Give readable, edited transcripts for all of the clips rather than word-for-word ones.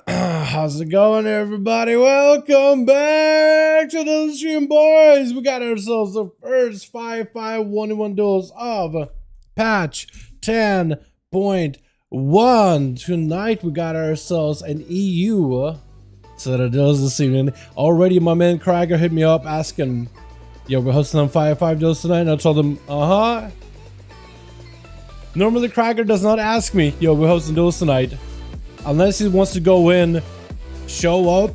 How's it going, everybody? Welcome back to the stream, boys. We got ourselves the first 5V5 1v1 duels of patch 10.1. Tonight we got ourselves an EU set of duels this evening. Already my man Krager hit me up asking, yo, we're hosting on 5v5 duels tonight, and I told him, Normally Krager does not ask me, yo, we're hosting duels tonight, unless he wants to go in, show up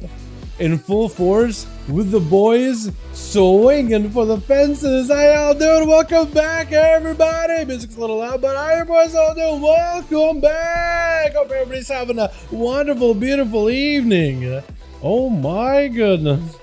in full force with the boys, swinging for the fences. How y'all doing? Welcome back, everybody. Music's a little loud, but how you boys all doing? Welcome back. Hope everybody's having a wonderful, beautiful evening. Oh my goodness.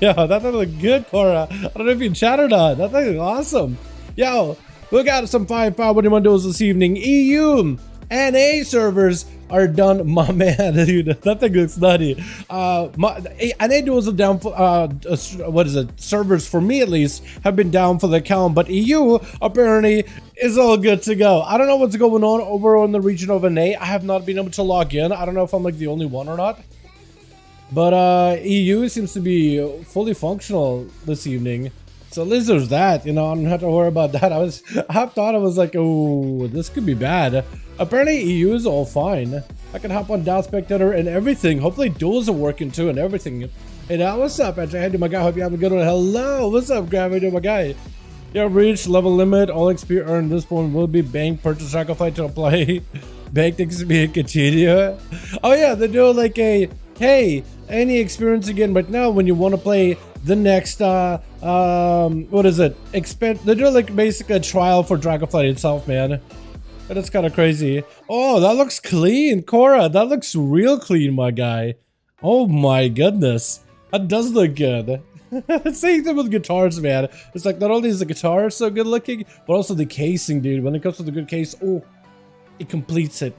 Yo, that thing looked good, Cora. I don't know if you chat or not. That thing is awesome. Yo, we got some 5v5 1v1 duels this evening. EU NA servers are done, my man. Dude, that thing looks nutty. NA duels are down for, what is it? Servers, for me at least, have been down for the count, but EU apparently is all good to go. I don't know what's going on over in the region of NA. I have not been able to log in. I don't know if I'm like the only one or not. But EU seems to be fully functional this evening. So at least there's that, you know, I don't have to worry about that. I thought I was like, oh, this could be bad. Apparently EU is all fine. I can hop on down spectator and everything. Hopefully duels are working too and everything. Hey now, what's up, Andrew? Hey, dude, my guy, hope you have a good one. Hello, what's up, Gravity, my guy? You have reached level limit. All XP earned this point will be banked. Purchase Dragonflight to apply. Banked XP and continue. Oh yeah, they do like a, hey, any experience again, but now when you want to play the next what is it, they do like basically a trial for Dragonflight itself, man. And it's kind of crazy. Oh, that looks clean, Cora. That looks real clean, my guy. Oh my goodness, that does look good. Same thing with guitars, man. It's like not only is the guitar so good looking, but also the casing, dude. When it comes to the good case, oh, it completes it.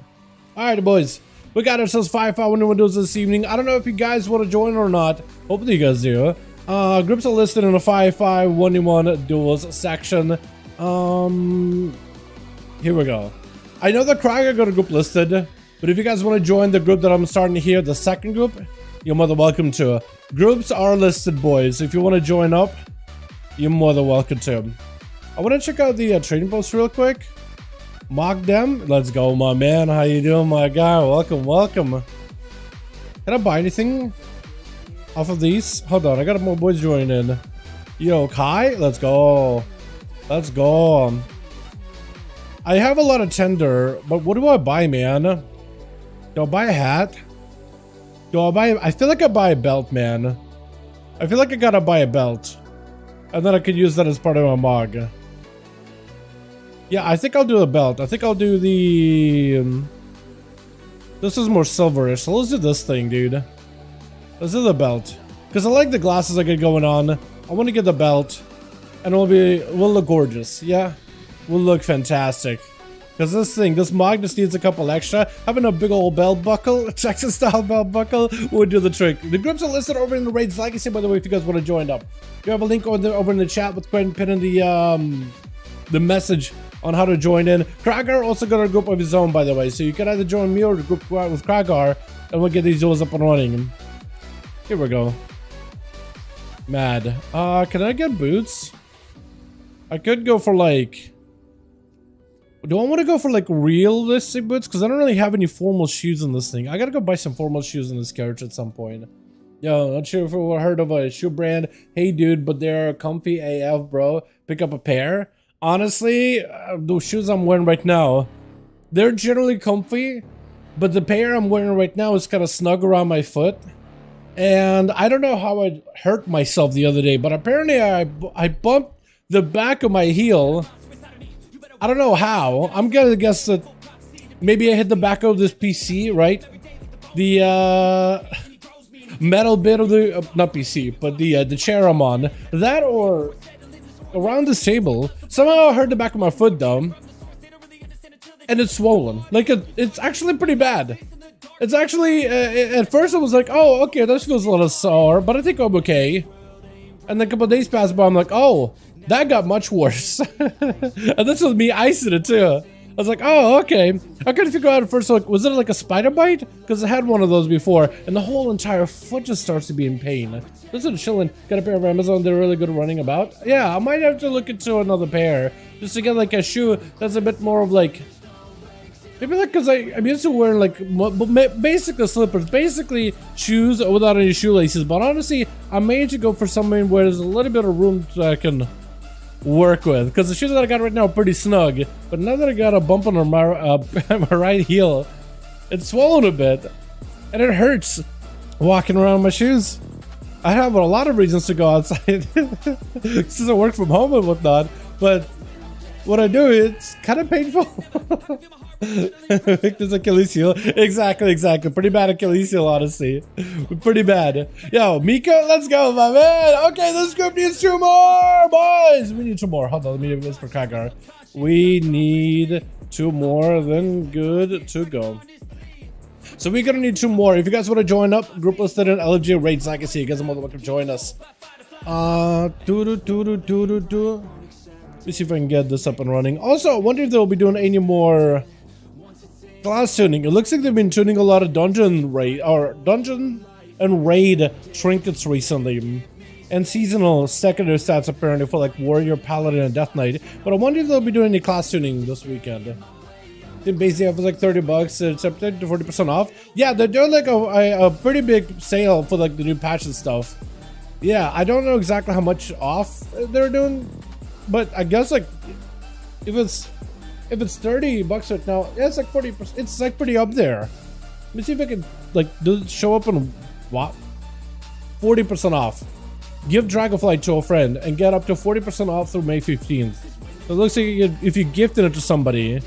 All right, boys, we got ourselves 5v5 1v1 duels this evening. I don't know if you guys want to join or not. Hopefully you guys do. Groups are listed in the 5v5 1v1 duels section. Here we go. I know the Krager got a group listed, but if you guys want to join the group that I'm starting here, the second group, you're more than welcome to. Groups are listed, boys. If you want to join up, you're more than welcome to. I want to check out the trading post real quick. Mock them. Let's go, my man. How you doing, my guy? Welcome, welcome. Can I buy anything off of these? Hold on, I got more boys joining in. Yo, Kai, let's go. Let's go. I have a lot of tender, but what do I buy, man? Do I buy a hat? I feel like I buy a belt, man. I feel like I gotta buy a belt. And then I could use that as part of my mog. Yeah, I think I'll do a belt. I think I'll do the... this is more silverish, so let's do this thing, dude. Let's do the belt. Because I like the glasses I get going on. I want to get the belt. And we'll look gorgeous. Yeah, we'll look fantastic. Because this mog just needs a couple extra. Having a big old belt buckle, Texas style belt buckle, would do the trick. The groups are listed over in the raids legacy, by the way, if you guys want to join up. You have a link over in the chat with Quentin pinning the message on how to join in. Krager also got a group of his own, by the way, so you can either join me or the group with Krager, and we'll get these duels up and running. Here we go. Mad. Can I get boots? I could go for like... do I want to go for like realistic boots? Because I don't really have any formal shoes in this thing. I gotta go buy some formal shoes in this carriage at some point. Yo, not sure if you heard of a shoe brand. Hey dude, but they're comfy AF, bro. Pick up a pair. Honestly, the shoes I'm wearing right now, they're generally comfy, but the pair I'm wearing right now is kind of snug around my foot. And I don't know how I hurt myself the other day, but apparently I bumped the back of my heel. I don't know how. I'm gonna guess that maybe I hit the back of this PC, right? The metal bit of the not PC, but the chair I'm on. That or around this table. Somehow I hurt the back of my foot though, and it's swollen. Like it's actually pretty bad. It's actually at first I was like, oh, okay, this feels a little sore, but I think I'm okay. And then a couple of days passed by, I'm like, oh, that got much worse. And this was me icing it too. was like, oh, okay. I couldn't figure out at first, like, was it like a spider bite? Because I had one of those before, and the whole entire foot just starts to be in pain. This is chilling. Got a pair of Amazon. They're really good running about. Yeah, I might have to look into another pair just to get like a shoe that's a bit more of like. Maybe like because I'm used to wearing like basically slippers, basically shoes without any shoelaces. But honestly, I may need to go for something where there's a little bit of room that I can work with. Because the shoes that I got right now are pretty snug. But now that I got a bump on my, my right heel, it's swollen a bit. And it hurts walking around in my shoes. I have a lot of reasons to go outside since I work from home and whatnot. But when I do, it's kind of painful. Victor's Achilles heel. Exactly. Pretty bad Achilles heel, honestly. Pretty bad. Yo, Miko, let's go, my man. Okay, this group needs 2 more, boys. We need 2 more. Hold on, let me do this for Kagar. We need 2 more, then good to go. So we're gonna need 2 more. If you guys want to join up, group listed in LFG rates, I can see you guys are more than welcome to join us. Let me see if I can get this up and running. Also, I wonder if they'll be doing any more class tuning. It looks like they've been tuning a lot of dungeon and raid trinkets recently, and seasonal secondary stats apparently for like warrior, paladin, and death knight. But I wonder if they'll be doing any class tuning this weekend. They basically have like $30. It's up to 40% off. Yeah, they're doing like a pretty big sale for like the new patch and stuff. Yeah, I don't know exactly how much off they're doing, but I guess like if it's $30 right now, yeah, it's like 40%. It's like pretty up there. Let me see if I can like show up on what 40% off. Give Dragonflight to a friend and get up to 40% off through May 15th. So it looks like if you gifted it to somebody.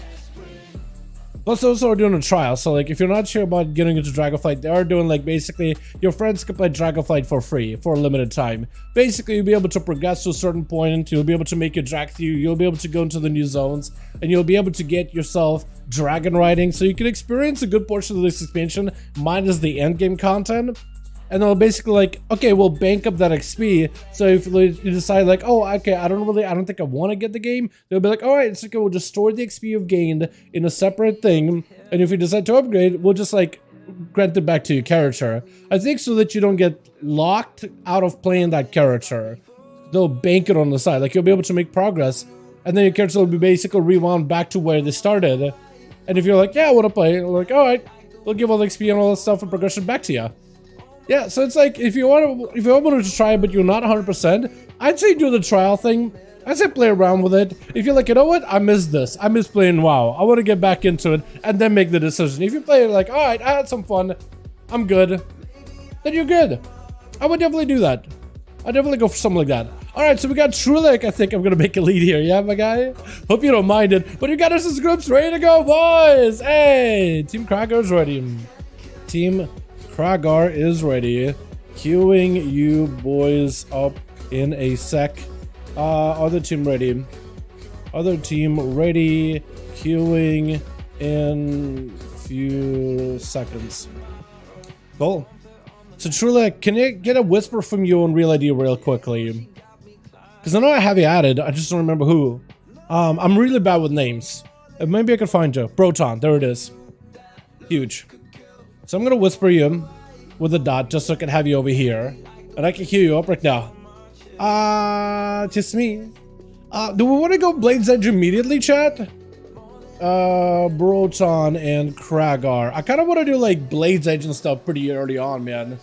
Plus, they also are doing a trial, so like if you're not sure about getting into Dragonflight, they are doing like basically your friends can play Dragonflight for free for a limited time. Basically, you'll be able to progress to a certain point, you'll be able to make your drag through, you'll be able to go into the new zones, and you'll be able to get yourself dragon riding, so you can experience a good portion of this expansion, minus the endgame content. And they'll basically like, okay, we'll bank up that XP. So if you decide like, oh, okay, I don't think I want to get the game, they'll be like, all right, it's okay, we'll just store the XP you've gained in a separate thing. And if you decide to upgrade, we'll just like grant it back to your character. I think so that you don't get locked out of playing that character. They'll bank it on the side. Like you'll be able to make progress. And then your character will be basically rewound back to where they started. And if you're like, yeah, I want to play, like, all right, we'll give all the XP and all that stuff and progression back to you. Yeah, so it's like if you want to try but you're not 100%, I'd say do the trial thing. I'd say play around with it. If you're like, you know what, I miss this. I miss playing WoW. I want to get back into it, and then make the decision. If you play it like, all right, I had some fun, I'm good, then you're good. I would definitely do that. I'd definitely go for something like that. All right, so we got Trulik. I think I'm gonna make a lead here. Yeah, my guy. Hope you don't mind it. But you got us as groups ready to go, boys. Hey, Team Kragar's ready. Team Kragar is ready. Queuing you boys up in a sec. Other team ready. Other team ready. Queuing in few seconds. Cool. So truly, can I get a whisper from you on Real ID real quickly? Because I know I have you added, I just don't remember who. I'm really bad with names. Maybe I can find you. Proton, there it is. Huge. So I'm gonna whisper you with a dot just so I can have you over here. And I can hear you up right now. Just me. Do we want to go Blade's Edge immediately, chat? Broton and Kragar. I kind of want to do like Blade's Edge and stuff pretty early on, man.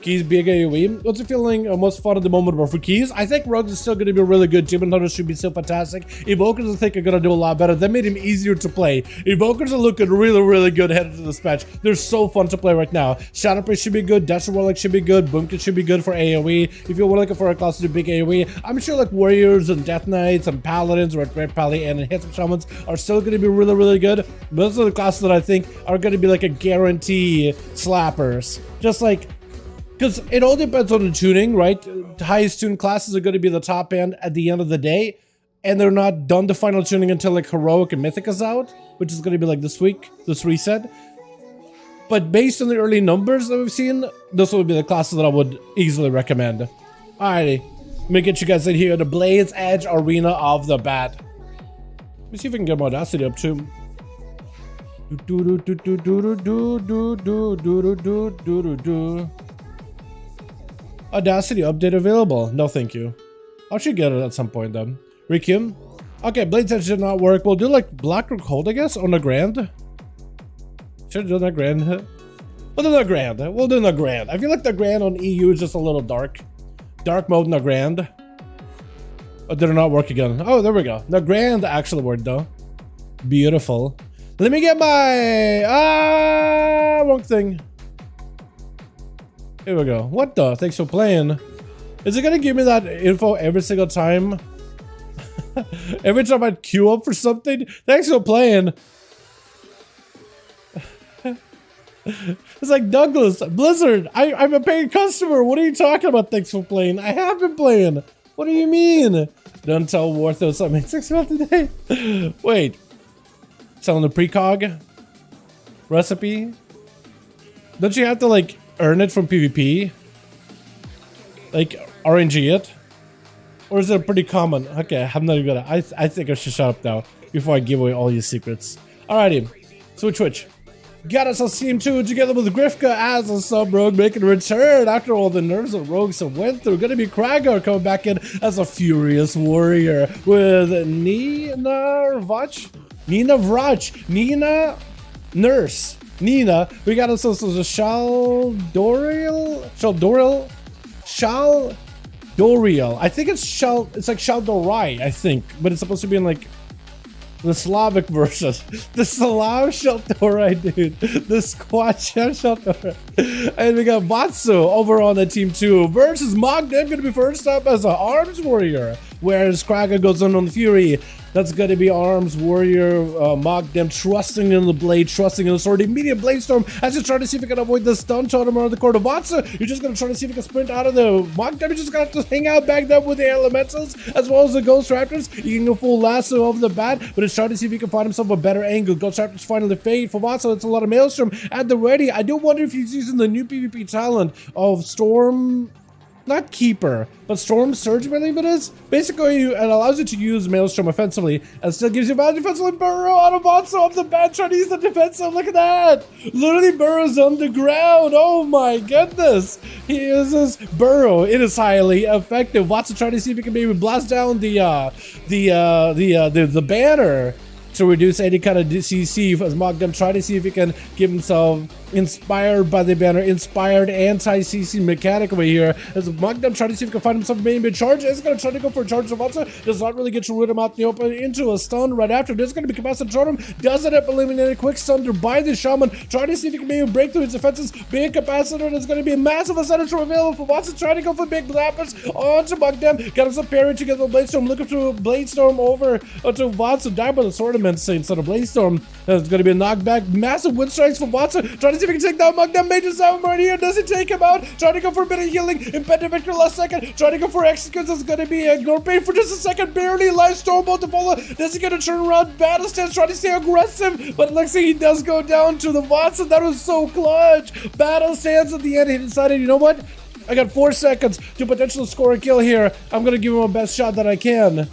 Keys, big AoE. What's the feeling most fun at the moment for Keys? I think Rogues is still going to be a really good team, and Hunters should be still fantastic. Evokers I think are going to do a lot better. That made him easier to play. Evokers are looking really, really good headed to this patch. They're so fun to play right now. Shadowpriest should be good. Desert Warlock should be good. Boomkit should be good for AoE. If you're looking for a class to do big AoE, I'm sure like Warriors and Death Knights and Paladins, Red Pally, and Enhancement Shamans are still going to be really, really good. Those are the classes that I think are going to be like a guarantee slappers. Just like, because it all depends on the tuning, right? The highest tuned classes are going to be the top end at the end of the day, and they're not done the final tuning until like Heroic and Mythic is out, which is going to be like this week, this reset. But based on the early numbers that we've seen, this would be the classes that I would easily recommend. Alrighty, let me get you guys in here, the Blade's Edge Arena of the Bat. Let me see if I can get my Audacity up too. Audacity update available. No, thank you. I should get it at some point then. Requiem. Okay, Blades Edge did not work. We'll do like Black or Cold, I guess, on the Grand. Should have done the Grand. We'll do the Grand. We'll do the Grand. I feel like the Grand on EU is just a little dark. Dark mode in the Grand. Oh, did it not work again? Oh, there we go. The Grand actually worked though. Beautiful. Let me get my wrong thing. Here we go. What the? Thanks for playing. Is it gonna give me that info every single time? Every time I queue up for something? Thanks for playing. It's like Douglas, Blizzard, I'm a paying customer. What are you talking about? Thanks for playing. I have been playing. What do you mean? Don't tell Warthos something 6 months a day. Wait. Selling the precog recipe? Don't you have to like earn it from PvP? Like RNG it? Or is it pretty common? Okay, I'm not even gonna. I think I should shut up now before I give away all your secrets. Alrighty, Switch. Got us on Steam 2 together with Grifka as a sub-rogue making a return after all the nerves of rogues have went through. Gonna be Kragar coming back in as a furious warrior with Nina Nurse. Nina. We got ourselves a Shaldoriel. I think it's like Shaldorai, I think, but it's supposed to be in like the Slavic version. The Slav Shaldorai, dude. The Squatch Shaldorai. And we got Batsu over on the team 2 versus Mogden, gonna be first up as an arms warrior, whereas Kraga goes on the Fury. That's gonna be arms warrior, Mogden trusting in the blade, trusting in the sword. Immediate blade storm as you try to see if you can avoid the stun totem around the corner. Batsu, you're just gonna try to see if you can sprint out of the Mogden. You're just gonna have to hang out back there with the elementals as well as the ghost raptors. You can go full lasso off the bat, but it's trying to see if you can find himself a better angle. Ghost raptors finally fade for Batsu. It's a lot of maelstrom at the ready. I do wonder if he's using the new PvP talent of Storm. Not Keeper, but Storm Surge, I believe it is. Basically, it allows you to use Maelstrom offensively and still gives you value defensively. Burrow out of Watson off the bat, trying to use the defensive. Look at that. Literally Burrow's on the ground. Oh my goodness. He uses Burrow. It is highly effective. Watson trying to see if he can maybe blast down the banner to reduce any kind of CC as Mogden try to see if he can give himself inspired by the banner, inspired anti-CC mechanic over here. As Mogden try to see if he can find himself maybe a charge. Is going to try to go for a charge of Watson. Does not really get to root him out in the open into a stun right after. This is going to be capacitor totem. Does it up eliminate a quick stun by the shaman. Try to see if he can maybe break through his defenses. Big capacitor. There's going to be a massive ascendant available for Watson. Trying to go for big blappers onto Mogden. Got himself parry together with Bladestorm. Looking through Bladestorm over to Watson. Down by the sword instead of Bladestorm. There's going to be a knockback. Massive wind strikes from Watson. Trying to see if he can take down Mogden. Major Sound right here. Does he take him out? Trying to go for a bit of healing. Impended Victor last second. Trying to go for executes. It's going to be ignored. Pain for just a second. Barely. Live Storm about to follow. Does he going to turn around? Battle stance. Trying to stay aggressive. But it looks like he does go down to the Watson. That was so clutch. Battle stance at the end. He decided, you know what? I got 4 seconds to potentially score a kill here. I'm going to give him a best shot that I can.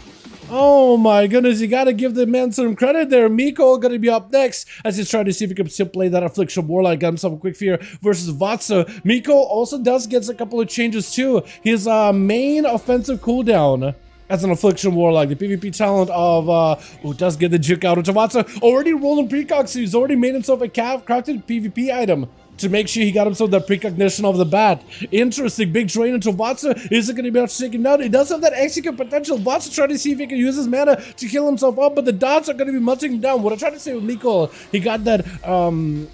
Oh my goodness, you gotta give the man some credit there. Miko gonna be up next as he's trying to see if he can still play that Affliction Warlock. Got himself a quick fear versus Vatsa. Miko also does get a couple of changes too. His main offensive cooldown as an Affliction Warlock, the PvP talent of, who does get the juke out of Vatsa. Already rolling precogs, so he's already made himself a crafted PvP item to make sure he got himself that precognition of the bat. Interesting. Big drain into Vatsa. Is it going to be able to take him down? He does have that execute potential. Vatsa trying to see if he can use his mana to heal himself up, but the dots are going to be melting him down. What I tried to say with Miko, he got that,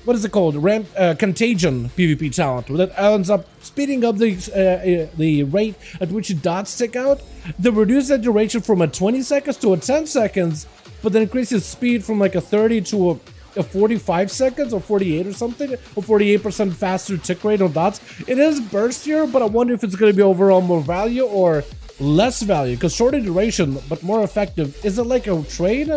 what is it called? Contagion PvP talent that ends up speeding up the rate at which the dots stick out. They reduce that duration from a 20 seconds to a 10 seconds, but then increases speed from like a 30 to a 45 seconds or 48 or something, or 48% faster tick rate on dots. It is burstier, but I wonder if it's going to be overall more value or less value, because shorter duration but more effective. Is it like a trade?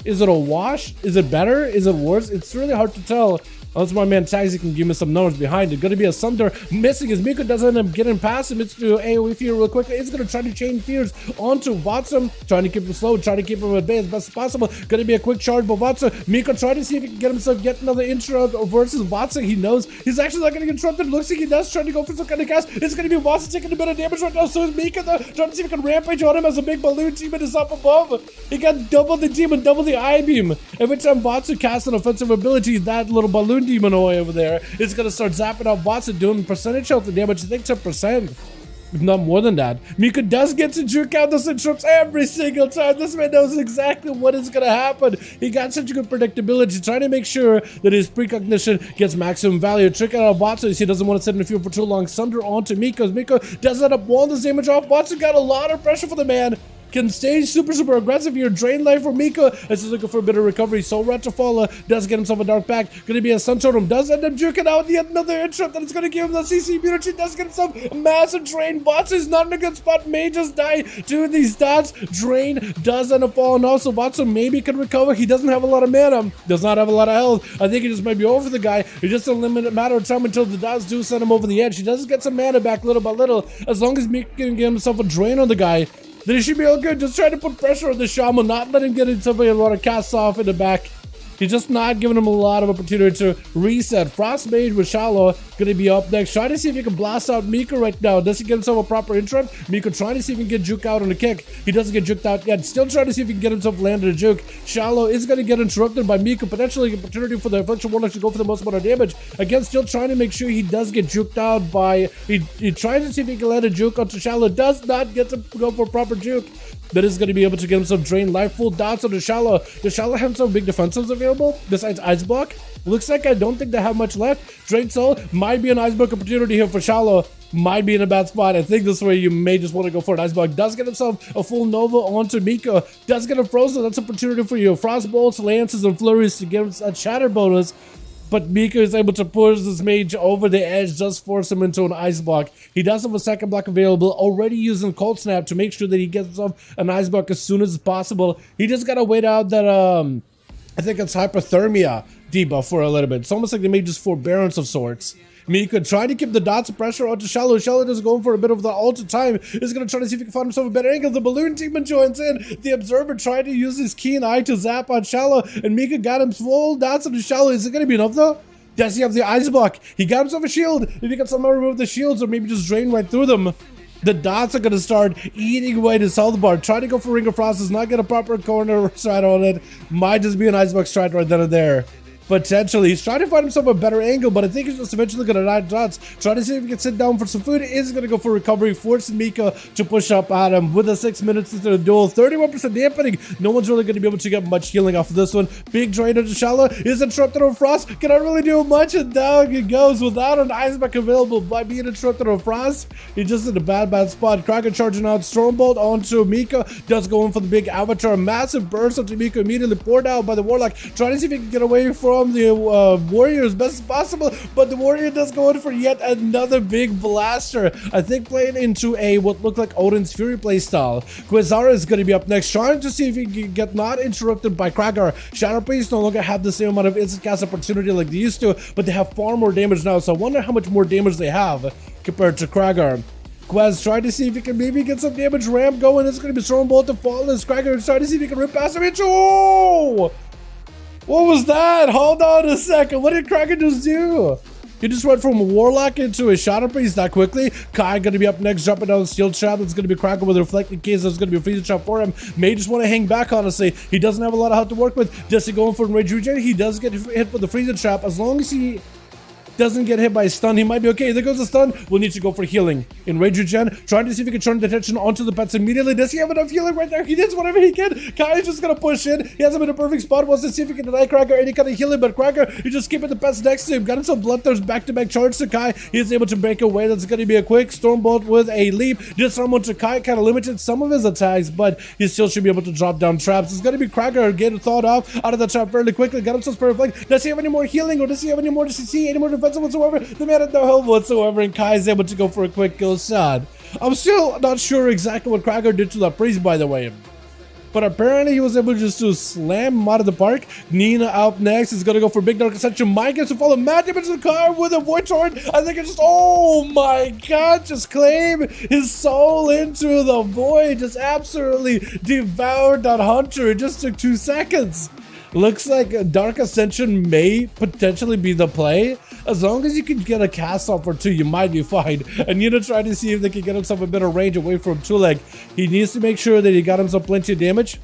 Is it a wash? Is it better? Is it worse? It's really hard to tell. Unless my man Taxi can give me some numbers behind it. Gonna be a Sumter missing as Miko doesn't end up getting past him. It's to AoE fear real quickly. It's gonna try to chain fears onto Watson, trying to keep him slow, trying to keep him at bay as best as possible. Gonna be a quick charge, but Watson, Miko trying to see if he can get himself get another interrupt versus Watson. He knows he's actually not gonna get interrupted. Looks like he does, trying to go for some kind of cast. It's gonna be Watson taking a bit of damage right now. So is Miko though, trying to see if he can rampage on him as a big balloon demon is up above. He got double the demon, double the eye beam. Every time Watson casts an offensive ability, that little balloon demon away over there. It's gonna start zapping out Watson, doing percentage health and damage. I think 10%, if not more than that. Miko does get to juke out those interrupts every single time. This man knows exactly what is gonna happen. He got such good predictability, trying to make sure that his precognition gets maximum value. Trick out Watson as he doesn't want to sit in the field for too long. Sunder onto Miko. Miko does end up walling this damage off. Watson got a lot of pressure for the man. Can stay super aggressive here. Drain life for Miko as he's looking for a bit of recovery. So Ratafala does get himself a dark pack. Gonna be a Sun Totem. Does end up juking out yet another interrupt, and it's gonna give him the CC immunity. Does get himself a massive drain. Watson's not in a good spot. May just die doing these dots. Drain does end up falling off, so Watson maybe can recover. He doesn't have a lot of mana. Does not have a lot of health. I think he just might be over the guy. It's just a limited matter of time until the dots do send him over the edge. He does get some mana back little by little. As long as Miko can get himself a drain on the guy, then he should be all good. Just trying to put pressure on the Shaman, not let him get himself a lot of casts off in the back. He's just not giving him a lot of opportunity to reset. Frost Mage with Shallow gonna be up next. Trying to see if he can blast out Miko right now. Does he get himself a proper interrupt? Miko trying to see if he can get juked out on a kick. He doesn't get juked out yet. Still trying to see if he can get himself landed a juke. Shallow is gonna get interrupted by Miko. Potentially an opportunity for the Affliction Warlock to go for the most amount of damage. Again, still trying to make sure he does get juked out by... He tries to see if he can land a juke onto Shallow. Does not get to go for a proper juke. That is going to be able to get himself drained life, full dots on the Shallow. Does Shallow have some big defensives available besides Ice Block? Looks like I don't think they have much left. Drain Soul might be an Ice Block opportunity here for Shallow. Might be in a bad spot. I think this way you may just want to go for an Ice Block. Does get himself a full Nova onto Miko. Does get a Frozen. That's an opportunity for you. Frost Bolts, Lances, and Flurries to give a Shatter bonus. But Miko is able to push this mage over the edge, just force him into an Ice Block. He does have a second block available, already using Cold Snap to make sure that he gets himself an Ice Block as soon as possible. He just gotta wait out that, I think it's Hypothermia debuff for a little bit. It's almost like the mage's forbearance of sorts. Miko trying to keep the dots of pressure onto Shallow. Shallow just going for a bit of the ultra time. Is going to try to see if he can find himself a better angle. The balloon demon joins in. The observer tried to use his keen eye to zap on Shallow, and Miko got him full dots onto Shallow. Is it going to be enough though? Does he have the Ice Block? He got himself a shield. If he can somehow remove the shields or maybe just drain right through them, the dots are going to start eating away the health bar. Trying to go for Ring of Frost does not get a proper corner stride on it. Might just be an Ice Block stride right then and there. Potentially, he's trying to find himself a better angle, but I think he's just eventually going to die dots. Trying to see if he can sit down for some food. Is going to go for recovery, forcing Miko to push up at him with the 6 minutes into the duel. 31% dampening. No one's really going to be able to get much healing off of this one. Big drain into Shallow. Is interrupted on Frost. Cannot really do much, and down he goes without an Ice Block available by being interrupted on Frost. He's just in a bad spot. Kraken charging out Stormbolt onto Miko. Does go in for the big Avatar. Massive burst onto Miko, immediately poured out by the Warlock. Trying to see if he can get away from the Warrior as best as possible, but the Warrior does go in for yet another big blaster. I think playing into a what looked like Odin's Fury playstyle. Quasara is going to be up next, trying to see if he can get not interrupted by Kragar. Shadow Priest no longer have the same amount of instant cast opportunity like they used to, but they have far more damage now, so I wonder how much more damage they have compared to Kragar. Quez trying to see if he can maybe get some damage ramp going. It's going to be Stormbolt to fall as Kragar trying to see if he can rip past him. Oh! What was that? Hold on a second. What did Kraken just do? He just went from a Warlock into a Shadow Priest that quickly. Kai gonna be up next, jumping down the Steel Trap. That's gonna be Kraken with a Reflecting Case. That's gonna be a Freezer Trap for him. May just want to hang back, honestly. He doesn't have a lot of health to work with. Just going for Rage Regen. He does get hit with the Freezer Trap. As long as he doesn't get hit by a stun, he might be okay. There goes the stun. We'll need to go for healing. In Rage Regen, trying to see if he can turn the attention onto the pets immediately. Does he have enough healing right there? He does whatever he can. Kai is just gonna push in. He has him in a perfect spot. Wants to see if he can deny Kraken any kind of healing, but Kraken, he's just keeping the pets next to him. Got himself Bloodthirst back-to-back charge to Kai. He is able to break away. That's gonna be a quick Stormbolt with a leap. Just someone to Kai, kind of limited some of his attacks, but he still should be able to drop down traps. It's gonna be Kraken getting thawed off out of the trap fairly quickly. Got himself Spirit Flank. Does he have any more healing, or does he have any more CC, any more defensive whatsoever? The man had no health whatsoever, and Kai is able to go for a quick kill shot. I'm still not sure exactly what Kraken did to that priest, by the way. but apparently he was able just to slam him out of the park. Nina up next is gonna go for Big Dark Ascension. Mike gets to follow Matt into the car with a Void Torrent. I think it's just, oh my god, just claim his soul into the void. Just absolutely devoured that hunter. It just took 2 seconds. Looks like Dark Ascension may potentially be the play. As long as you can get a cast off or two, you might be fine. And Nina tried to see if they can get himself a better range away from Trulik. He needs to make sure that he got himself plenty of damage.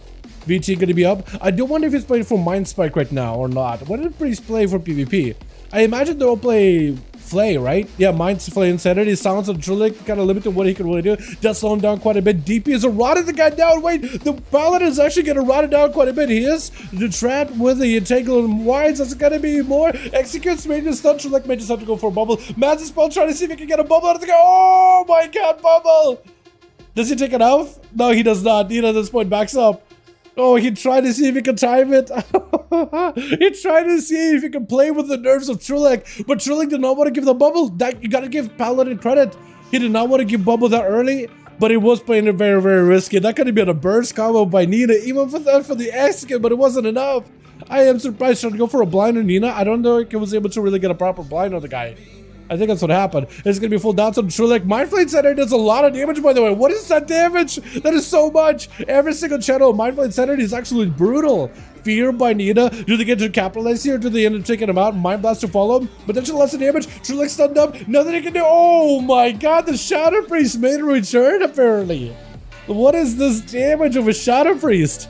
VT gonna be up. I do wonder if he's playing for Mind Spike right now or not. What did Priest play for PvP? I imagine they'll play Flay, right? Yeah, Mind Flay Insanity. Sounds of Trulik kind of limited what he can really do. Does slow him down quite a bit. DP is rotted the guy down. Wait, the Paladin is actually gonna rot it down quite a bit. He is the trap with the Entangle and Wines. That's gonna be more. Executes major stun. Trulik may just have to go for a bubble. Matt's spell trying to see if he can get a bubble out of the guy. Oh my god, bubble! Does he take it off? No, he does not. Nina at this point backs up. Oh, he tried to see if he could time it. He tried to see if he could play with the nerves of Trulik, but Trulik did not want to give the bubble. That, you gotta give Paladin credit. He did not want to give bubble that early, but he was playing it very, very risky. That could have been a burst combo by Nina, even for the execute, but it wasn't enough. I am surprised trying to go for a blind on Nina. I don't know if he was able to really get a proper blind on the guy. I think that's what happened. It's going to be full down to Trulik. Mindflame Center does a lot of damage, by the way. What is that damage? That is so much. Every single channel, Mindflame Center is actually brutal. Fear by Nina. Do they get to capitalize here? Do they end up taking him out? Mind Blast to follow him. Potential loss of damage. Trulik stunned up. Nothing he can do. Oh my god, the Shadow Priest made a return, apparently. What is this damage of a Shadow Priest?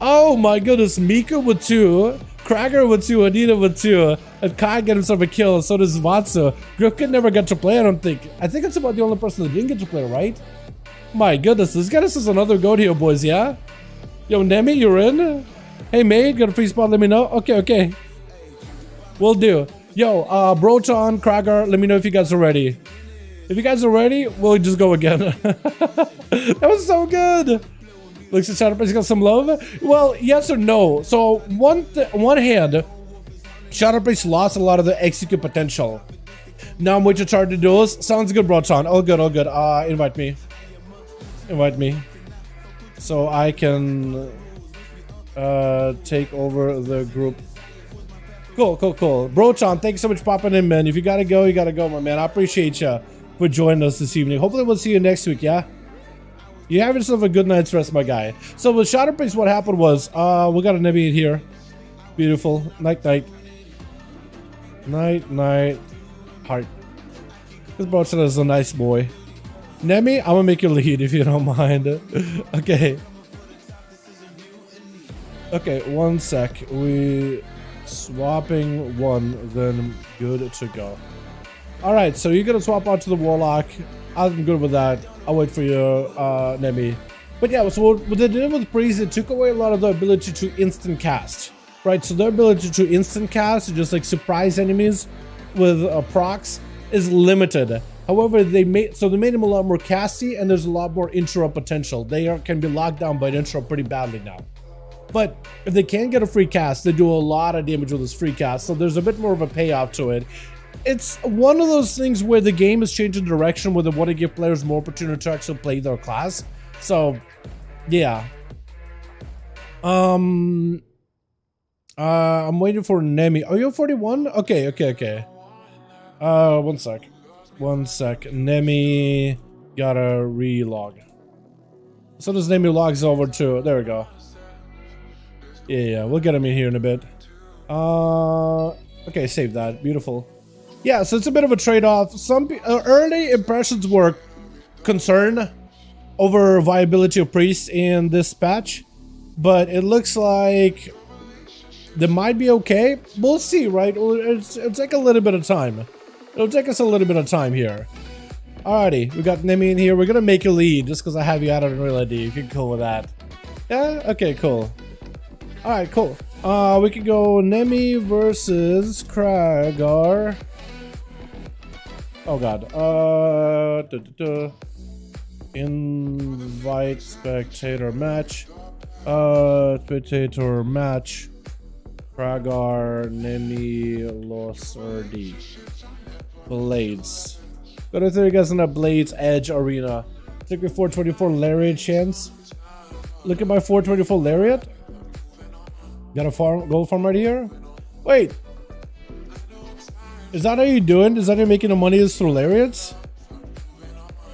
Oh my goodness. Mika with 2. Krager with 2, Anita with 2, and Kai get himself a kill, and so does Vatsu. Griffin never got to play, I don't think. I think it's about the only person that didn't get to play, right? My goodness, this guy is another goat here, boys, yeah? Yo, Nemi, you're in? Hey, mate, got a free spot, let me know. Okay. Will do. Yo, Broton, Krager, let me know if you guys are ready. If you guys are ready, we'll just go again. That was so good. Looks like Shadow Priest got some love. Well, yes or no. So one hand, Shadow Priest lost a lot of the execute potential. Now I'm waiting to charge the duels. Sounds good, Broton. All good. Invite me, so I can take over the group. Cool. Broton, thanks so much for popping in, man. If you gotta go, my man. I appreciate you for joining us this evening. Hopefully we'll see you next week, yeah? You have yourself a good night's rest, my guy. So with Shadow Priest, what happened was, we got a Nebby in here. Beautiful. Night. Heart. This Broton is a nice boy. Nemi, I'm gonna make you lead if you don't mind. Okay, 1 sec. We swapping 1, then good to go. Alright, so you're gonna swap out to the Warlock. I'm good with that. I'll wait for you, Nemi. But yeah, so what they did with Priest, it took away a lot of the ability to instant cast. Right, so their ability to instant cast, to just like surprise enemies with procs, is limited. However, they made him a lot more casty, and there's a lot more interrupt potential. They can be locked down by an interrupt pretty badly now. But if they can get a free cast, they do a lot of damage with this free cast, so there's a bit more of a payoff to it. It's one of those things where the game is changing direction, where they want to give players more opportunity to actually play their class. So, yeah. I'm waiting for Nemi. Are you 41? Okay. 1 sec. Nemi gotta relog. So does Nemi logs over too. There we go. Yeah, we'll get him in here in a bit. Okay, save that. Beautiful. Yeah, so it's a bit of a trade-off. Some early impressions were concerned over viability of Priest in this patch, but it looks like they might be okay. We'll see, right? It'll take a little bit of time. It'll take us a little bit of time here. Alrighty, we got Nemi in here. We're gonna make you lead just because I have you out of real ID. If you're cool with that. Yeah? Okay, cool. Alright, cool. We can go Nemi versus Kragar. Oh god. Invite spectator match. Spectator match. Kragar, Nemi, Los Erdi. Blades. Go to 3 guys in that Blades Edge Arena. Ticket 424 Lariat chance. Look at my 424 Lariat. Got a gold farm right here. Wait. Is that how you doing? Is that how you're making the money is through Lariats?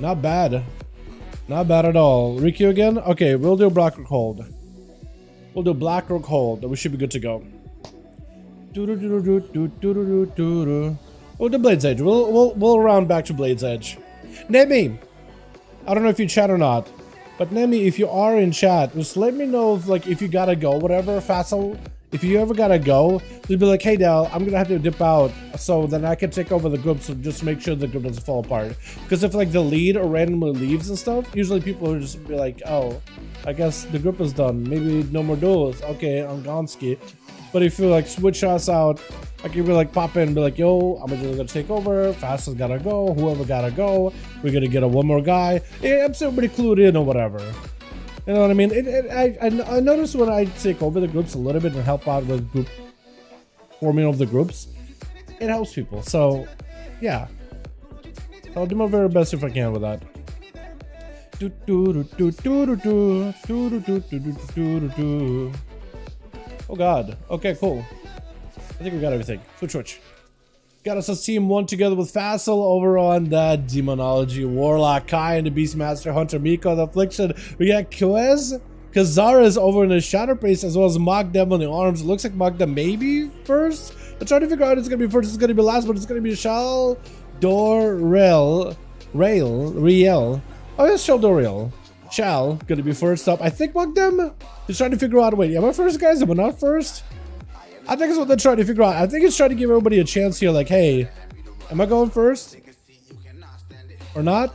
Not bad. Not bad at all. Rikyu again? Okay, we'll do Blackrock Hold. We'll do Blackrock Hold. We should be good to go. Oh, the Blade's Edge. We'll round back to Blade's Edge. Nemi! I don't know if you chat or not. But Nemi, if you are in chat, just let me know if, like, if you gotta go, whatever, Fassel. If you ever gotta go, just be like, hey Dal, I'm gonna have to dip out, so then I can take over the group, so just make sure the group doesn't fall apart. Because if like the lead or randomly leaves and stuff, usually people will just be like, oh, I guess the group is done. Maybe no more duels. Okay, I'm Gonski. But if you like switch us out, I can be like pop in and be like, yo, I'm just gonna take over. Fassel's gotta go. Whoever gotta go, we're gonna get one more guy. Yeah, I'm still pretty clued in or whatever. You know what I mean? I notice when I take over the groups a little bit and help out with group forming of the groups, it helps people. So, yeah. I'll do my very best if I can with that. Oh god. Okay, cool. I think we got everything. Switch. Got us a team 1 together with Fassel over on the Demonology, Warlock, Kai, and the Beastmaster, Hunter, Miko, the Affliction. We got Quez, Kazara's over in the Shadow Priest, as well as Magdem on the arms. It looks like Magdem maybe first. I'm trying to figure out if it's going to be first, it's going to be last, but it's going to be Shal, Dor, Riel. Oh, yes, Shal, Dor, Riel. Shal, going to be first up. I think Magdem is trying to figure out, wait, am I first, guys? Am I not first? I think it's what they're trying to figure out. I think it's trying to give everybody a chance here, like, hey, am I going first? Or not?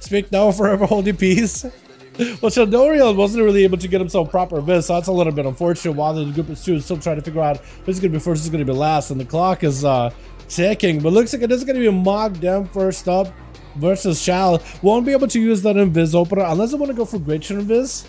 Speak now, forever hold your peace. Well, Shadoriel wasn't really able to get himself proper vis, so that's a little bit unfortunate. While the group is still trying to figure out who's going to be first, who's going to be last, and the clock is ticking. But looks like it is going to be Magdem first up versus Shal. Won't be able to use that Invis opener unless I want to go for Great Invis.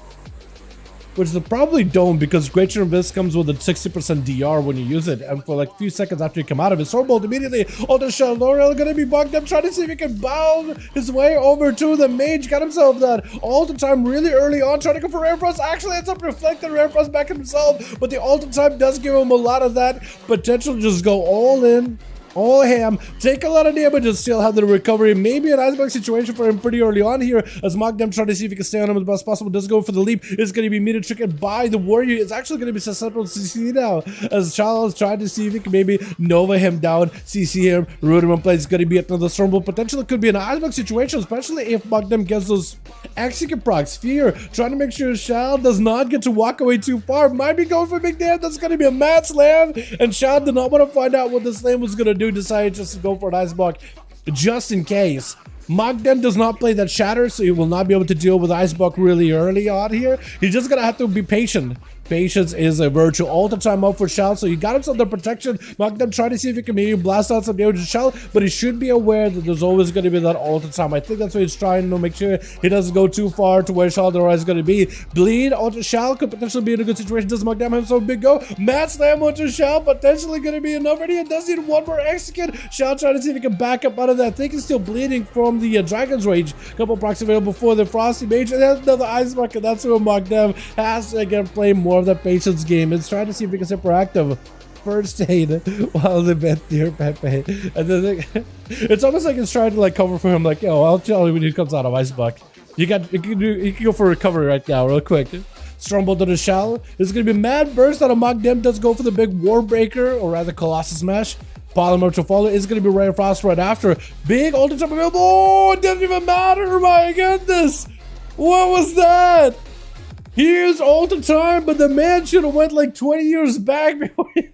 Which they probably don't, because Great Invis comes with a 60% DR when you use it, and for like a few seconds after you come out of it, Swordbolt immediately, oh, the Shadoriel gonna be bugged up, trying to see if he can bound his way over to the mage, got himself that Alter Time really early on, trying to go for Rare Frost. Actually ends up reflecting Rare Frost back at himself, but the Alter Time does give him a lot of that potential to just go all in. All ham, take a lot of damage and still have the recovery. Maybe an iceberg situation for him pretty early on here, as Magdem trying to see if he can stay on him as best possible. Does go for the leap. It's going to be immediately triggered by the warrior. It's actually going to be susceptible to CC now, as Charles trying to see if he can maybe Nova him down, CC him, root him in place. It's going to be another Stormbolt. Potentially could be an iceberg situation, especially if Magdem gets those execute procs. Fear, trying to make sure Shal does not get to walk away too far. Might be going for big damage. That's going to be a mad slam, and Shal did not want to find out what the slam was going to do. Decided just to go for an ice block just in case. Magdem does not play that shatter, so he will not be able to deal with ice block really early on here. He's just gonna have to be patient. Patience is a virtue. All the time up for Shal, so he got himself the protection. Magdem trying to see if he can maybe blast out some damage to Shal, but he should be aware that there's always going to be that all the time. I think that's what he's trying to make sure he doesn't go too far to where Shal is going to be. Bleed onto Shal could potentially be in a good situation. Does Magdem have himself a big go? Mad slam onto Shal, potentially going to be enough. And he does need one more execute. Shal trying to see if he can back up out of that. I think he's still bleeding from the Dragon's Rage. Couple procs available before the Frosty Mage, and then another ice block, and that's where Magdem has to again play more of that patience game. It's trying to see if he can stay proactive. First aid while the vent near Pepe. And then it's almost like it's trying to like cover for him, like, yo, I'll tell you when he comes out of ice block. You can go for recovery right now, real quick. Strongbolt to the Shal. There's gonna be mad burst out of Magdem. Does go for the big Warbreaker, or rather Colossus Smash. Polymer to follow is going to be Rare Frost right after. Big ultra jump available. Oh, it didn't even matter. My goodness. What was that? Here's Alter Time, but the man should have went like 20 years back before he,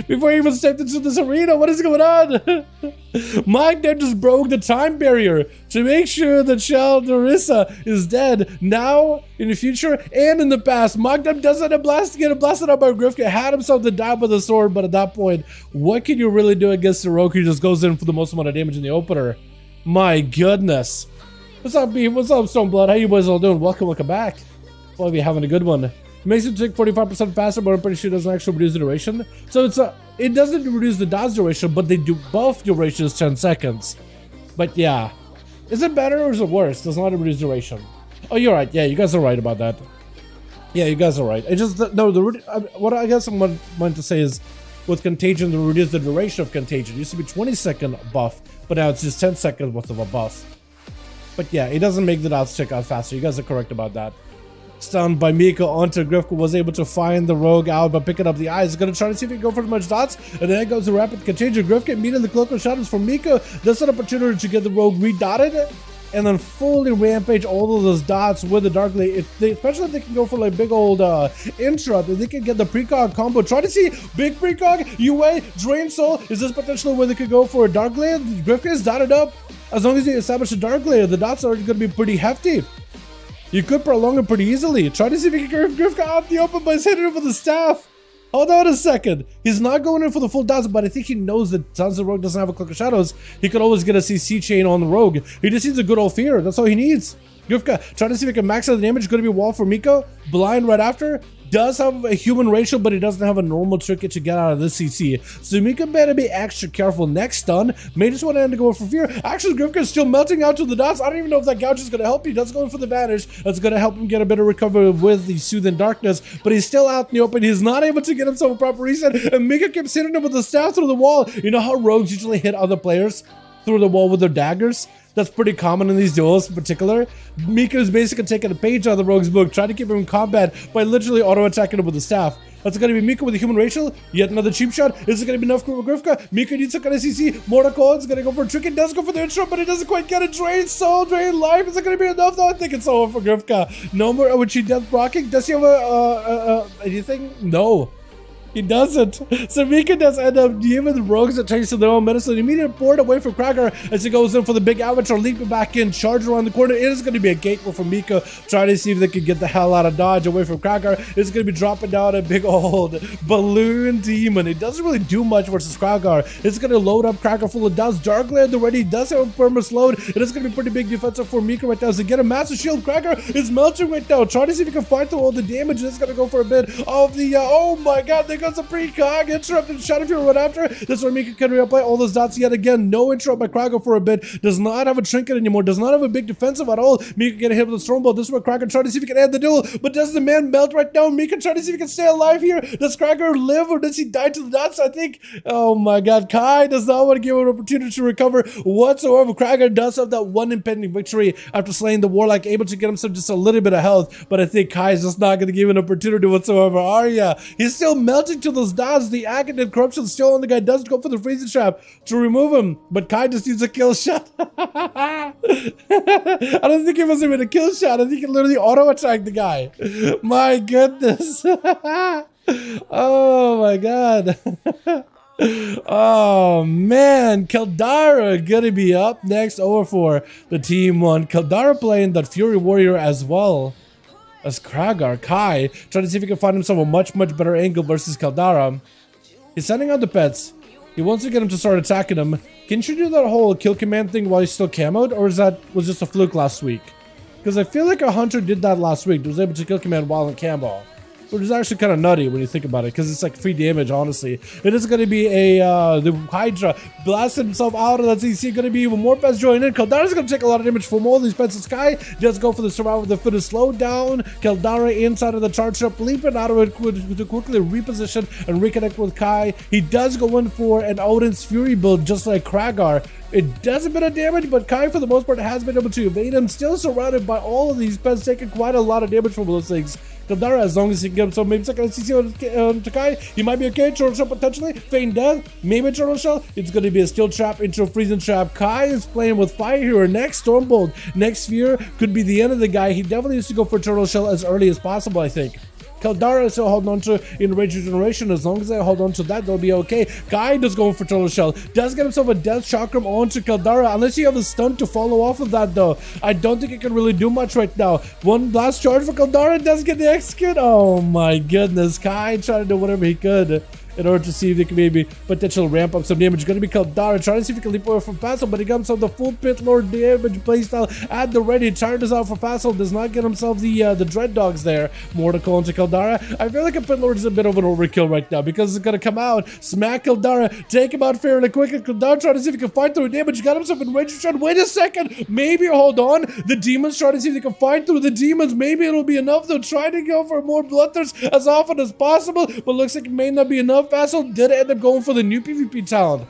before he even stepped into this arena. What is going on? Magdem just broke the time barrier to make sure that Shal Darissa is dead now, in the future, and in the past. Magdem doesn't get blasted out by Grifka, had himself to die with the sword, but at that point, what can you really do against the rogue who just goes in for the most amount of damage in the opener? My goodness. What's up, B? What's up, Stoneblood? How you boys all doing? Welcome back. Hope you're having a good one. It makes it take 45% faster, but I'm pretty sure it doesn't actually reduce the duration. So it doesn't reduce the dodge duration, but they do both durations 10 seconds. But yeah. Is it better or is it worse? Does not reduce duration. Oh, you're right. Yeah, you guys are right about that. Yeah, you guys are right. I just no. What I guess I'm meant to say is, with Contagion, they reduced the duration of Contagion. It used to be 20-second buff, but now it's just 10 seconds worth of a buff. But yeah, it doesn't make the dots check out faster. You guys are correct about that. Stunned by Miko onto Grifka, was able to find the rogue out by picking up the eyes. He's gonna try to see if he can go for as much dots, and then it goes to rapid Contagion. Grifka immediately the cloak of shadows from Miko. That's an opportunity to get the rogue redotted, and then fully rampage all of those dots with the Dark Blade. Especially if they can go for like big old interrupt, if they can get the precog combo. Try to see big precog, UA, Drain Soul. Is this potentially where they could go for a Dark Blade? Grifka is dotted up. As long as you establish a Dark Blade, the dots are going to be pretty hefty. You could prolong it pretty easily. Try to see if you can get Grifka out in the open by hitting him with the staff. Hold on a second. He's not going in for the full dots, but I think he knows that since the rogue doesn't have a Cloak of Shadows, he could always get a CC chain on the rogue. He just needs a good old fear. That's all he needs. Grifka, try to see if he can max out the damage. Going to be wall for Miko. Blind right after. Does have a human ratio, but he doesn't have a normal trinket to get out of this CC. So Miko better be extra careful. Next stun. May just want to end to go for fear. Actually, Grifka is still melting out to the dots. I don't even know if that gouge is going to help. He does go for the vanish. That's going to help him get a better recovery with the Soothing Darkness. But he's still out in the open. He's not able to get himself a proper reset. And Miko keeps hitting him with the staff through the wall. You know how rogues usually hit other players through the wall with their daggers? That's pretty common in these duels in particular. Miko is basically taking a page out of the rogue's book, trying to keep him in combat by literally auto-attacking him with the staff. That's going to be Miko with a human racial. Yet another cheap shot. Is it going to be enough for Grifka? Miko needs some kind of CC. Mordecai is going to go for a trick. It does go for the interrupt, but it doesn't quite get it. Drain soul, drain life. Is it going to be enough? though? I think it's over for Grifka. No more. Would she death rocking? Does he have anything? No. He doesn't. So Miko does end up giving the rogues a taste of their own medicine. Immediate board away from Cracker as he goes in for the big avatar, leaping back in, charge around the corner. It is going to be a gateway for Miko, trying to see if they can get the hell out of dodge away from Cracker. It's going to be dropping down a big old balloon demon. It doesn't really do much versus Cracker. It's going to load up Cracker full of dots. Darkland already does have a perma load. It is going to be pretty big defensive for Miko right now. So get a massive shield. Cracker is melting right now. Trying to see if he can fight through all the damage. It's going to go for a bit of the oh my god, there goes a precog. Interrupted shot if you run after. That's where Miko can reapply all those dots yet again. No interrupt by Krager for a bit. Does not have a trinket anymore. Does not have a big defensive at all. Miko get hit with a Stormbolt. This is where Krager trying to see if he can end the duel. But does the man melt right now? Miko trying to see if he can stay alive here. Does Krager live or does he die to the dots? I think. Oh my god. Kai does not want to give him an opportunity to recover whatsoever. Krager does have that one impending victory after slaying the Warlock, able to get himself just a little bit of health. But I think Kai is just not going to give an opportunity whatsoever. Arya, he's still melting to those dots. The Aghanim corruption still on the guy. Doesn't go for the freezing trap to remove him, but Kai just needs a kill shot. I don't think it was even a kill shot. I think it literally auto attacked the guy. My goodness. Oh my god. Oh man, Keldara gonna be up next over for the team one. Keldara playing that Fury Warrior as well as Kragar. Kai trying to see if he can find himself a much better angle versus Keldara. He's sending out the pets. He wants to get him to start attacking him. Can you do that whole kill command thing while he's still camoed, or was just a fluke last week? Because I feel like a hunter did that last week. He was able to kill command while in camo, which is actually kind of nutty when you think about it, because it's like free damage, honestly. It is going to be the Hydra blasted himself out of that CC. Going to be even more pets joining in. Keldara's going to take a lot of damage from all these pets. The Sky does go for the survival of the fittest. Slow down. Keldara inside of the charge trap, leaping out of it to quickly reposition and reconnect with Kai. He does go in for an Odin's Fury build, just like Kragar. It does a bit of damage, but Kai, for the most part, has been able to evade him. Still surrounded by all of these pets, taking quite a lot of damage from those things. Keldara, as long as he can get himself maybe second CC on Kai, he might be okay. Turtle Shell potentially. Feign death. Maybe Turtle Shell. It's going to be a steel trap into a freezing trap. Kai is playing with fire here. Next Stormbolt. Next Sphere could be the end of the guy. He definitely needs to go for Turtle Shell as early as possible, I think. Keldara is still holding on to in Rage Regeneration. As long as they hold on to that, they'll be okay. Kai does go for Turtle Shell. Does get himself a Death Chakram onto Keldara. Unless you have a stun to follow off of that, though. I don't think it can really do much right now. One blast charge for Keldara. Does get the execute. Oh my goodness. Kai trying to do whatever he could. in order to see if they can maybe potential ramp up some damage. Going to be Caldara, trying to see if he can leap away from Fassel, but he got himself the full Pit Lord damage playstyle at the ready. Trying this out for Fassel, does not get himself the Dread Dogs there. More to call into Caldara. I feel like a Pit Lord is a bit of an overkill right now because it's going to come out, smack Caldara, take him out fairly quick, and Caldara trying to see if he can fight through damage. He got himself in range shot. Wait a second, maybe hold on. The demons trying to see if they can fight through the demons. Maybe it'll be enough. They'll try to go for more bloodthirst as often as possible, but looks like it may not be enough. Fassel did end up going for the new PvP talent.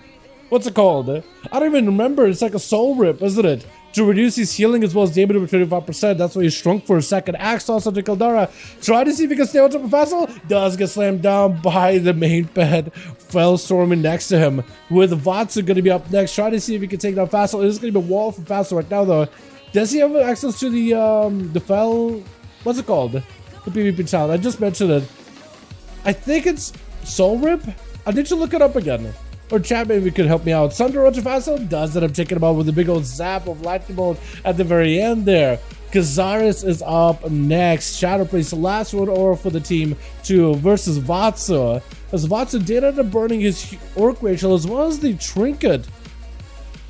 What's it called? I don't even remember. It's like a soul rip, isn't it? To reduce his healing as well as damage by 25%. That's why he shrunk for a second. Axe toss onto Caldara. Try to see if he can stay on top of Fassel. Does get slammed down by the main bed. Fell storming next to him. With Vatsu going to be up next. Try to see if he can take down Fassel. It is going to be a wall for Fassel right now, though. Does he have access to the fell? What's it called? The PvP talent. I just mentioned it. I think it's Soul Rip. I need to look it up again. Or chat maybe could help me out. Thunder Roger Fassel does end up taking him out with a big old zap of lightning bolt at the very end there. Kazaris is up next. Shadow plays the last one over for the team to versus Vatsu. As Vatsu did end up burning his Orc Racial as well as the Trinket.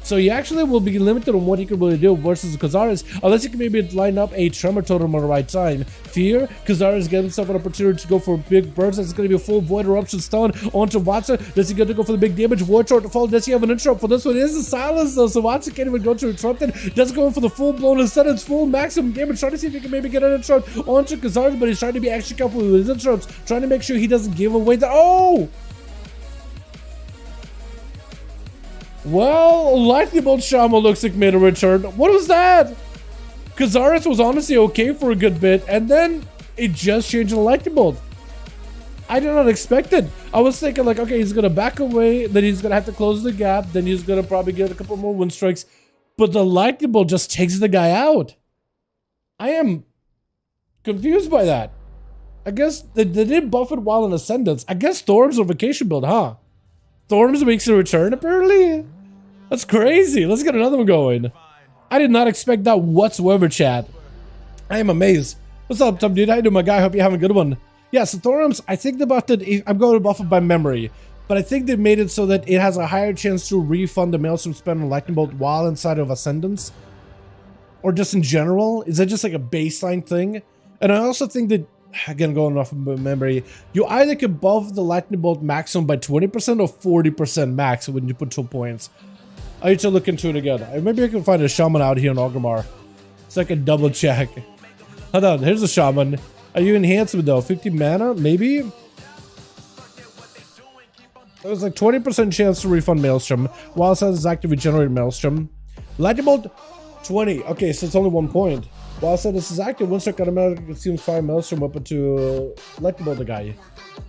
So he actually will be limited on what he can really do versus Kazaris, unless he can maybe line up a Tremor Totem at the right time. Fear, Kazaris gets himself an opportunity to go for big bursts. It's going to be a full Void Eruption Stone onto Vatsu. Does he get to go for the big damage? Void Short to fall. Does he have an interrupt for this one? It is a silence though, so Vatsu can't even go to interrupt it. Doesn't go for the full blown instead. It's full maximum damage. Trying to see if he can maybe get an interrupt onto Kazaris, but he's trying to be extra careful with his interrupts, trying to make sure he doesn't give away the. Oh! Well, Lightning Bolt Shama looks like made a return. What was that? Kazaris was honestly okay for a good bit, and then it just changed to Lightning Bolt. I did not expect it. I was thinking like, okay, he's going to back away, then he's going to have to close the gap, then he's going to probably get a couple more wind strikes, but the Lightning Bolt just takes the guy out. I am confused by that. I guess they did buff it while in Ascendance. I guess Thorm's a vacation build, huh? Thorms makes a return, apparently? That's crazy. Let's get another one going. I did not expect that whatsoever, chat. I am amazed. What's up, Tom dude? How you doing, my guy? Hope you're having a good one. Yeah, so Thorms, I think they buffed it. I'm going to buff it by memory. But I think they made it so that it has a higher chance to refund the Maelstrom spend on Lightning Bolt while inside of Ascendance. Or just in general. Is that just like a baseline thing? And I also think that, again, going off of memory, you either can buff the Lightning Bolt maximum by 20% or 40% max when you put 2 points. I need to look into it again. Maybe I can find a Shaman out here in Orgrimmar, so I can double check. Hold on, here's a Shaman. Are you enhancement though? 50 mana? Maybe? There's like 20% chance to refund Maelstrom, while it says active regenerate Maelstrom. Lightning Bolt, 20. Okay, so it's only 1 point. While I said this is active, one strike automatically consumes 5 Maelstrom weapon to Lightning Bolt the guy.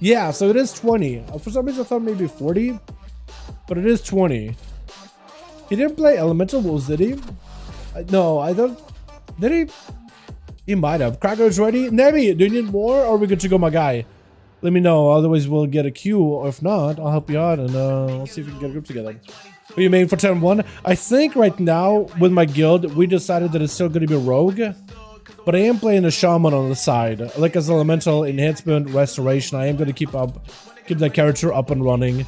Yeah, so it is 20. For some reason I thought maybe 40, but it is 20. He didn't play Elemental Wolves, did he? No, I don't. Did he? He might have. Cracker's ready. Nemi, do you need more or are we good to go, my guy? Let me know, otherwise we'll get a queue, or if not, I'll help you out and we'll see if we can get a group together. What are you main for turn 1? I think right now, with my guild, we decided that it's still going to be Rogue. But I am playing a Shaman on the side. Like as Elemental, Enhancement, Restoration, I am going to keep that character up and running.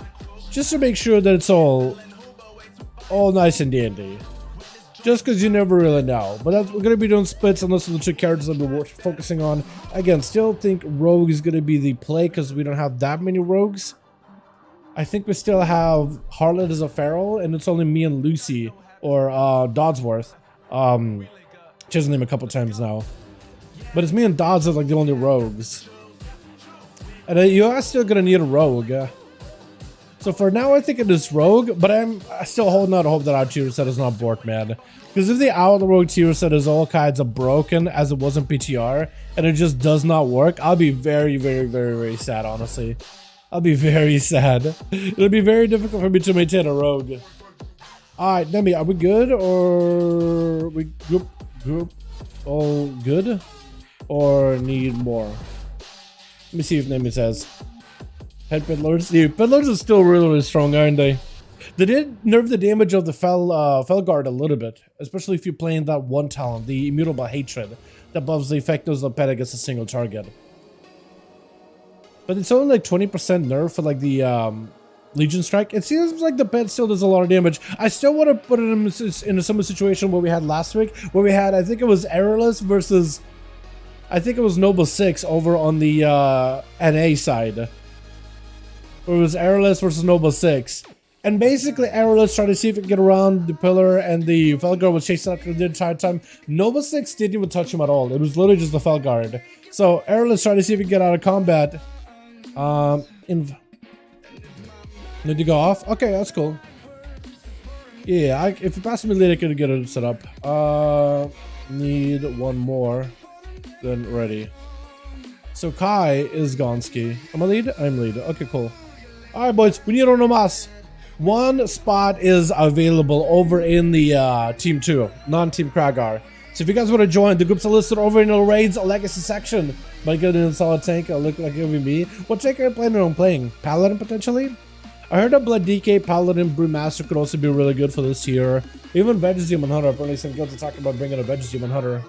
Just to make sure that it's all nice and dandy. Just because you never really know. But we're going to be doing splits on those are the 2 characters I'll be focusing on. Again, still think Rogue is going to be the play because we don't have that many Rogues. I think we still have Harlot as a feral, and it's only me and Lucy, or Dodsworth. Changed his name a couple times now. But it's me and Dodds are like the only rogues. And you are still going to need a rogue. So for now, I think it is rogue, but I'm still holding out hope that our tier set is not borked, man. Because if the Owl Rogue tier set is all kinds of broken, as it was in PTR, and it just does not work, I'll be very, very, very, very sad, honestly. I'll be very sad. It'll be very difficult for me to maintain a rogue. Alright, Nemi, are we good? Or we group all good? Or need more? Let me see if Nemi says. Head Pit Lords. Dude, Pit Lords are still really, really strong, aren't they? They did nerf the damage of the Fel Guard a little bit. Especially if you're playing that one talent, the Immutable Hatred, that buffs the effectiveness of pet against a single target. But it's only like 20% nerf for like the Legion Strike. It seems like the pet still does a lot of damage. I still want to put it in a similar situation where we had last week, where we had, I think it was Errorless versus, I think it was Noble 6 over on the NA side. Where it was Errorless versus Noble 6. And basically, Errorless tried to see if it could get around the pillar, and the Felguard was chasing after the entire time. Noble 6 didn't even touch him at all. It was literally just the Felguard. So, Errorless tried to see if he could get out of combat. Need to go off? Okay, that's cool. Yeah, if you pass me lead, I could get it set up. Need one more. Then ready. So Kai is Gonski. Am I lead? I'm lead. Okay, cool. Alright, boys, we need uno más. One spot is available over in the Team 2, non-Team Kragar. So if you guys want to join, the groups are listed over in the Raids Legacy section. Might get in a solid tank, I'll look like it would be me. What tank are you planning on playing? Paladin, potentially? I heard that Blood DK, Paladin, Brewmaster could also be really good for this tier. Even Veggies Demon Hunter, apparently some guilds are talking about bringing a Veggies Demon Hunter.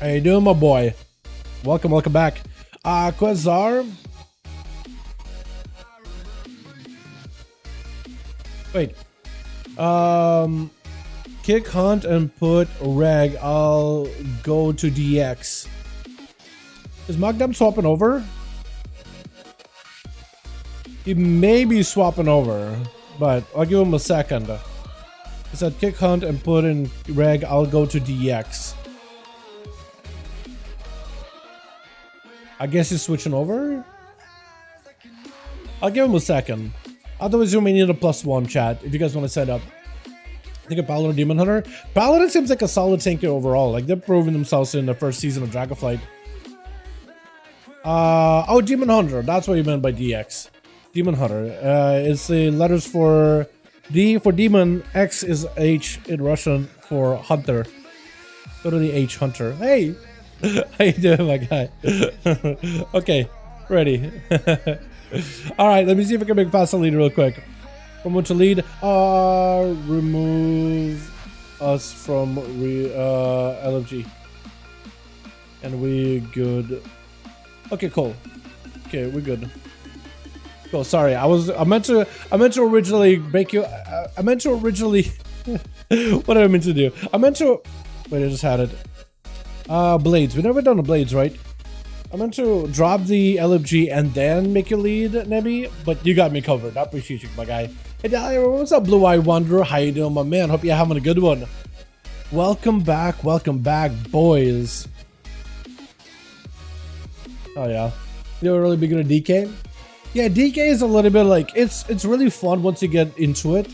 How you doing, my boy? Welcome back. Quasar. Wait. Kick Hunt and put Reg. I'll go to DX. Is Mogdam swapping over? He may be swapping over, but I'll give him a second. He said Kick Hunt and put in Reg. I'll go to DX. I guess he's switching over? I'll give him a second. Otherwise, you may need a +1 chat if you guys want to set up. I think a Paladin or Demon Hunter. Paladin seems like a solid tanker overall. Like, they're proving themselves in the first season of Dragonflight. Oh, Demon Hunter. That's what you meant by DX. Demon Hunter. It's the letters for D for Demon, X is H in Russian for Hunter. Go to the H, Hunter. Hey! How you doing, my guy? Okay, ready. Alright, let me see if I can make fast a lead real quick. From which lead? Remove us from LFG. And we good. Okay, cool. Okay, we're good. Cool, sorry. I meant to originally make you what did I mean to do? I meant to wait, I just had it. Blades. We've never done the blades, right? I meant to drop the LFG and then make you lead, Nebby, but you got me covered. I appreciate you, my guy. Hey, Dalaran, what's up, Blue Eye Wanderer? How you doing, my man? Hope you're having a good one. Welcome back, boys. Oh yeah, you're really big into DK. Yeah, DK is a little bit like it's really fun once you get into it,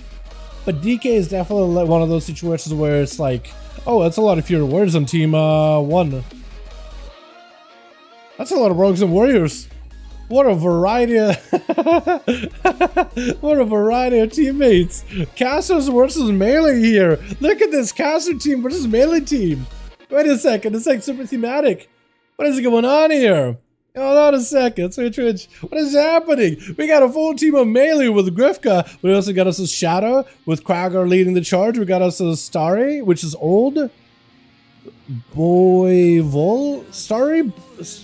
but DK is definitely one of those situations where it's like, oh, that's a lot of fewer words on team 1. That's a lot of rogues and warriors. What a variety of what a variety of teammates. Casters versus melee here. Look at this caster team versus melee team. Wait a second, it's like super thematic. What is going on here? Hold on a second. Twitch. What is happening? We got a full team of melee with Grifka. We also got us a Shadow with Kragar leading the charge. We got us a Starry, which is old. Boyvol? Starry?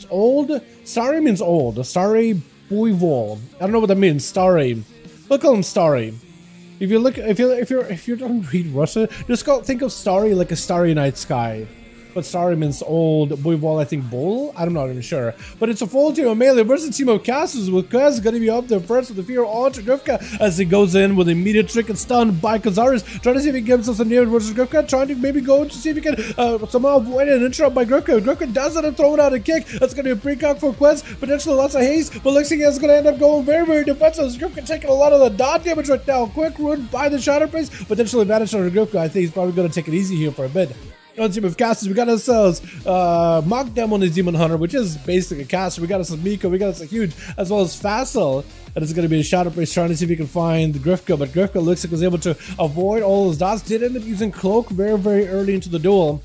Old? Starry means old. Starry Boyvol. I don't know what that means. Starry. We'll call him Starry. If you don't read Russian, just think of Starry like a starry night sky. But Starry means old. Boyvol, I think bull? I'm not even sure. But it's a full team of melee versus a team of casters, with Kaz going to be up there first with the fear on to Grifka as he goes in with immediate trick and stun by Kazaris, trying to see if he gives us a near versus Grifka, trying to maybe go to see if he can somehow avoid an interrupt by Grifka. Grifka does it and throwing out a kick. That's going to be a pre-cock for Quest, potentially lots of haste, but looks like he's going to end up going very, very defensive. Grifka taking a lot of the dot damage right now. Quick run by the Shadow Priest, potentially advantage on Grifka. I think he's probably going to take it easy here for a bit. On team of casters, we got ourselves Mogdam on his Demon Hunter, which is basically a caster. We got us a Miko, we got us a Huge, as well as Facile. And it's going to be a Shadow Priest trying to see if he can find Grifka, but Grifka looks like he was able to avoid all those dots. Did end up using Cloak very, very early into the duel.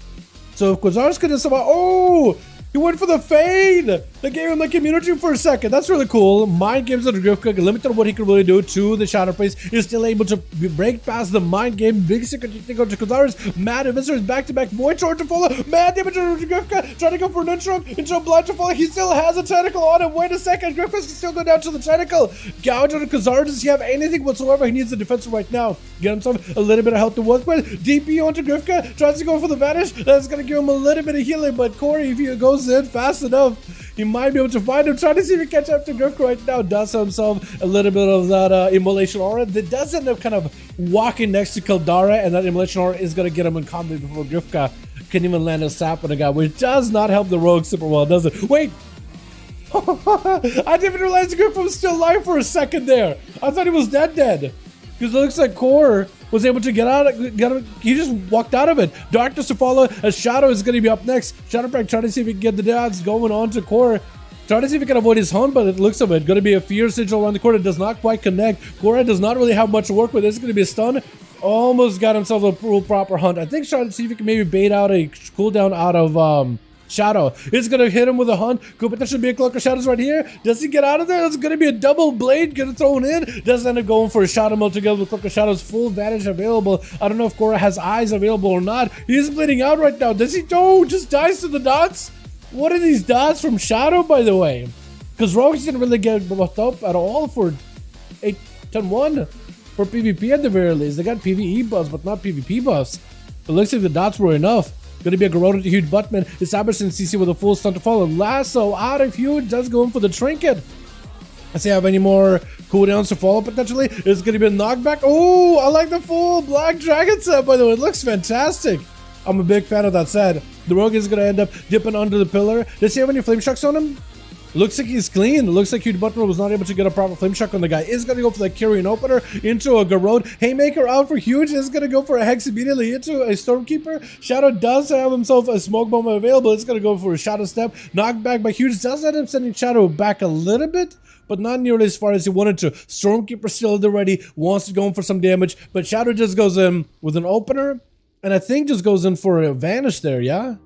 So if Quasar's going to somehow, oh, He went for the fade. They gave him like immunity for a second. That's really cool. Mind games of the Grifka, limited on what he could really do to the Shadow Priest. He's still able to break past the mind game. Big secret to go to Kazara's. Mad Invisor back-to-back. Void Sword to follow. Mad damage on the Grifka. Trying to go for an intro. Intro blind to follow. He still has a tentacle on him. Wait a second. Grifka's can still go down to the tentacle. Gouge on the Kazara. Does he have anything whatsoever? He needs the defense right now. Get himself a little bit of health to work with. DP onto Grifka. Tries to go for the vanish. That's going to give him a little bit of healing. But Corey, if he goes in fast enough, he might be able to find him. Trying to see if he can catch up to Grifka right now. Does himself a little bit of that immolation aura. That does end up kind of walking next to Kildara, and that immolation aura is going to get him in combat before Grifka can even land a sap on a guy, which does not help the rogue super well, does it? Wait! I didn't even realize Grifka was still alive for a second there. I thought he was dead. Because it looks like Core was able to get out. He just walked out of it. Darkness to follow. A Shadow is going to be up next. Shadowbreak trying to see if he can get the dads going on to Core. Trying to see if he can avoid his hunt, but it looks of it. Going to be a fierce sigil around the corner. Does not quite connect. Core does not really have much to work with. This is going to be a stun. Almost got himself a proper hunt. I think trying to see if he can maybe bait out a cooldown out of Shadow. It's going to hit him with a hunt. Could potentially be a Cloak of Shadows right here. Does he get out of there? It's going to be a double blade getting thrown in. Does end up going for a Shadow Melt together with Cloak of Shadows. Full advantage available. I don't know if Korra has eyes available or not. He's bleeding out right now. Does he? Oh, just dies to the dots? What are these dots from Shadow, by the way? Because Rogues didn't really get buffed up at all for 8-10-1 for PvP at the very least. They got PvE buffs, but not PvP buffs. It looks like the dots were enough. Going to be a Garrote to Huge Buttman. Established in CC with a full stun to follow. Lasso out of Huge. Does go in for the trinket. Let's see if I have any more cooldowns to follow potentially. It's going to be a knockback. Oh, I like the full Black Dragon set, by the way. It looks fantastic. I'm a big fan of that set. The Rogue is going to end up dipping under the pillar. Does he have any flame shocks on him? Looks like he's clean. Looks like Huge Butler was not able to get a proper flame shock on the guy. Is going to go for the carrying opener into a Garrote. Haymaker out for Huge. Is going to go for a Hex immediately into a Stormkeeper. Shadow does have himself a smoke bomb available. It's going to go for a Shadow Step. Knockback by Huge. Does end up sending Shadow back a little bit, but not nearly as far as he wanted to. Stormkeeper still at the ready. Wants to go in for some damage, but Shadow just goes in with an opener, and I think just goes in for a vanish there, yeah?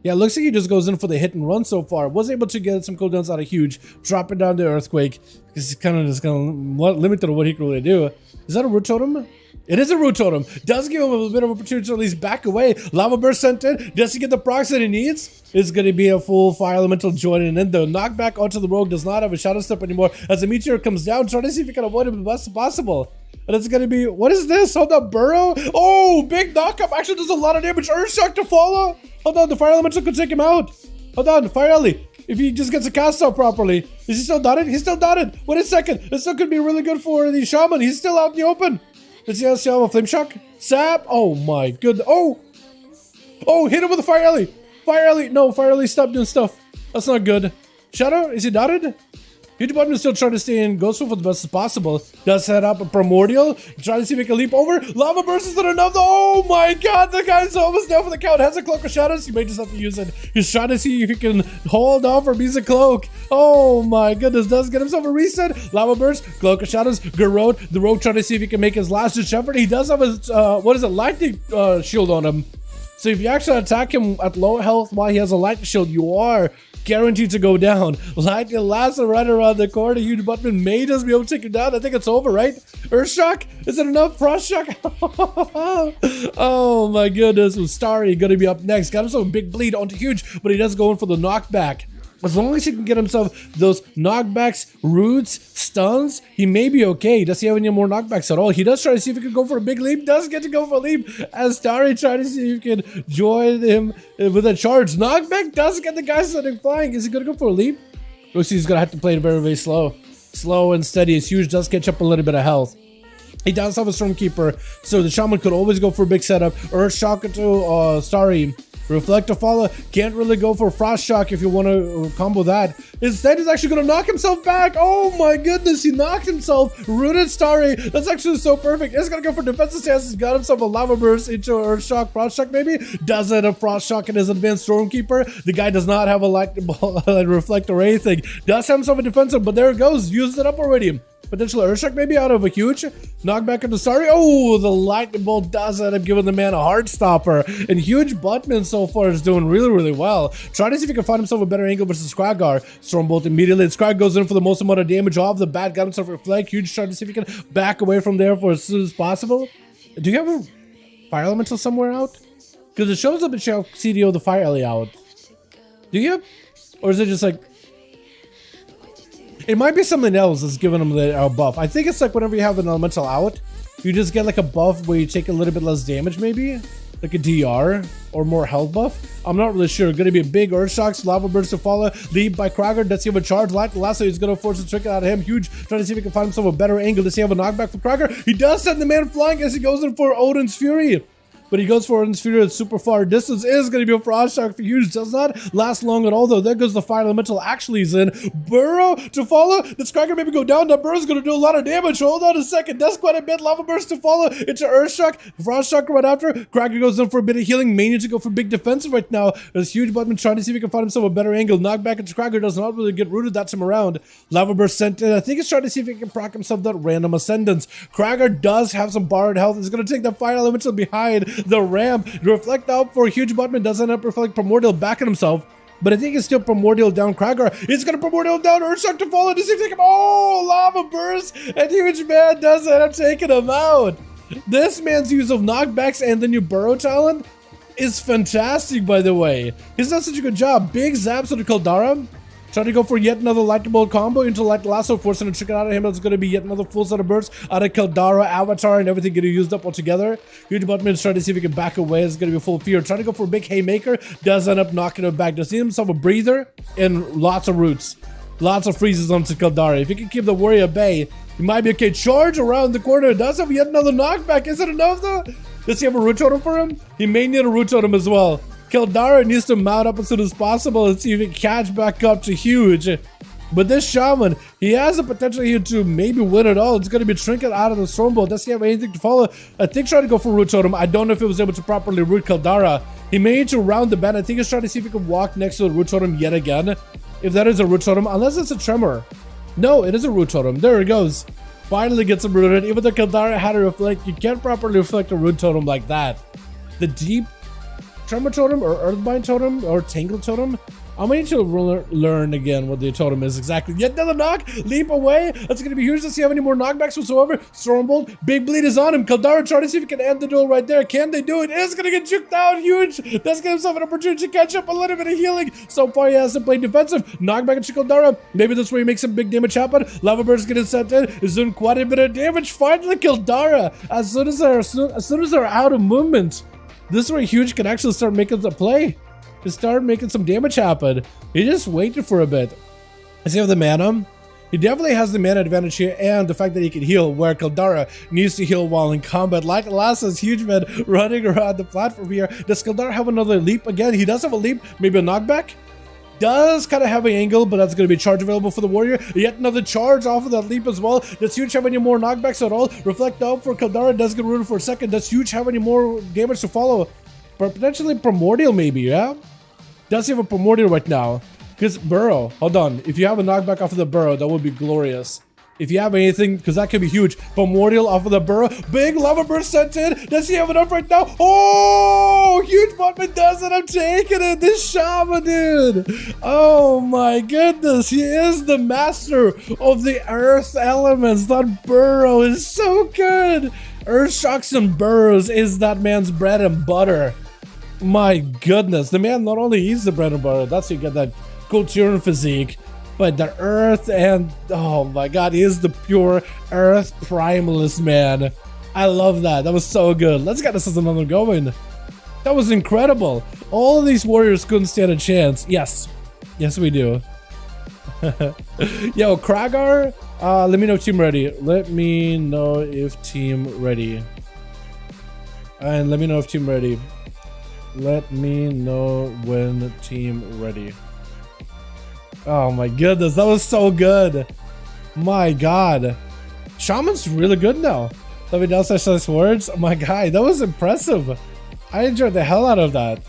Yeah, it looks like he just goes in for the hit and run so far. Was able to get some cooldowns out of Huge, dropping down the Earthquake, because he's kind of just limited to what he can really do. Is that a Root Totem? It is a Root Totem. Does give him a bit of opportunity to at least back away. Lava Burst sent in. Does he get the procs that he needs? It's going to be a full Fire Elemental joining in. The knockback onto the Rogue does not have a Shadow Step anymore. As the Meteor comes down, trying to see if he can avoid him the best possible. And it's going to be, what is this? Hold up, Burrow. Oh, big knockup. Actually does a lot of damage. Earthshock to follow. Hold on, the Fire Elemental could take him out. Hold on, Fire Ellie. If he just gets a cast out properly. Is he still dotted? He's still dotted. Wait a second. This still could be really good for the Shaman. He's still out in the open. Does he have a Flame Shock? Sap. Oh my goodness. Oh. Oh, hit him with a Fire Ellie. Fire Ellie. No, Fire Ellie, stop doing stuff. That's not good. Shadow, is he dotted? Huge Button is still trying to stay in Ghostful for the best as possible. Does set up a Primordial. Trying to see if he can leap over. Lava Burst is not enough. Oh my god, the guy's almost down for the count. Has a Cloak of Shadows. He may just have to use it. He's trying to see if he can hold off or use a Cloak. Oh my goodness. Does get himself a reset. Lava Burst, Cloak of Shadows, Garrote. The Rogue trying to see if he can make his last ditch effort. He does have his, lightning shield on him. So if you actually attack him at low health while he has a lightning shield, you are guaranteed to go down. Lightning lasts right around the corner. Huge Buttman may just be able to take him down. I think it's over, right? Earthshock? Is it enough? Frost Shock? Oh my goodness. Starry gonna be up next. Got himself a big bleed onto Huge, but he does go in for the knockback. As long as he can get himself those knockbacks, roots, stuns, he may be okay. Does he have any more knockbacks at all? He does try to see if he can go for a big leap. Does get to go for a leap. As Starry trying to see if he can join him with a charge. Knockback does get the guy starting flying. Is he going to go for a leap? Looks like he's going to have to play it very, very slow. Slow and steady. As Huge does catch up a little bit of health. He does have a Stormkeeper, so the Shaman could always go for a big setup. Earthshock to Starry. Reflect to follow. Can't really go for Frost Shock if you want to combo that. Instead, he's actually going to knock himself back. Oh my goodness, he knocked himself. Rooted Starry. That's actually so perfect. He's going to go for defensive stance. He's got himself a Lava Burst into Earth Shock, Frost Shock maybe. Does it a Frost Shock in his advanced Stormkeeper. The guy does not have a Lightning Ball, Reflect or anything. Does have himself a defensive, but there it goes. Used it up already. potential Earthshock maybe out of a huge knockback on the Starry. Oh, the lightning bolt does end up giving the man a heart stopper. And huge Buttman so far is doing really well. Try to see if he can find himself a better angle versus Kragar. Stormbolt immediately. Skrag goes in for the most amount of damage off the bat. Got himself a reflect. Huge, trying to see if he can back away from there for as soon as possible. Do you have a fire elemental somewhere out? Because it shows up at CDO the fire alley out. Do you? Or is it just like... It might be something else that's giving him the buff. I think it's like whenever you have an elemental out, you just get like a buff where you take a little bit less damage maybe. Like a DR or more health buff. I'm not really sure. Gonna be a big Earthshocks, lava burst to follow. Lead by Kragar. Does he have a charge? Light Lasso is gonna force a trick out of him. Huge. Trying to see if he can find himself a better angle. Does he have a knockback for Kragar? He does send the man flying as he goes in for Odin's Fury. But he goes for Odin's Fury at super far distance. Is going to be a Frost Shock for Huge. Does not last long at all, though. There goes the Fire Elemental. Actually, he's in. Burrow to follow. Does Kragar maybe go down? That Burrow's going to do a lot of damage. Hold on a second. Does quite a bit. Lava Burst to follow. Into Earthshock. Frost Shock right after. Kragar goes in for a bit of healing. Mania to go for big defense right now. There's Huge Buttman trying to see if he can find himself a better angle. Knockback into Kragar does not really get rooted that time around. Lava Burst sent in. I think he's trying to see if he can proc himself that random Ascendance. Kragar does have some borrowed health. He's going to take the Fire Elemental behind the ramp. Reflect out for Huge Buttman. Does end up reflect Primordial back at himself. But I think it's still Primordial down Kragar. He's going to Primordial down Earthshock to follow. Does he take him? Oh, Lava Burst. And Huge Man does end up taking him out. This man's use of knockbacks and the new Burrow talent is fantastic, by the way. He's done such a good job. Big zaps on the Kaldara. Trying to go for yet another Lightning Bolt combo into Light Lasso, forcing a trick out of him. That's going to be yet another full set of bursts out of Kaldara, Avatar, and everything getting used up altogether. Huge Buttman is trying to see if he can back away. It's going to be full fear. Trying to go for a big Haymaker. Does end up knocking him back. Does he himself a breather and lots of roots. Lots of freezes onto Kaldara. If he can keep the warrior at bay, he might be okay. Charge around the corner. Does have yet another knockback. Is it enough though? Does he have a root totem for him? He may need a root totem as well. Kaldara needs to mount up as soon as possible and see if he can catch back up to Huge. But this Shaman, he has the potential here to maybe win it all. It's going to be Trinket out of the Stormbolt. Does he have anything to follow? I think trying to go for Root Totem. I don't know if he was able to properly root Kaldara. He may need to round the bend. I think he's trying to see if he can walk next to the Root Totem yet again. If that is a Root Totem, unless it's a Tremor. No, it is a Root Totem. There it goes. Finally gets him rooted. Even though Kaldara had to reflect, you can't properly reflect a Root Totem like that. The deep Tremor Totem or Earthbind Totem or Tangle Totem. I'm going to learn again what the totem is exactly. Yet another knock, leap away. That's going to be huge. Does he have any more knockbacks whatsoever? Stormbolt, big bleed is on him. Kaldara trying to see if he can end the duel right there. Can they do it? It's going to get juked down. Huge. That's give himself an opportunity to catch up. A little bit of healing. So far, he hasn't played defensive. Knockback into Kaldara. Maybe that's where he makes some big damage happen. Lava Burst getting sent in. Is doing quite a bit of damage. Finally, Kaldara. As soon as they're out of movement, this is where Huge can actually start making the play. To start making some damage happen. He just waited for a bit. Does he have the mana? He definitely has the mana advantage here and the fact that he can heal where Kaldara needs to heal while in combat. Like Lasso's Huge Man running around the platform here. Does Kaldara have another leap again? He does have a leap, maybe a knockback. Does kind of have an angle, but that's going to be charge available for the warrior. Yet another charge off of that leap as well. Does Huge have any more knockbacks at all? Reflect out for Kaldara. Does get rooted for a second. Does Huge have any more damage to follow? But potentially Primordial maybe, yeah? Does he have a Primordial right now? Because Burrow, hold on. If you have a knockback off of the Burrow, that would be glorious. If you have anything, because that could be huge. Primordial off of the Burrow. Big Lava Burst sent in. Does he have enough right now? Oh, Huge Buttman does it. I'm taking it. This Shaman, dude. Oh my goodness. He is the master of the earth elements. That Burrow is so good. Earth Shocks and Burrows is that man's bread and butter. My goodness, the man not only eats the bread and butter, that's how you get that cool Turin physique, but the earth and, oh my god, he is the pure earth primalist, man. I love that. That was so good. Let's get this as another going. That was incredible. All of these warriors couldn't stand a chance. Yes. Yes, we do. Yo, Kragar, let me know if team ready. Let me know if team ready. And let me know if team ready. Let me know when team ready. Oh my goodness, that was so good. My god. Shaman's really good now. Let me know such nice words. Oh my god, that was impressive. I enjoyed the hell out of that.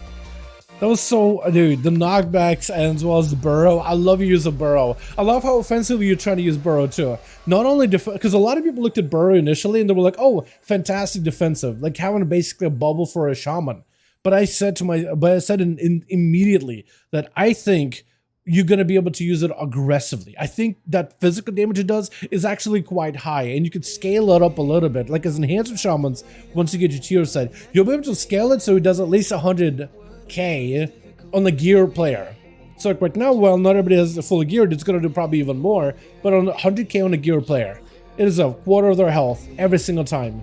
That was so, dude, the knockbacks as well as the burrow. I love you use a burrow. I love how offensively you're trying to use burrow too. Not only because a lot of people looked at burrow initially and they were like, oh, fantastic defensive, like having basically a bubble for a shaman. But I said immediately that I think you're going to be able to use it aggressively. I think that physical damage it does is actually quite high, and you could scale it up a little bit. Like as enhanced with shamans, once you get your tier set, you'll be able to scale it so it does at least 100k on the gear player. So like right now, well, not everybody has the full gear, it's going to do probably even more, but on 100k on a gear player, it is a quarter of their health every single time.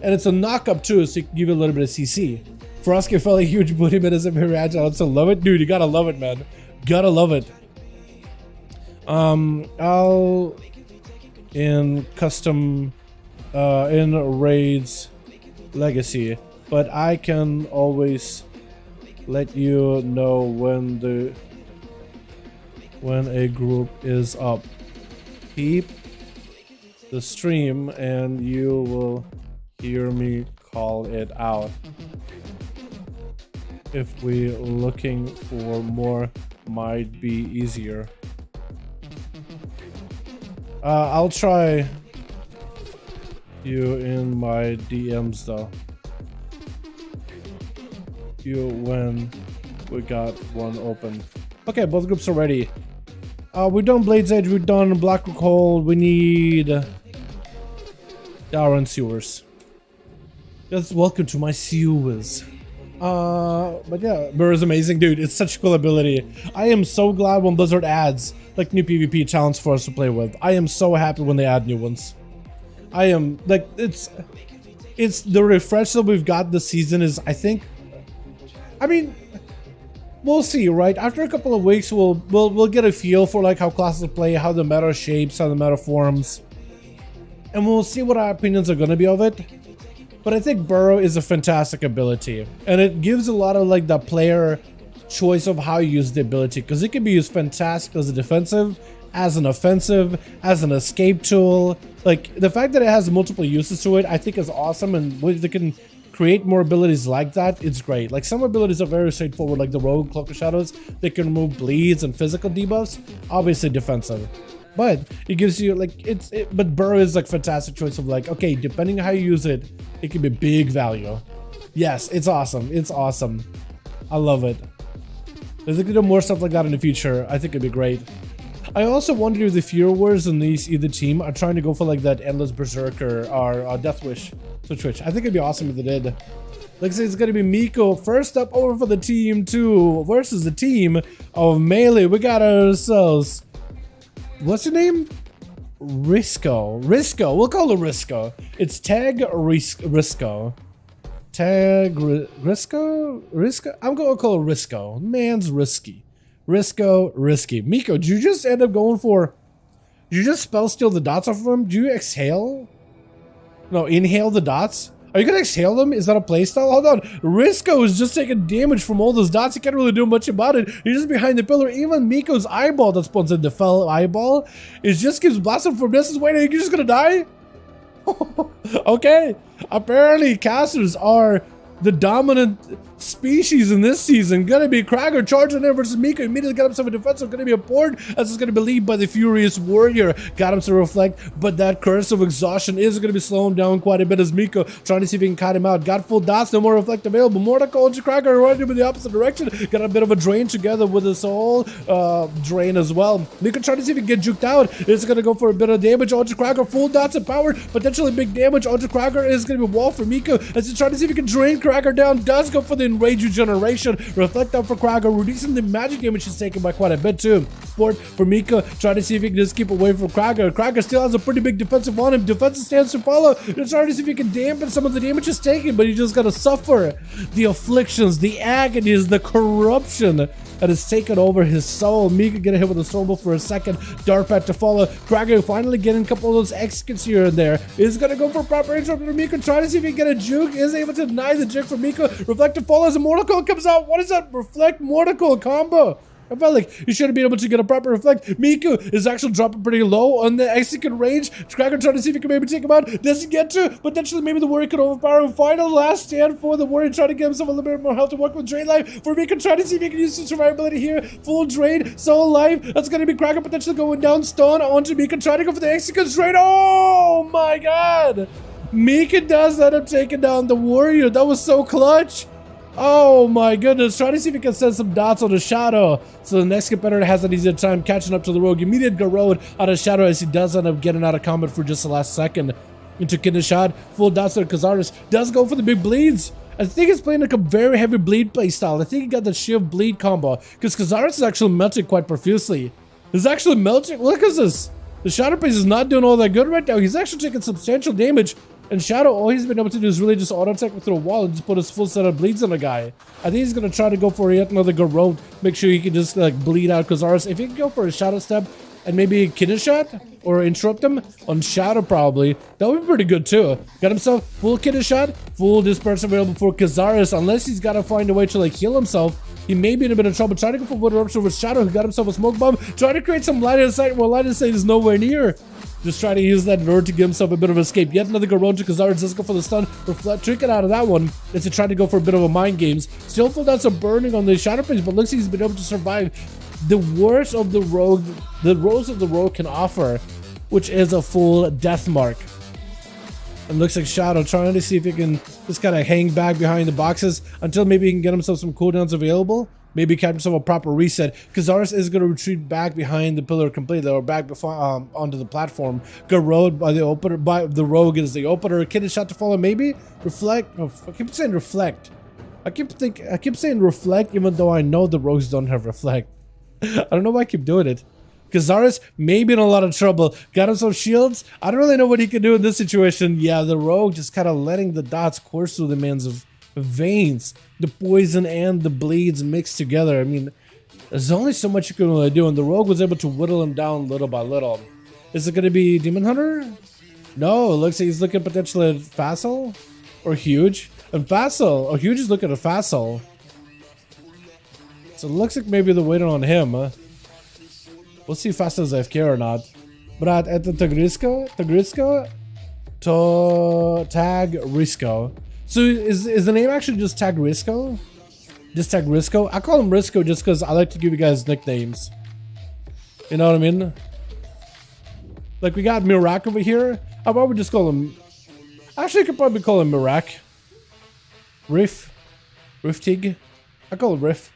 And it's a knock up too, so you can give it a little bit of CC. Frosky felt a huge booty mechanism here, Agile. I also love it. Dude, you gotta love it, man. Gotta love it. I'll in custom in raids legacy, but I can always let you know when a group is up. Keep the stream and you will hear me call it out. If we looking for more, might be easier. I'll try you in my DMs though. You when we got one open. Okay, both groups are ready. We've done Blade's Edge, we've done Black Rock Hold, we need Dalaran sewers. Yes, welcome to my sewers. But yeah, Burr is amazing, dude. It's such a cool ability. I am so glad when Blizzard adds like new PvP talents for us to play with. I am so happy when they add new ones. I am like, it's the refresh that we've got this season is, I think, I mean, we'll see, right? After a couple of weeks, we'll get a feel for like how classes play, how the meta shapes, how the meta forms, and we'll see what our opinions are going to be of it. But I think Burrow is a fantastic ability, and it gives a lot of like the player choice of how you use the ability, because it can be used fantastic as a defensive, as an offensive, as an escape tool. Like the fact that it has multiple uses to it, I think is awesome, and if they can create more abilities like that, it's great. Like some abilities are very straightforward, like the Rogue Cloak of Shadows. They can remove bleeds and physical debuffs, obviously defensive. But it gives you like but Burrow is like fantastic choice of like, okay, depending on how you use it, it can be big value. Yes, it's awesome. It's awesome. I love it. If they could do more stuff like that in the future, I think it'd be great. I also wonder if the Fear Wars in either team are trying to go for like that Endless Berserker or Death Wish switch. I think it'd be awesome if they did. Like I say, it's gonna be Miko first up over for the team 2 versus the team of Melee. We got ourselves, what's your name? Risco. We'll call it Risco. It's Tag Risco. Tag Risco? I'm gonna call it Risco. Man's risky. Risky. Miko, did you just end up going for... Did you just spell steal the dots off of him? Do you exhale? No, inhale the dots? Are you gonna exhale them? Is that a playstyle? Hold on. Risco is just taking damage from all those dots. He can't really do much about it. He's just behind the pillar. Even Miko's eyeball that spawns in the fell eyeball, it just keeps blasting from distance. Wait, are you just gonna die? Okay. Apparently, casters are the dominant species in this season. Gonna be Krager charging in versus Miko. Immediately got himself a defensive. Gonna be a board as it's gonna be led by the Furious Warrior. Got him to reflect, but that curse of exhaustion is gonna be slowing him down quite a bit as Miko trying to see if he can cut him out. Got full dots, no more reflect available. Mordecai and Krager running in the opposite direction. Got a bit of a drain together with his whole drain as well. Miko trying to see if he can get juked out. It's gonna go for a bit of damage. Ultra Krager, full dots and power, potentially big damage. Ultra Krager is gonna be a wall for Miko as he's trying to see if he can drain Krager down. Does go for the Enrage Regeneration. Reflect out for Krager, reducing the magic damage he's taken by quite a bit too. Sport for Miko, trying to see if he can just keep away from Krager. Krager still has a pretty big defensive on him. Defensive stance to follow. He's trying to see if he can dampen some of the damage he's taken, but he just gotta suffer the afflictions, the agonies, the corruption that has taken over his soul. Miko getting hit with a snowball for a second. Dark Path to follow. Krager finally getting a couple of those executes here and there. Is gonna go for proper interrupt for Miko, trying to see if he can get a juke. Is able to deny the juke for Miko. Reflective follows, a Mortal Coil comes out. What is that? Reflect Mortal Coil combo. I felt like you should have been able to get a proper reflect. Miku is actually dropping pretty low on the execute range. Kraken trying to see if he can maybe take him out. Does he get to? Potentially maybe the Warrior could overpower him. Final last stand for the Warrior, trying to get himself a little bit more health to work with Drain Life. For Miku trying to see if he can use some survivability here. Full drain, so alive. That's gonna be Kraken potentially going down. Stun onto Miku, trying to go for the execute drain. Oh my god! Miku does end up taking down the Warrior. That was so clutch. Oh my goodness, trying to see if he can send some dots on the Shadow. So the next competitor has an easier time catching up to the Rogue. Immediate Garrod out of Shadow as he does end up getting out of combat for just the last second. Into Kidney Shot, full dots to Kazaris. Does go for the big bleeds. I think he's playing like a very heavy bleed play style. I think he got the shift bleed combo. Because Kazaris is actually melting quite profusely. He's actually melting. Look at this. The Shadow Priest is not doing all that good right now. He's actually taking substantial damage. And Shadow, all he's been able to do is really just auto-attack through a wall and just put his full set of bleeds on the guy. I think he's going to try to go for yet another Garrod. Make sure he can just like bleed out Kazaris. If he can go for a Shadow Step and maybe Kidney Shot or interrupt him on Shadow probably, that would be pretty good too. Got himself full Kidney Shot, full disperse available for Kazaris. Unless he's got to find a way to like heal himself, he may be in a bit of trouble. Trying to go for Wood Eruption with Shadow, who got himself a Smoke Bomb. Trying to create some line of sight while line of sight is nowhere near. Just trying to use that vert to give himself a bit of escape. Yet another Garrod to Kazaris. Does go for the stun. Reflect, trick it out of that one. Is to try to go for a bit of a mind games. Still full dots of burning on the Shadow Priest, but looks like he's been able to survive the worst of the Rogue, the roles of the Rogue can offer, which is a full death mark. And looks like Shadow trying to see if he can just kind of hang back behind the boxes until maybe he can get himself some cooldowns available. Maybe catch himself a proper reset. Kazaris is going to retreat back behind the pillar completely, or back before, onto the platform. Garrod by the opener, by the Rogue is the opener. Kidney Shot to follow, maybe reflect. Oh, I keep saying reflect. I keep saying reflect, even though I know the Rogues don't have reflect. I don't know why I keep doing it. Kazaris may be in a lot of trouble. Got himself shields. I don't really know what he can do in this situation. Yeah, the Rogue just kind of letting the dots course through the man's veins. The poison and the bleeds mixed together. I mean, there's only so much you can really do, and the Rogue was able to whittle him down little by little. Is it going to be Demon Hunter? No, it looks like he's looking potentially at Facile or Huge. And Facile, or Huge is looking at Facile. So it looks like maybe they're waiting on him. We'll see if Facile's AFK or not. But at the Tagrisco, Tagrisco. So is the name actually just Tagrisco? Just Tagrisco? I call him Risco just because I like to give you guys nicknames. You know what I mean? Like we got Mirak over here. How about we just call him... Actually, I could probably call him Mirak. Riftig. I call him Riff.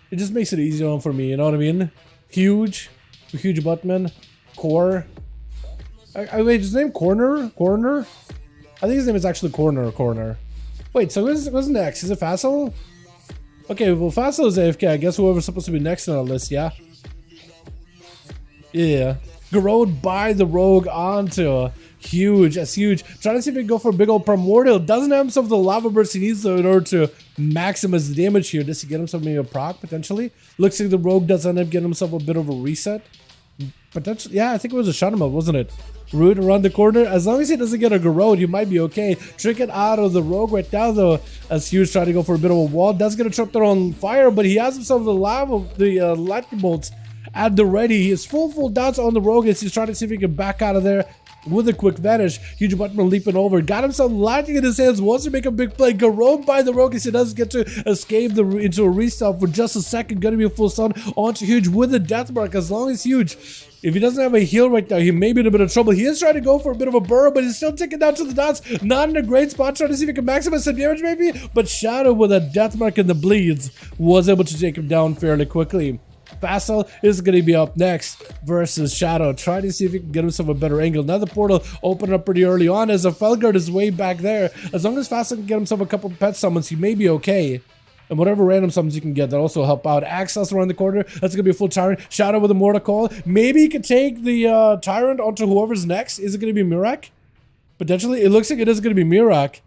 It just makes it easier on for me, you know what I mean? Huge Buttman. Core. Wait, his name Corner? I think his name is actually Corner. Wait, so who's next? Is it Facile? Okay, well, Facile is AFK. I guess whoever's supposed to be next on the list, yeah? Yeah. Garrod by the Rogue onto Huge. That's Huge. Trying to see if he can go for a big old Primordial. Doesn't have himself the Lava Burst he needs though in order to maximize the damage here. Does he get himself maybe a proc, potentially? Looks like the Rogue does end up getting himself a bit of a reset. Potentially, yeah, I think it was a shot him up, wasn't it? Root around the corner. As long as he doesn't get a Garrod, he might be okay. Trick it out of the Rogue right now, though. As Huge trying to go for a bit of a wall. Does get a trip there on fire, but he has himself the lava, the lightning bolts at the ready. He is full dots on the Rogue as he's trying to see if he can back out of there with a quick vanish. Huge Button leaping over. Got himself lightning in his hands. Wants to make a big play. Garrod by the Rogue as he doesn't get to escape into a restart for just a second. Gonna be a full stun onto Huge with a death mark. As long as Huge, if he doesn't have a heal right now, he may be in a bit of trouble. He is trying to go for a bit of a burrow, but he's still taking down to the dots. Not in a great spot. Trying to see if he can maximize some damage maybe. But Shadow with a death mark in the bleeds was able to take him down fairly quickly. Facile is going to be up next versus Shadow. Trying to see if he can get himself a better angle. Now the portal opened up pretty early on as a Felguard is way back there. As long as Facile can get himself a couple pet summons, he may be okay. And whatever random summons you can get, that also help out. Access around the corner. That's going to be a full Tyrant. Shadow with a Mortal Call. Maybe he can take the Tyrant onto whoever's next. Is it going to be Mirak? Potentially. It looks like it is going to be Mirak.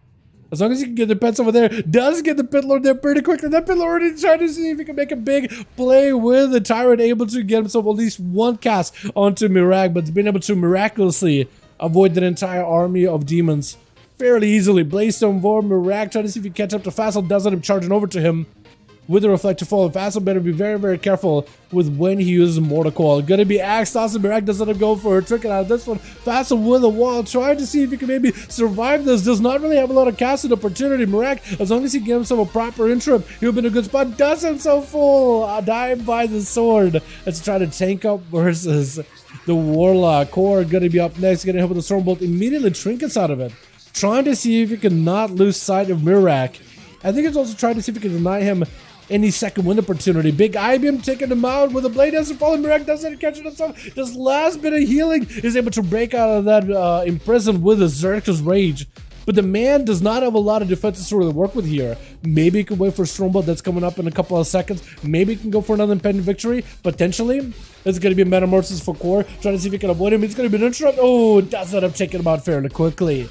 As long as you can get the pets over there. Does get the Pit Lord there pretty quickly. That Pit Lord is trying to see if he can make a big play with the Tyrant. Able to get himself at least one cast onto Mirak. But been able to miraculously avoid that entire army of demons fairly easily. Blaze Stone for Mirak. Trying to see if he can catch up to Facile. Does end up charging over to him. with the reflector fall. Vassal better be very, very careful with when he uses Mortal Coil. Gonna be axed. Awesome. Mirak does let him go for a trick out of this one. Vassal with a wall, trying to see if he can maybe survive this. Does not really have a lot of casting opportunity. Mirak, as long as he gives himself a proper interrupt, he'll be in a good spot. Does himself full. Dive by the sword. Let's try to tank up versus the Warlock. Core gonna be up next. Gonna hit with the Stormbolt. Immediately trinkets out of it. Trying to see if he can not lose sight of Mirak. I think he's also trying to see if he can deny him any second win opportunity. Big IBM taking him out with a blade. Doesn't fall. Mirak doesn't catch it himself. This last bit of healing is able to break out of that imprisoned with a Xerxes Rage. But the man does not have a lot of defenses to really work with here. Maybe he can wait for Stormbolt that's coming up in a couple of seconds. Maybe he can go for another impending victory. Potentially. It's going to be a Metamorphosis for Core. Trying to see if he can avoid him. It's going to be an interrupt. Oh, it does end up taking him out fairly quickly.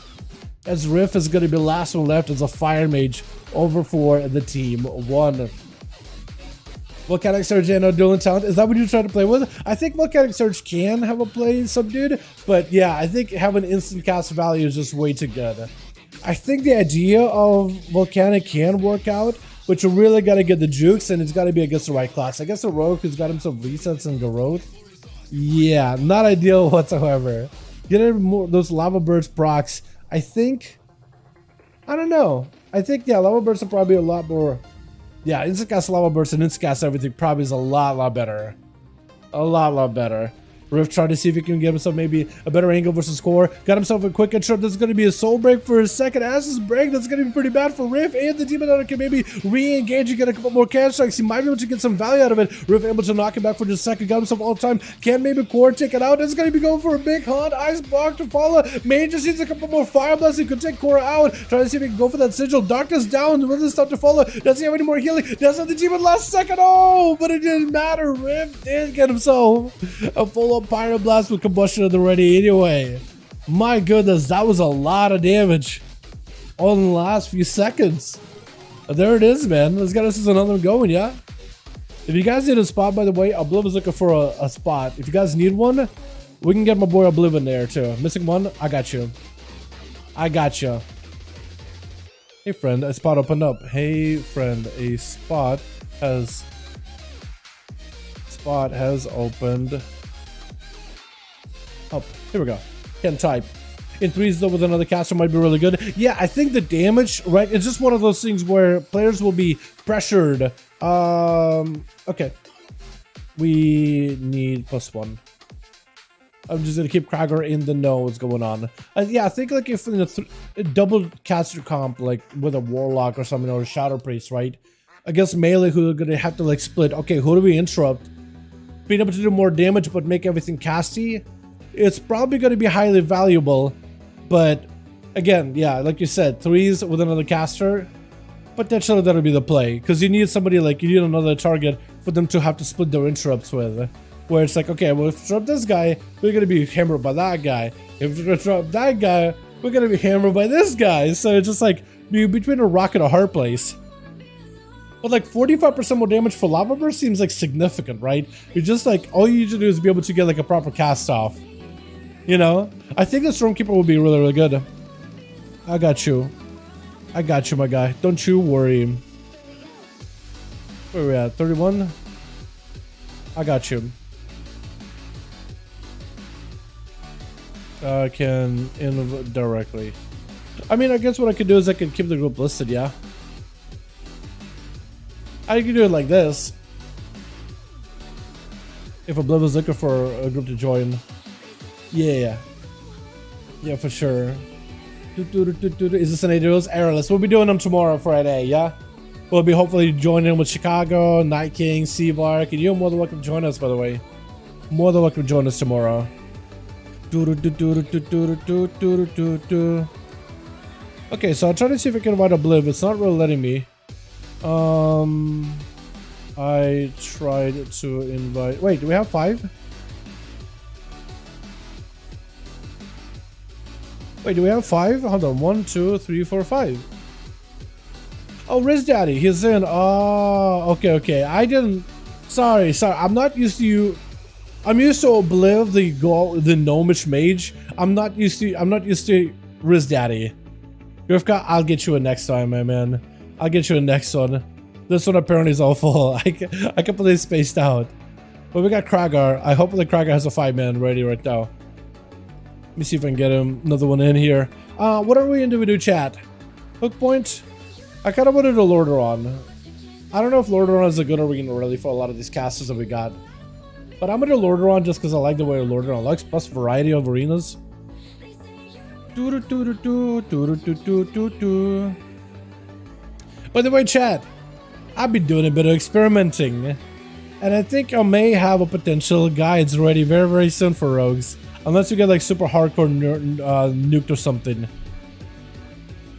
As Riff is going to be last one left as a Fire Mage over for the team 1. Volcanic Surge and no dueling talent. Is that what you're trying to play with? I think Volcanic Surge can have a play subdued, but yeah, I think having instant cast value is just way too good. I think the idea of Volcanic can work out, but you really got to get the jukes, and it's got to be against the right class. I guess the Rogue who's got himself resets and growth. Yeah, not ideal whatsoever. Getting more those Lava Birds procs, I think. I don't know. I think, yeah, Lava Bursts are probably a lot more. Yeah, instant cast Lava Bursts and instant cast everything probably is a lot better. A lot better. Rift trying to see if he can get himself maybe a better angle versus Core. Got himself a quick interrupt. That's going to be a soul break for a second. ASUS break. That's going to be pretty bad for Rift. And the Demon Hunter can maybe re-engage and get a couple more can strikes. He might be able to get some value out of it. Rift able to knock him back for just a second. Got himself all the time. Can maybe Core take it out? It's going to be going for a big hunt. Ice block to follow. Mage just needs a couple more Fire Blasts. He could take Core out. Trying to see if he can go for that Sigil. Darkness down. With this stuff to follow. Doesn't he have any more healing? Doesn't have the Demon last second. Oh, but it didn't matter. Rift did get himself a full-up Pyro Blast with combustion of the ready anyway. My goodness, that was a lot of damage all in the last few seconds. There it is, man. Let's get us another one going, yeah? If you guys need a spot, by the way, Obliv is looking for a spot. If you guys need one, we can get my boy Obliv in there too. Missing one? I got you. I got you. Hey friend, a spot opened up. Hey friend, a spot has opened up. Here we go. Can type. In 3s though with another caster might be really good. Yeah, I think the damage, right? It's just one of those things where players will be pressured. Okay. We need +1. I'm just gonna keep Krager in the know what's going on. Yeah, I think like if in a double caster comp, like with a Warlock or something, or a Shadow Priest, right? Against melee who are gonna have to like split. Okay, who do we interrupt? Being able to do more damage but make everything casty. It's probably going to be highly valuable, but again, yeah, like you said, 3s with another caster, potentially that'll be the play, because you need somebody like, you need another target for them to have to split their interrupts with, where it's like, okay, well, if we interrupt this guy, we're going to be hammered by that guy. If we interrupt that guy, we're going to be hammered by this guy. So it's just like, be between a rock and a hard place. But like 45% more damage for Lava Burst seems like significant, right? You're just like, all you need to do is be able to get like a proper cast off. You know, I think the Stormkeeper will be really, really good. I got you. I got you, my guy. Don't you worry. Where are we at? 31? I got you. I can inv directly. I mean, I guess what I could do is I could keep the group listed, yeah? I can do it like this. If Obliv is looking for a group to join. Yeah, for sure. Is this an Duels? Errorless. We'll be doing them tomorrow, Friday, yeah? We'll be hopefully joining with Chicago, Night King, Seabark, and you're more than welcome to join us, by the way. More than welcome to join us tomorrow. Okay, so I'll try to see if I can invite Obliv. It's not really letting me. I tried to invite. Wait, do we have 5? Wait, do we have 5? Hold on. 1, 2, 3, 4, 5. Oh, Riz Daddy, he's in. Oh, okay. I didn't. Sorry. I'm not used to you. I'm used to Obliv, the gnomish mage. I'm not used to Riz Daddy. Grifka, I'll get you a next time, my man. I'll get you a next one. This one apparently is all full. I completely spaced out. But we got Kragar. I hope the Kragar has a 5-man ready right now. Let me see if I can get him another one in here. What are we into to do, chat? Hook point? I kind of wanted to Lordaeron. I don't know if Lordaeron is a good arena really for a lot of these casters that we got. But I'm gonna Lordaeron just because I like the way Lordaeron looks, plus variety of arenas. By the way, chat, I've been doing a bit of experimenting. And I think I may have a potential guides ready very, very soon for rogues. Unless you get like super hardcore nuked or something.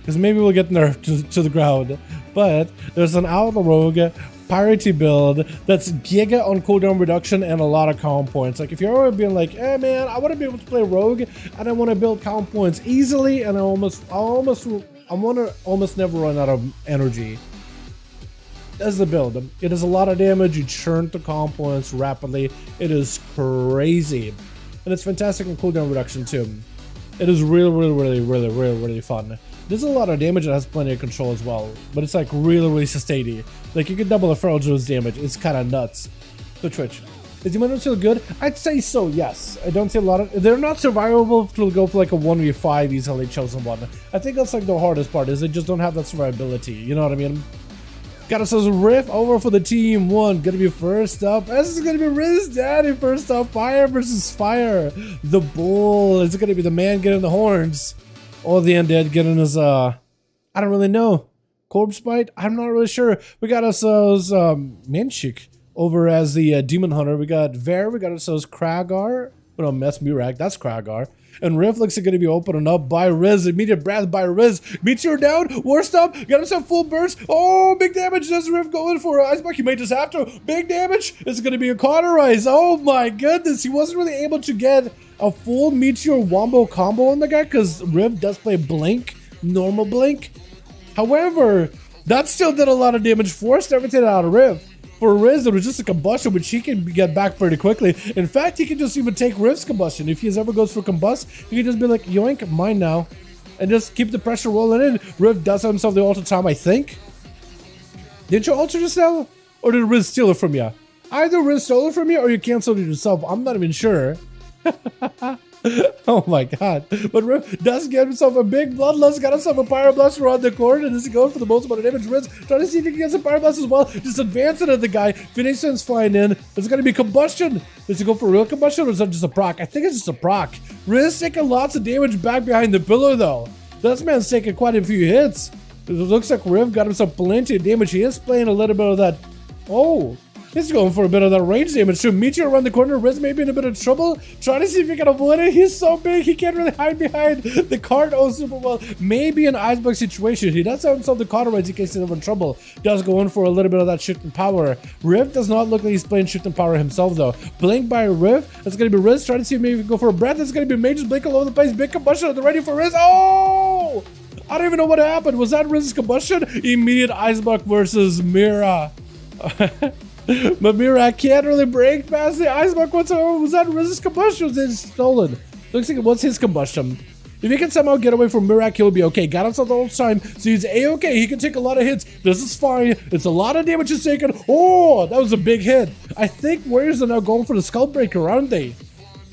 Because maybe we'll get nerfed to the ground. But there's an out rogue parity build that's giga on cooldown reduction and a lot of count points. Like if you're already being like, eh man, I want to be able to play rogue and I want to build count points easily and I want to almost never run out of energy. That's the build. It does a lot of damage. You churn to count points rapidly. It is crazy. And it's fantastic in cooldown reduction too. It is really fun. There's a lot of damage that has plenty of control as well, but it's like really sustainy. Like you can double the Feral Druid's damage. It's kind of nuts. So Twitch, is the Demon still good? I'd say so, yes. I don't see a lot of. They're not survivable to go for like a 1v5 easily chosen one. I think that's like the hardest part is they just don't have that survivability. You know what I mean? Got ourselves a riff over for the team one. Gonna be first up. This is gonna be Riz Daddy first up. Fire versus fire. The bull. Is it gonna be the man getting the horns? Or the undead getting his I don't really know. Corpse bite? I'm not really sure. We got ourselves Manchik over as the demon hunter. We got Ver, we got ourselves Kragar. No, that's Mirak, that's Kragar. And Riff looks like gonna be opening up by Riz. Immediate breath by Riz. Meteor down, worst up, got himself full burst. Oh, big damage. Does Riff going for an Icebuck? He may just have to. Big damage. It's gonna be a cauterize. Oh my goodness. He wasn't really able to get a full Meteor Wombo combo on the guy because Riv does play Blink, normal Blink. However, that still did a lot of damage, forced everything out of Riv. For Riz, it was just a combustion, which he can get back pretty quickly. In fact, he can just even take Riv's combustion. If he ever goes for combust, he can just be like, yoink, mine now. And just keep the pressure rolling in. Riv does have himself the alter time, I think. Didn't you alter just now? Or did Riz steal it from you? Either Riz stole it from you or you canceled it yourself. I'm not even sure. Oh my god. But Riff does get himself a big bloodlust, got himself a Pyroblast around the corner, and is going for the most amount of damage. Riz trying to see if he can get some Pyroblast as well. Just advancing at the guy. Phoenix's flying in. There's gonna be combustion. Does he go for real combustion or is that just a proc? I think it's just a proc. Riz taking lots of damage back behind the pillar though. This man's taking quite a few hits. It looks like Riv got himself plenty of damage. He is playing a little bit of that. Oh. He's going for a bit of that range damage too. Meteor around the corner. Riz may be in a bit of trouble. Trying to see if he can avoid it. He's so big. He can't really hide behind the cart. Oh, super well. Maybe an Iceberg situation. He does have himself the cauterize in case he's in trouble. Does go in for a little bit of that shifting power. Riv does not look like he's playing shifting power himself though. Blink by Riv. That's going to be Riz. Trying to see if maybe he can go for a breath. That's going to be Mage's Blink all over the place. Big combustion. They're ready for Riz. Oh! I don't even know what happened. Was that Riz's combustion? Immediate Icebuck versus Mira. But Mirak can't really break past the Icebuck whatsoever. Was that Riz's combustion? Was it stolen? Looks like it was his combustion. If he can somehow get away from Mirak, he'll be okay. Got himself the whole time, so he's A-okay. He can take a lot of hits. This is fine. It's a lot of damage he's taken. Oh, that was a big hit. I think Warriors are now going for the Skullbreaker, aren't they?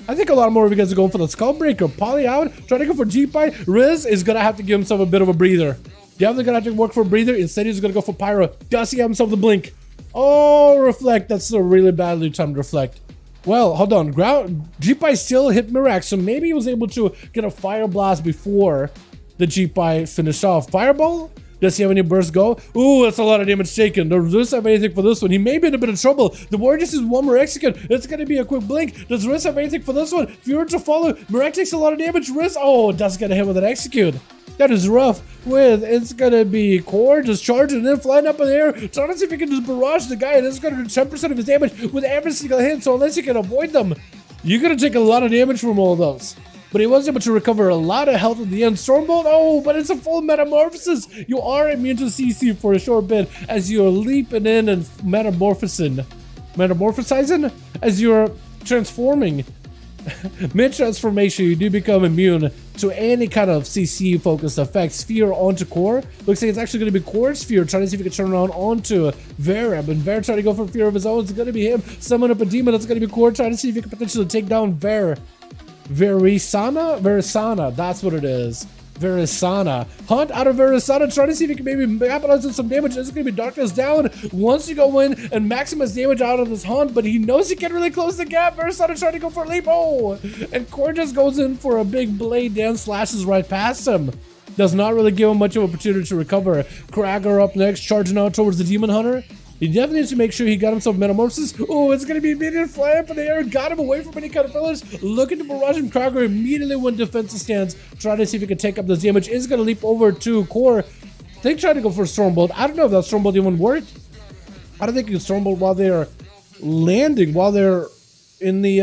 I think a lot more of you guys are going for the Skullbreaker. Poly out, trying to go for G-Pie. Riz is going to have to give himself a bit of a breather. Definitely going to have to work for a breather. Instead, he's going to go for Pyro. Does he have himself the Blink? Oh, reflect. That's a really badly timed reflect. Well, hold on. G-Pie still hit Mirak, so maybe he was able to get a Fire Blast before the G-Pie finished off. Fireball? Does he have any burst go? Ooh, that's a lot of damage taken. Does Riz have anything for this one? He may be in a bit of trouble. The Warrior just is one more execute. It's going to be a quick blink. Does Riz have anything for this one? If you were to follow, Mirak takes a lot of damage. Riz, oh, does get a hit with an execute. That is rough. It's gonna be Core just charging and then flying up in the air. Trying to see if he can just barrage the guy, and it's gonna do 10% of his damage with every single hit. So unless you can avoid them, you're gonna take a lot of damage from all of those. But he was able to recover a lot of health at the end. Stormbolt, oh, but it's a full metamorphosis. You are immune to CC for a short bit as you're leaping in and metamorphosizing as you're transforming. Mid-transformation, you do become immune to any kind of CC-focused effects. Sphere onto core. Looks like it's actually going to be core sphere. Trying to see if we can turn around onto Vereb. And Ver trying to go for fear of his own. It's going to be him. Summon up a demon. That's going to be core. Trying to see if he can potentially take down Verisana? That's what it is. Verisana. Hunt out of Verisana, trying to see if he can maybe capitalize on some damage. This is going to be Darkness down. Wants to go in and maximize damage out of this Hunt, but he knows he can really close the gap. Verisana trying to go for a leap. Oh! And Core just goes in for a big blade dance, slashes right past him. Does not really give him much of an opportunity to recover. Krager up next, charging out towards the Demon Hunter. He definitely needs to make sure he got himself Metamorphosis. Oh, it's going to be immediate fly up in the air. Got him away from any kind of pillars. Looking to barrage him. Krager immediately went defensive stance. Trying to see if he can take up this damage. Is going to leap over to Core. They tried to go for a Stormbolt. I don't know if that Stormbolt even worked. I don't think you can Stormbolt while they're landing, while they're in the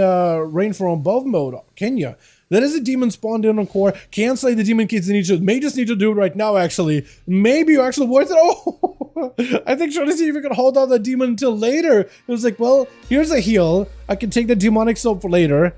rain from above mode. Can you? That is a demon spawned in on Core. Can't slay the demon kids in each of. May just need to do it right now, actually. Maybe you're actually worth it. Oh! I think trying to see if you can hold on the demon until later. It was like, well, here's a heal. I can take the demonic soap for later.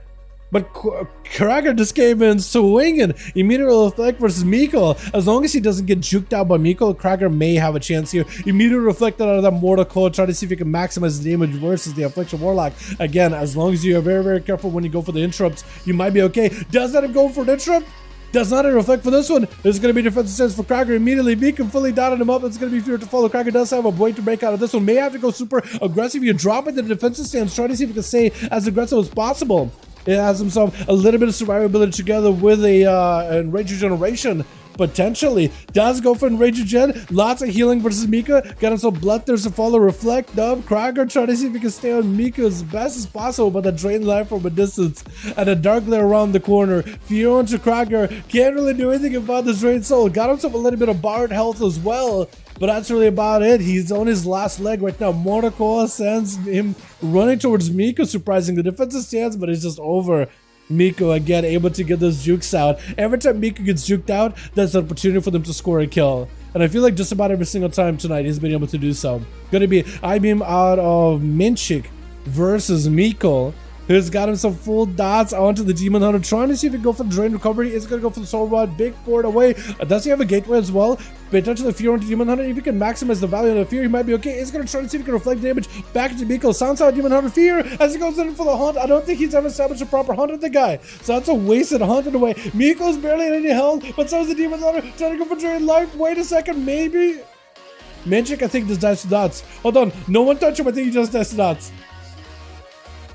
But Krager just came in swinging. Immediate Reflect versus Miko. As long as he doesn't get juked out by Miko, Krager may have a chance here. Immediate Reflected out of that Mortal Coil. Try to see if you can maximize the damage versus the Affliction Warlock. Again, as long as you are very, very careful when you go for the interrupts, you might be okay. Does that go for an interrupt? Does not reflect for this one. This is going to be defensive stance for Krager. Immediately, Miko fully dotted him up. It's going to be fear to follow. Krager does have a way to break out of this one. May have to go super aggressive. You drop it to the defensive stance. Try to see if you can stay as aggressive as possible. It has himself a little bit of survivability together with a Enrage Regeneration. Potentially. Does go for Enrage Regen. Lots of healing versus Mika. Got himself Bloodthirst to follow. Reflect up. Krager trying to see if he can stay on Mika as best as possible, but the drain life from a distance. And a Dark Glare around the corner. Fear onto Krager. Can't really do anything about this drained soul. Got himself a little bit of borrowed health as well. But that's really about it. He's on his last leg right now. Mortal Coil sends him running towards Miko, surprising the defensive stance, but it's just over. Miko again able to get those jukes out. Every time Miko gets juked out, that's an opportunity for them to score a kill. And I feel like just about every single time tonight he's been able to do so. Gonna be I-Beam out of Minchik versus Miko, who's got himself full dots onto the Demon Hunter, trying to see if he can go for the Drain Recovery. Is going to go for the Soul Rod. Big board away. Does he have a Gateway as well? Potentially Fear onto Demon Hunter. If he can maximize the value of the Fear, he might be okay. He's going to try to see if he can reflect damage back to Miko. Sounds out Demon Hunter Fear as he goes in for the hunt. I don't think he's ever established a proper hunt of the guy. So that's a wasted hunt in a way. Miko's barely in any health, but so is the Demon Hunter. Trying to go for Drain Life. Wait a second, maybe? Manchik, I think, just dashed the dots. Hold on. No one touch him. I think he just dashed the dots.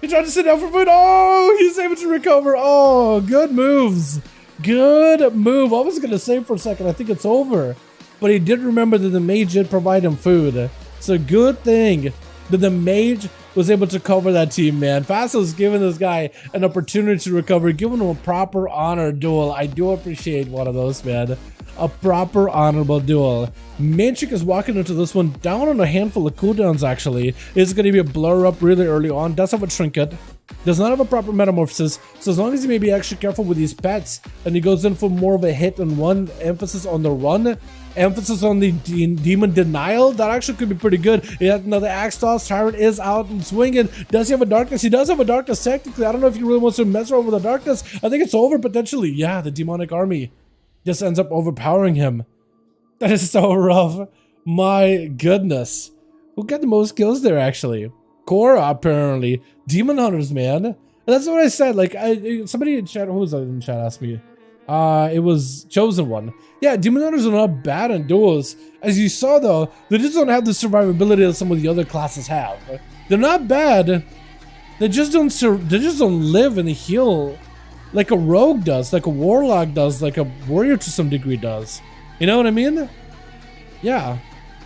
He tried to sit down for food. Oh, he's able to recover. Oh, good moves. Good move. I was going to say for a second, I think it's over. But he did remember that the mage did provide him food. It's a good thing that the mage was able to cover that team, man. Fasto's giving this guy an opportunity to recover, giving him a proper honor duel. I do appreciate one of those, man. A proper honorable duel. Manchik is walking into this one down on a handful of cooldowns, actually. It's going to be a blur up really early on. Does have a trinket. Does not have a proper metamorphosis. So as long as he may be extra careful with these pets, and he goes in for more of a hit and one, emphasis on the run, emphasis on the demon denial, that actually could be pretty good. He has another axe toss. Tyrant is out and swinging. Does he have a darkness? He does have a darkness technically. I don't know if he really wants to mess around with the darkness. I think it's over potentially. Yeah, the demonic army just ends up overpowering him. That is so rough. My goodness. Who got the most kills there, actually? Korra, apparently. Demon Hunters, man. And that's what I said. Like, somebody in chat, who was that in chat, asked me? It was Chosen One. Yeah, Demon Hunters are not bad in duels. As you saw, though, they just don't have the survivability that some of the other classes have. They're not bad. They just don't live and heal like a rogue does, like a warlock does, like a warrior to some degree does. You know what I mean? Yeah.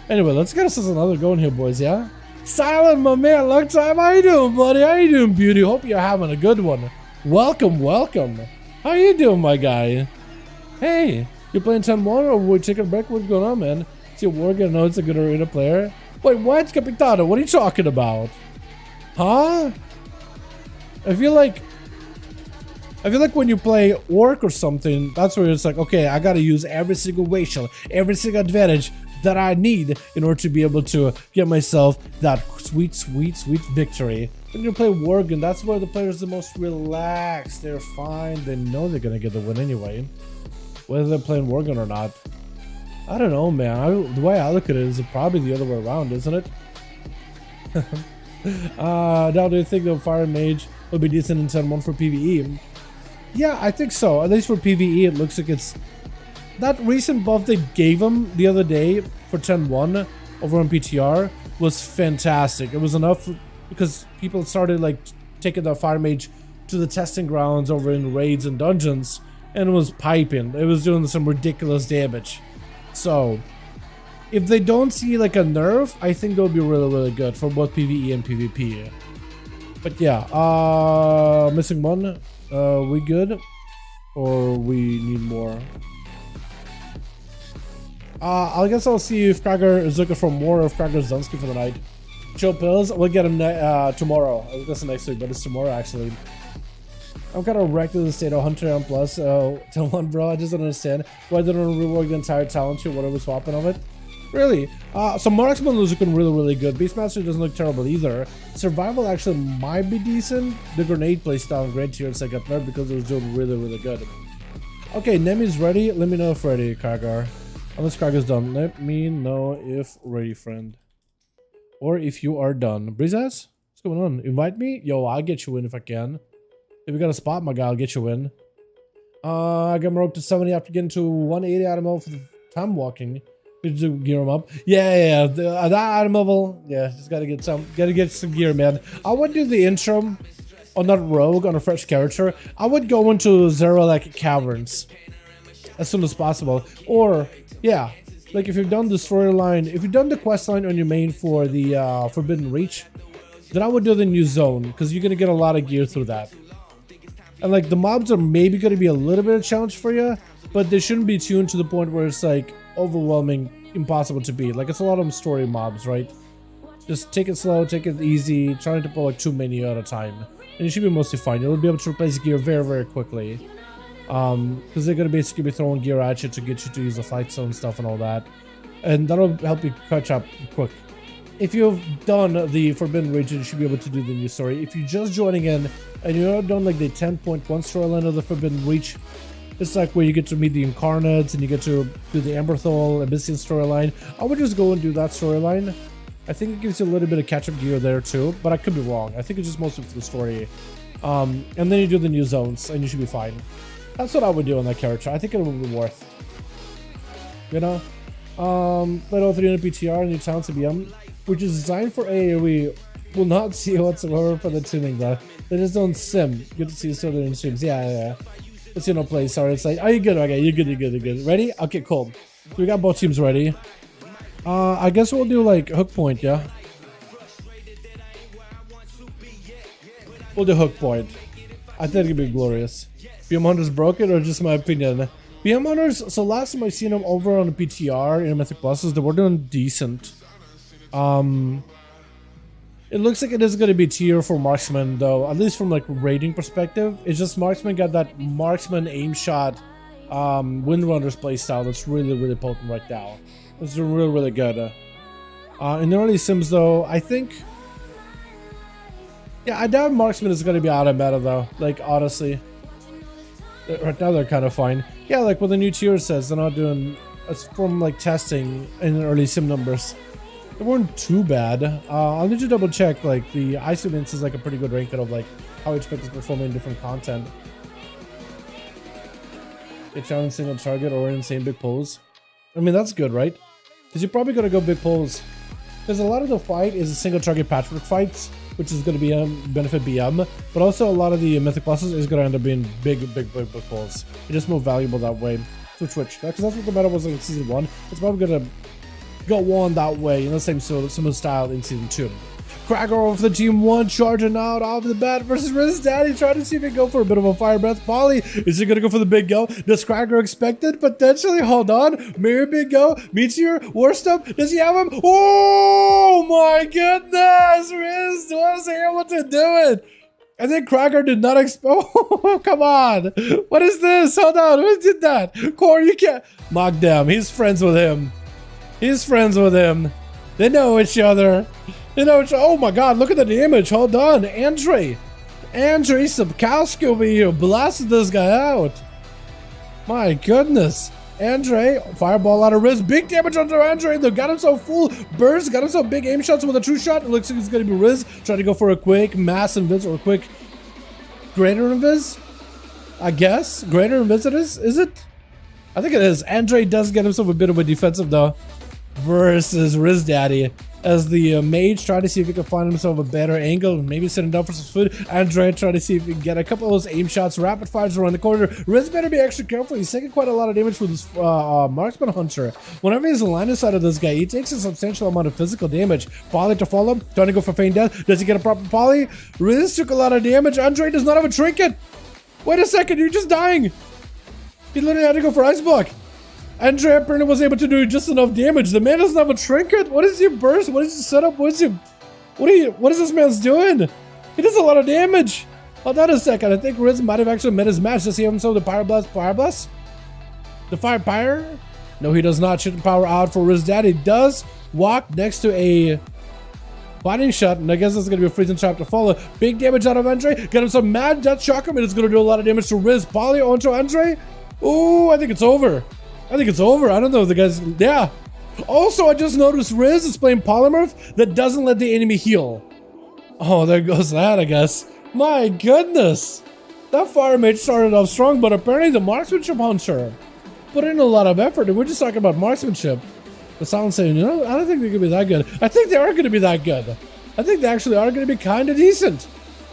Anyway, let's get us another going here, boys, yeah? Silent, my man, long time. How you doing, buddy? How you doing, beauty? Hope you're having a good one. Welcome, welcome. How you doing, my guy? Hey, you playing 10-1 or we taking a break? What's going on, man? See a war getting notes a good arena player? Wait, what? Capitano, what are you talking about? Huh? I feel like when you play Orc or something, that's where it's like, okay, I gotta use every single racial, every single advantage. that I need in order to be able to get myself that sweet, sweet, sweet victory. When you play Worgen, that's where the players are the most relaxed. They're fine. They know they're gonna get the win anyway, whether they're playing Worgen or not. I don't know, man. The way I look at it is probably the other way around, isn't it? Now, do you think the Fire Mage will be decent in 10-1 for PvE? Yeah, I think so. At least for PvE, it looks like it's... That recent buff they gave him the other day for 10-1 over on PTR was fantastic. It was enough because people started like taking the Fire Mage to the testing grounds over in raids and dungeons, and it was piping. It was doing some ridiculous damage. So, if they don't see like a nerf, I think they'll be really, really good for both PvE and PvP. But yeah, missing one. We good? Or we need more? I guess I'll see if Krager is looking for more, or if Krager's Dunsky for the night. Chill pills, we'll get him tomorrow. I guess next week, but it's tomorrow actually. I'm kind of wrecked in the state of Hunter M plus to 1, bro. I just don't understand why they don't rework the entire talent tree, whatever swapping of it. Really? So Marksman was looking really, really good. Beastmaster doesn't look terrible either. Survival actually might be decent. The grenade playstyle in Great Tier and second third because it was doing really, really good. Okay, Nemi's ready. Let me know if ready, Kragar. Unless Kragar's done. Let me know if ready, friend. Or if you are done. Breezaz? What's going on? Invite me? Yo, I'll get you in if I can. If you got a spot, my guy, I'll get you in. I got my rope to 70 after getting to 180 item level for the time walking. To gear him up. Yeah. That item level. Yeah, just gotta get some gear, man. I would do the intro on that rogue on a fresh character. I would go into Zeralek Caverns as soon as possible. Or, yeah, like if you've done the storyline, if you've done the quest line on your main for the Forbidden Reach, then I would do the new zone, because you're gonna get a lot of gear through that. And like the mobs are maybe gonna be a little bit of a challenge for you, but they shouldn't be tuned to the point where it's like overwhelming, impossible to beat. Like it's a lot of them story mobs, right? Just take it slow, take it easy, trying to pull like too many at a time, and you should be mostly fine. You'll be able to replace gear very, very quickly, because they're gonna basically be throwing gear at you to get you to use the fight zone stuff and all that, and that'll help you catch up quick. If you've done the Forbidden Region, you should be able to do the new story. If you're just joining in and you've not done like the 10.1 storyline of the Forbidden Reach, it's like where you get to meet the Incarnates and you get to do the Emberthal and Abyssian storyline. I would just go and do that storyline. I think it gives you a little bit of catch-up gear there too, but I could be wrong. I think it's just mostly for the story. And then you do the new zones and you should be fine. That's what I would do on that character. I think it would be worth. You know? Little 300 PTR, new talents to BM, which is designed for AoE, will not see whatsoever for the tuning though. They just don't sim. Good to see you still doing streams. Yeah. Let's see no play. Sorry, it's like, are you good? Okay, you're good. Ready? Okay, cool. So we got both teams ready. I guess we'll do like hook point, yeah? We'll do hook point. I think it'd be glorious. BM Hunters broken or just my opinion? BM Hunters, so last time I seen them over on the PTR in Mythic Pluses, they were doing decent. It looks like it is going to be tier for Marksman though, at least from like rating perspective. It's just Marksman got that Marksman aim shot Windrunners playstyle that's really, really potent right now. It's really, really good. In the early sims though, I think... Yeah, I doubt Marksman is going to be out of meta though, like honestly. Right now they're kind of fine. Yeah, like what the new tier says, they're not doing... It's from like testing in early sim numbers. They weren't too bad. I'll need to double check. Like the ISO is like a pretty good ranking of like how I expect to perform in different content. Get challenge single target or insane big pulls. I mean that's good, right? Because you're probably gonna go big pulls. Because a lot of the fight is a single target patchwork fights, which is gonna be benefit BM, but also a lot of the mythic classes is gonna end up being big pulls. It's just more valuable that way. Switch, because that's what the meta was like in season 1. It's probably gonna go on that way in the same similar style in season 2. Krager of the team 1 charging out off the bat versus Riz Daddy, trying to see if he can go for a bit of a fire breath. Polly, is he gonna go for the big go? Does Krager expect it? Potentially, hold on. Mirror big go, Meteor, worst up. Does he have him? Oh my goodness! Riz was able to do it. And then Krager did not Oh, come on. What is this? Hold on. Who did that? Core, you can't. Mock them. He's friends with him. He's friends with him. They know each other. They know each other. Oh my god, look at the damage. Hold on. Andrei Sapkowski over here blasted this guy out. My goodness. Andrei, fireball out of Riz. Big damage under Andrei. They got himself full burst. Got himself big aim shots with a true shot. It looks like it's going to be Riz trying to go for a quick mass invis or a quick greater invis. I guess. Greater invis it is? Is it? I think it is. Andrei does get himself a bit of a defensive though. Versus Riz Daddy. As the mage trying to see if he can find himself a better angle, maybe sitting down for some food. Andrei trying to see if he can get a couple of those aim shots, rapid fires around the corner. Riz better be extra careful. He's taking quite a lot of damage with his marksman hunter. Whenever he's in line inside of this guy, he takes a substantial amount of physical damage. Poly to follow him, trying to go for feign death. Does he get a proper poly? Riz took a lot of damage. Andrei does not have a trinket. Wait a second, you're just dying. He literally had to go for ice block. Andrei apparently was able to do just enough damage. The man doesn't have a trinket. What is your burst? What is your setup? What is this man's doing? He does a lot of damage. Hold on a second. I think Riz might have actually met his match. Does he have himself the Fire Blast? The Fire? No, he does not. Shooting power out for Riz Daddy. Does walk next to a fighting shot, and I guess that's going to be a freezing trap to follow. Big damage out of Andrei. Got him some mad death shock him, and it's going to do a lot of damage to Riz. Poly onto Andrei. Ooh, I think it's over. I don't know if the guys... Yeah. Also, I just noticed Riz is playing Polymorph that doesn't let the enemy heal. Oh, there goes that, I guess. My goodness. That fire mage started off strong, but apparently the marksmanship hunter put in a lot of effort, and we're just talking about marksmanship. The sound saying, you know, I don't think they're going to be that good. I think they are going to be that good. I think they actually are going to be kind of decent.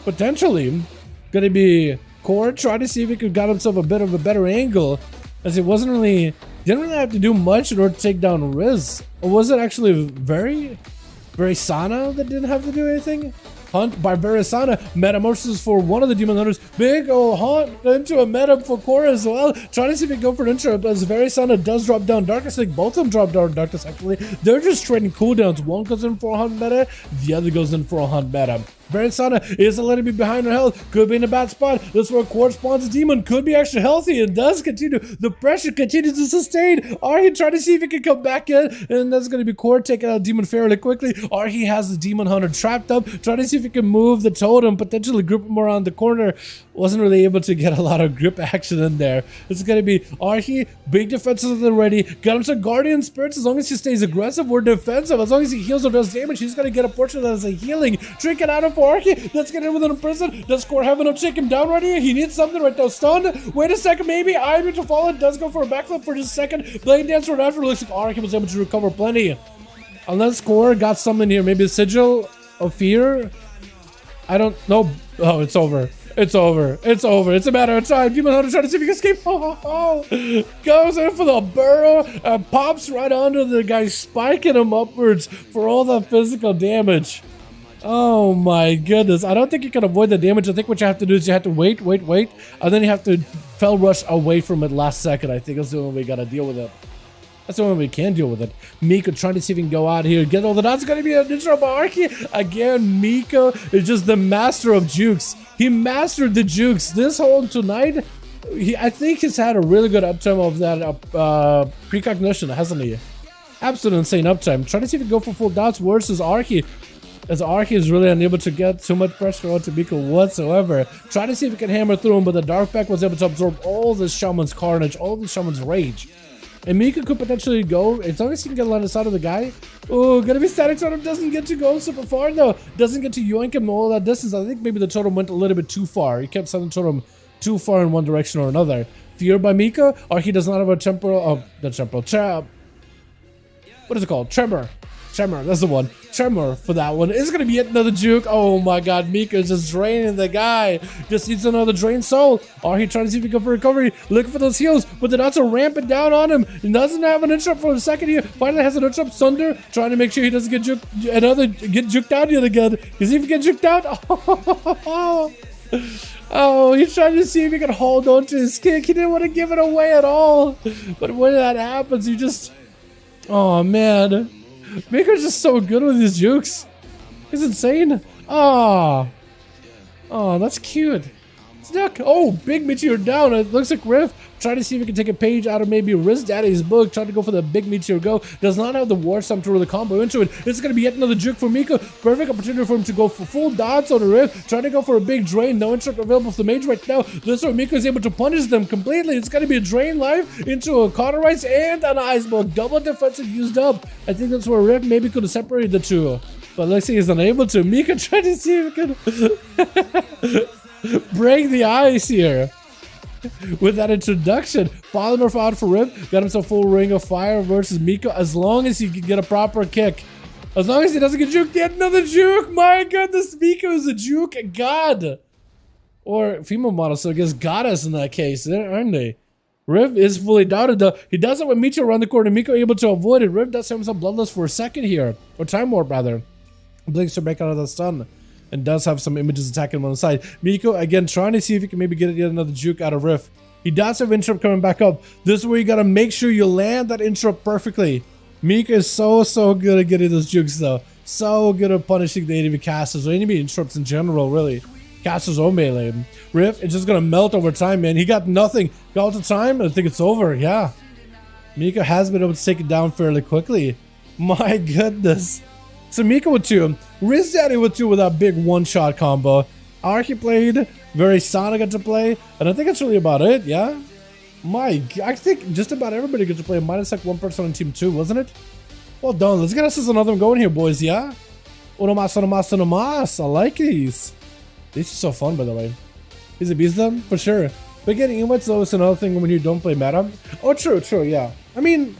Potentially. Going to be Core trying to see if he could got himself a bit of a better angle. As it didn't really have to do much in order to take down Riz. Or was it actually very Sana that didn't have to do anything? Hunt by Verisana. Metamorphosis for one of the demon hunters. Big ol' hunt into a meta for Core as well. Trying to see if he can go for an intro as Verisana does drop down Darkness. I think both of them drop down Darkness actually. They're just trading cooldowns. One goes in for a hunt meta, the other goes in for a hunt meta. Verisana is a little bit behind her health. Could be in a bad spot. This is where Core spawns a demon. Could be actually healthy and does continue. The pressure continues to sustain. Arhi trying to see if he can come back in. And that's going to be Core taking out Demon fairly quickly. Arhi has the Demon Hunter trapped up. Trying to see if he can move the totem. Potentially group him around the corner. Wasn't really able to get a lot of grip action in there. It's going to be Arhi. Big defenses already. Got him some Guardian Spirits. As long as he stays aggressive or defensive. As long as he heals or does damage. He's going to get a portion of that as a healing. Trinket out of Arhi. Let's get in with an prison. Does Core have enough to take him down right here? He needs something right now. Stunned. Wait a second, maybe. I'm to fall. Does go for a backflip for just a second. Blade Dancer right after. Looks like Arhi was able to recover plenty. Unless Core got something here. Maybe a Sigil of Fear. I don't know. Oh, it's over. It's over. It's over. It's a matter of time. Demon Hunter trying to see if he can escape. Goes in for the burrow and pops right onto the guy, spiking him upwards for all the physical damage. Oh my goodness. I don't think you can avoid the damage. I think what you have to do is you have to wait. And then you have to fell rush away from it last second. I think that's the only way we gotta deal with it. That's the only way we can deal with it. Miko trying to see if he can go out here. Get all the dots. It's gonna be a neutral by Arhi. Again, Miko is just the master of jukes. He mastered the jukes. This whole tonight, I think he's had a really good uptime of that precognition, hasn't he? Absolute insane uptime. Trying to see if he can go for full dots versus Arhi. As Arhi is really unable to get too much pressure onto Miko whatsoever. Trying to see if he can hammer through him, but the Dark Pack was able to absorb all this Shaman's carnage, all this Shaman's rage. And Miko could potentially go, as long as he can get a line of sight of the guy. Oh, gonna be static totem, doesn't get to go super far though. Doesn't get to yoink him all that distance. I think maybe the totem went a little bit too far. He kept sending the totem too far in one direction or another. Fear by Miko, or he does not have a temporal, what is it called? Tremor, that's the one. Tremor for that one. It's gonna be yet another juke. Oh my god, Miko's just draining the guy. Just needs another drained soul. Or he trying to see if he can go for recovery. Looking for those heals, but the dots are ramping down on him. He doesn't have an interrupt for a second here. Finally has an interrupt. Sunder trying to make sure he doesn't get juked. Get juked out yet again. Because if he gets juked out, oh, he's trying to see if he can hold on to his kick. He didn't want to give it away at all. But when that happens, you just, oh man. Miko's just so good with his jukes. He's insane. Oh, that's cute. Snuck. Oh, big meteor down. It looks like Riff trying to see if he can take a page out of maybe Riz Daddy's book. Trying to go for the big meteor go. Does not have the war sum to really combo into it. It's going to be yet another juke for Miko. Perfect opportunity for him to go for full dots on the Riff. Trying to go for a big drain. No interrupt available for the mage right now. This is where Miko is able to punish them completely. It's going to be a drain live into a cauterize and an ice book. Double defensive used up. I think that's where Riff maybe could have separated the two. But let's see, he's unable to. Miko trying to see if he can break the ice here with that introduction. Polymorph out for Rip. Got himself full ring of fire versus Miko. As long as he can get a proper kick. As long as he doesn't get juked. Yet another juke. My goodness, Miko is a juke god. Or female model, so I guess goddess in that case, aren't they? Riv is fully doubted though. He does it with Miko around the corner. Miko able to avoid it. Riv does have himself bloodless for a second here. Or time warp rather. Blinks to break out of the stun. And does have some images attacking him on the side. Miko, again, trying to see if he can maybe get yet another juke out of Riff. He does have interrupt coming back up. This is where you gotta make sure you land that interrupt perfectly. Miko is so good at getting those jukes though. So good at punishing the enemy casters or enemy interrupts in general, really. Casters or melee. Riff is just gonna melt over time, man. He got nothing. Got to time, I think it's over, yeah. Miko has been able to take it down fairly quickly. My goodness. So Miko with 2, Riz Daddy with 2 with that big one-shot combo. Arky played, very Sonic got to play, and I think that's really about it, yeah? I think just about everybody got to play, minus like one person on team 2, wasn't it? Well done, let's get us another one going here, boys, yeah? Uno mas, I like these. These are so fun, by the way. Is it beast them? For sure. But getting invites though is another thing when you don't play meta. Oh, true, yeah. I mean,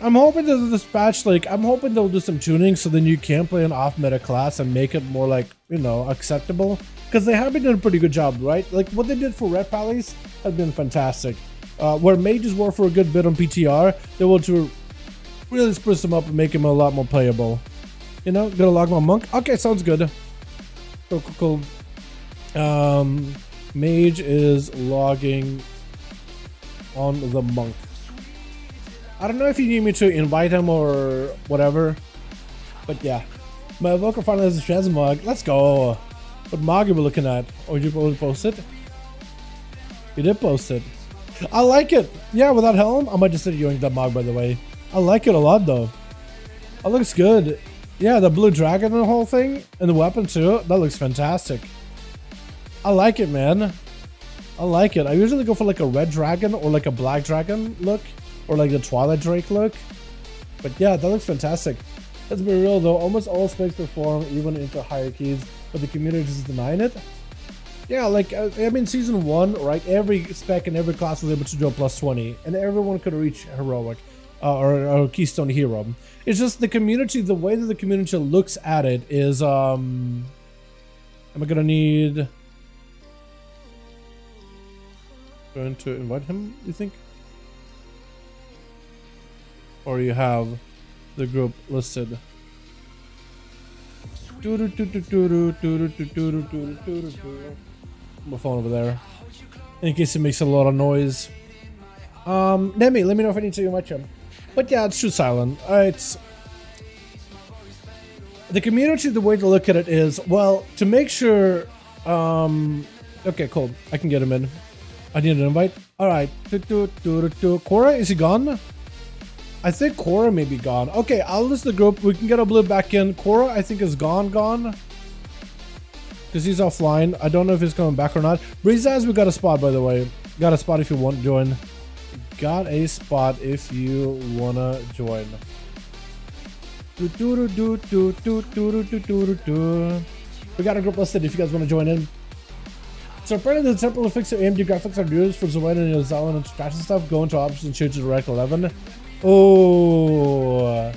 I'm hoping that this patch, like, I'm hoping they'll do some tuning so then you can play an off-meta class and make it more, like, you know, acceptable. Because they have been doing a pretty good job, right? Like, what they did for Red Pallies has been fantastic. Where mages were for a good bit on PTR, they will to really spruce them up and make them a lot more playable. You know, gonna log my monk? Okay, sounds good. Cool. Mage is logging on the monk. I don't know if you need me to invite him or whatever, but yeah. My Evoker finally has a transmog. Let's go. What mog are we looking at? Oh, did you post it? You did post it. I like it. Yeah, without helm, I might just start using that mog, by the way. I like it a lot, though. It looks good. Yeah, the blue dragon and the whole thing, and the weapon too. That looks fantastic. I like it, man. I like it. I usually go for like a red dragon or like a black dragon look. Or like the Twilight Drake look. But yeah, that looks fantastic. Let's be real though, almost all specs perform even into hierarchies, but the community is denying it. Yeah, like, I mean, season 1, right? Every spec and every class was able to do a plus 20, and everyone could reach heroic or keystone hero. It's just the community, the way that the community looks at it is, am I gonna need... Going to invite him, you think? Or you have the group listed. My phone over there. In case it makes a lot of noise. Let me know if I need to invite him. But yeah, it's too silent. It's the community, the way to look at it is, well, to make sure okay, cool. I can get him in. I need an invite. Alright. Cora, is he gone? I think Cora may be gone. Okay, I'll list the group. We can get a blue back in. Cora, I think, is gone. Because he's offline. I don't know if he's coming back or not. Breezaz, we got a spot, by the way. Got a spot if you want to join. Got a spot if you want to join. We got a group listed if you guys want to join in. So apparently the temple will fix the AMD graphics on Duels for Zoran and Yozawa and scratch and stuff. Go into options and change to direct 11. Oh,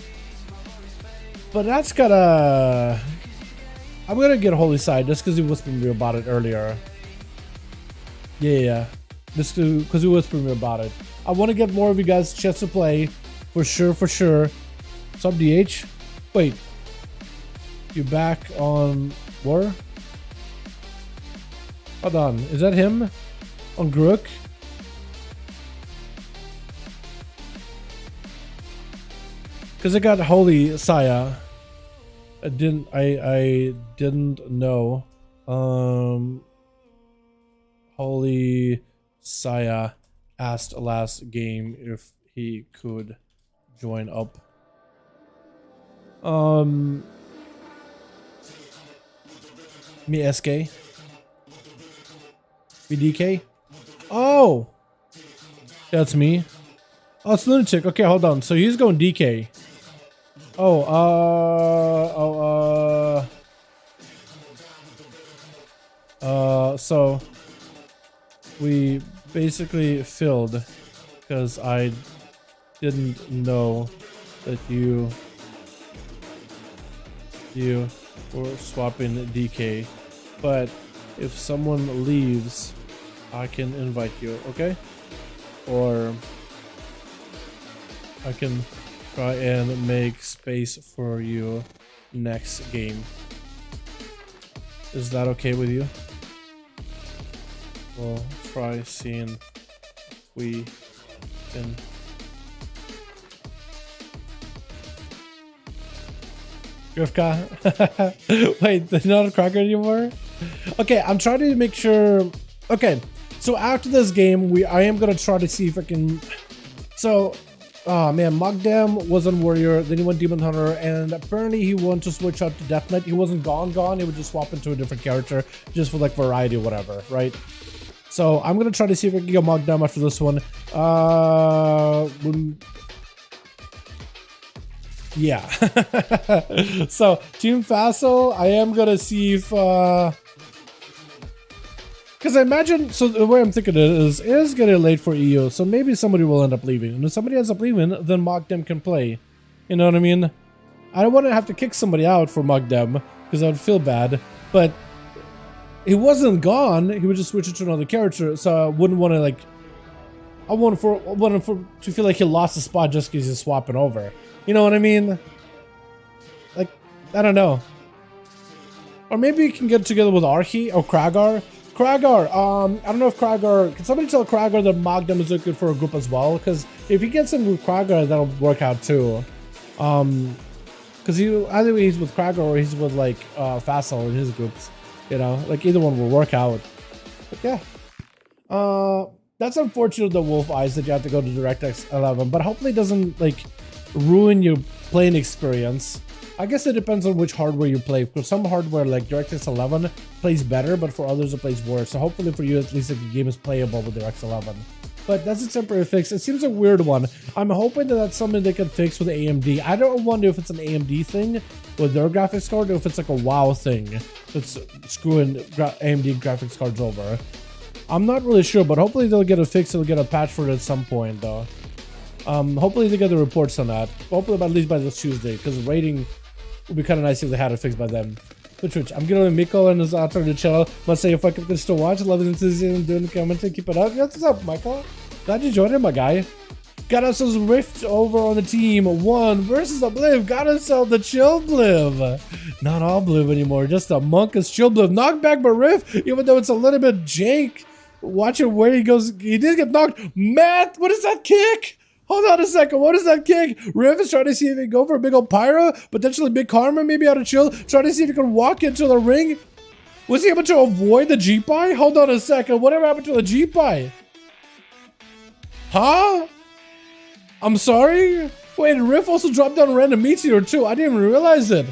but that's gotta... I'm gonna get Holy Side just because he whispered me about it earlier. Yeah, just because he whispered me about it. I want to get more of you guys a chance to play, for sure. Sub DH. Wait, you back on War? Hold on, is that him on Grook? Because I got Holy Saya. I didn't know. Saya asked last game if he could join up. Me SK? BDK? Oh! That's me. Oh, it's Lunatic. Okay, hold on. So he's going DK. So we basically filled because I didn't know that you were swapping DK, but if someone leaves, I can invite you, okay? Or I can try and make space for you next game. Is that okay with you? We'll try seeing if we can. Grifka. Wait, they're not a cracker anymore? Okay, I'm trying to make sure. Okay, so after this game, I am gonna try to see if I can. So, oh man, Mogdam was on Warrior, then he went Demon Hunter, and apparently he wanted to switch out to Death Knight. He wasn't gone, he would just swap into a different character just for like variety or whatever, right? So I'm gonna try to see if I can get Mogdam after this one. Yeah. So Team Facile, I am gonna see if because I imagine, so the way I'm thinking it is getting late for EU, so maybe somebody will end up leaving, and if somebody ends up leaving, then Mogdam can play. You know what I mean? I don't want to have to kick somebody out for Mogdam because I would feel bad, but he wasn't gone. He would just switch it to another character, so I wouldn't want to like. I want him to feel like he lost a spot just because he's swapping over. You know what I mean? Like, I don't know. Or maybe you can get together with Archie or Kragar. Kragar, I don't know if Kragar, can somebody tell Kragar that Mogdam is looking for a group as well? Because if he gets in with Kragar, that'll work out too. Because either way he's with Kragar or he's with like Facile in his groups. You know, like either one will work out. But yeah. That's unfortunate, the Wolf Eyes, that you have to go to DirectX 11, but hopefully it doesn't like ruin your playing experience. I guess it depends on which hardware you play, because some hardware like DirectX 11 plays better, but for others it plays worse. So hopefully for you, at least the game is playable with DirectX 11. But that's a temporary fix. It seems a weird one. I'm hoping that that's something they can fix with AMD. I don't wonder if it's an AMD thing with their graphics card, or if it's like a WoW thing that's screwing AMD graphics cards over. I'm not really sure, but hopefully they'll get a fix. They'll get a patch for it at some point, though. Hopefully they get the reports on that. Hopefully at least by this Tuesday, because rating would be kind of nice if they had it fixed by then. But Twitch, I'm getting Miko and his alternate channel. Must say, if I could still watch, love the enthusiasm, doing the commentary, keep it up. Yeah, what's up, Michael? Glad you joined in, my guy. Got ourselves Rift over on the team. 1 versus Obliv. Got himself the Chill Bliv. Not all Bliv anymore, just a Monkus Chill Bliv. Knockback by Rift, even though it's a little bit jank. Watch it where he goes. He did get knocked. Matt, what is that kick? Hold on a second. What is that kick? Riv is trying to see if he can go for a big old Pyro. Potentially big Karma, maybe out of Chill. Trying to see if he can walk into the ring. Was he able to avoid the G-Pie? Hold on a second. Whatever happened to the G-Pie? Huh? I'm sorry? Wait, Riff also dropped down a random meteor too. I didn't even realize it.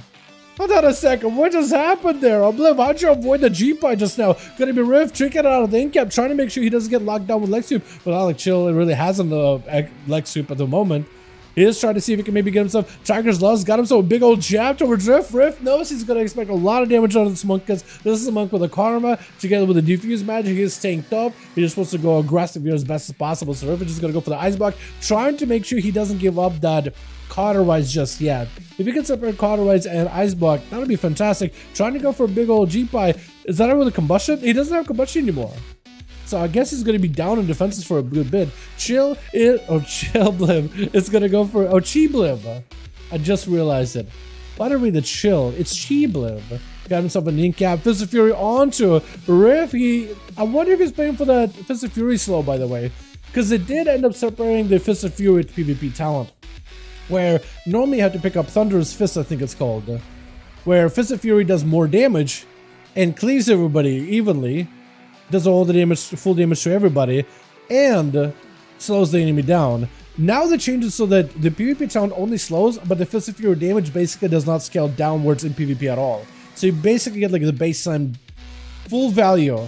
Hold on a second, what just happened there? Obliv, how'd you avoid the G-Pie just now? Gonna be Riff tricking it out of the in-cap, trying to make sure he doesn't get locked down with leg sweep. But not like Chill, it really hasn't a leg sweep at the moment. He is trying to see if he can maybe get himself Tiger's Lost, got himself a big old jab towards Riff. Riff knows he's gonna expect a lot of damage out of this monk, because this is a monk with a Karma, together with a Diffuse Magic. He is tanked up. He just wants to go aggressive here as best as possible. So Riff is just gonna go for the Ice Block, trying to make sure he doesn't give up that Cauterize just yet. If you can separate Cauterize and Ice Block, that would be fantastic. Trying to go for a big old G-Pie. Is that with a combustion? He doesn't have combustion anymore. So I guess he's going to be down in defenses for a good bit. Chill Bliv. It's going to go for Chi Bliv. I just realized it. Why did I read the Chill? It's Chi Bliv. Got himself an in-cap. Fist of Fury onto Riff. I wonder if he's playing for that Fist of Fury slow, by the way. Because they did end up separating the Fist of Fury to PvP talent, where normally you have to pick up Thunderous Fist, I think it's called, where Fist of Fury does more damage and cleaves everybody evenly, does all the damage, full damage to everybody, and slows the enemy down. Now they change it so that the PvP talent only slows, but the Fist of Fury damage basically does not scale downwards in PvP at all. So you basically get like the baseline full value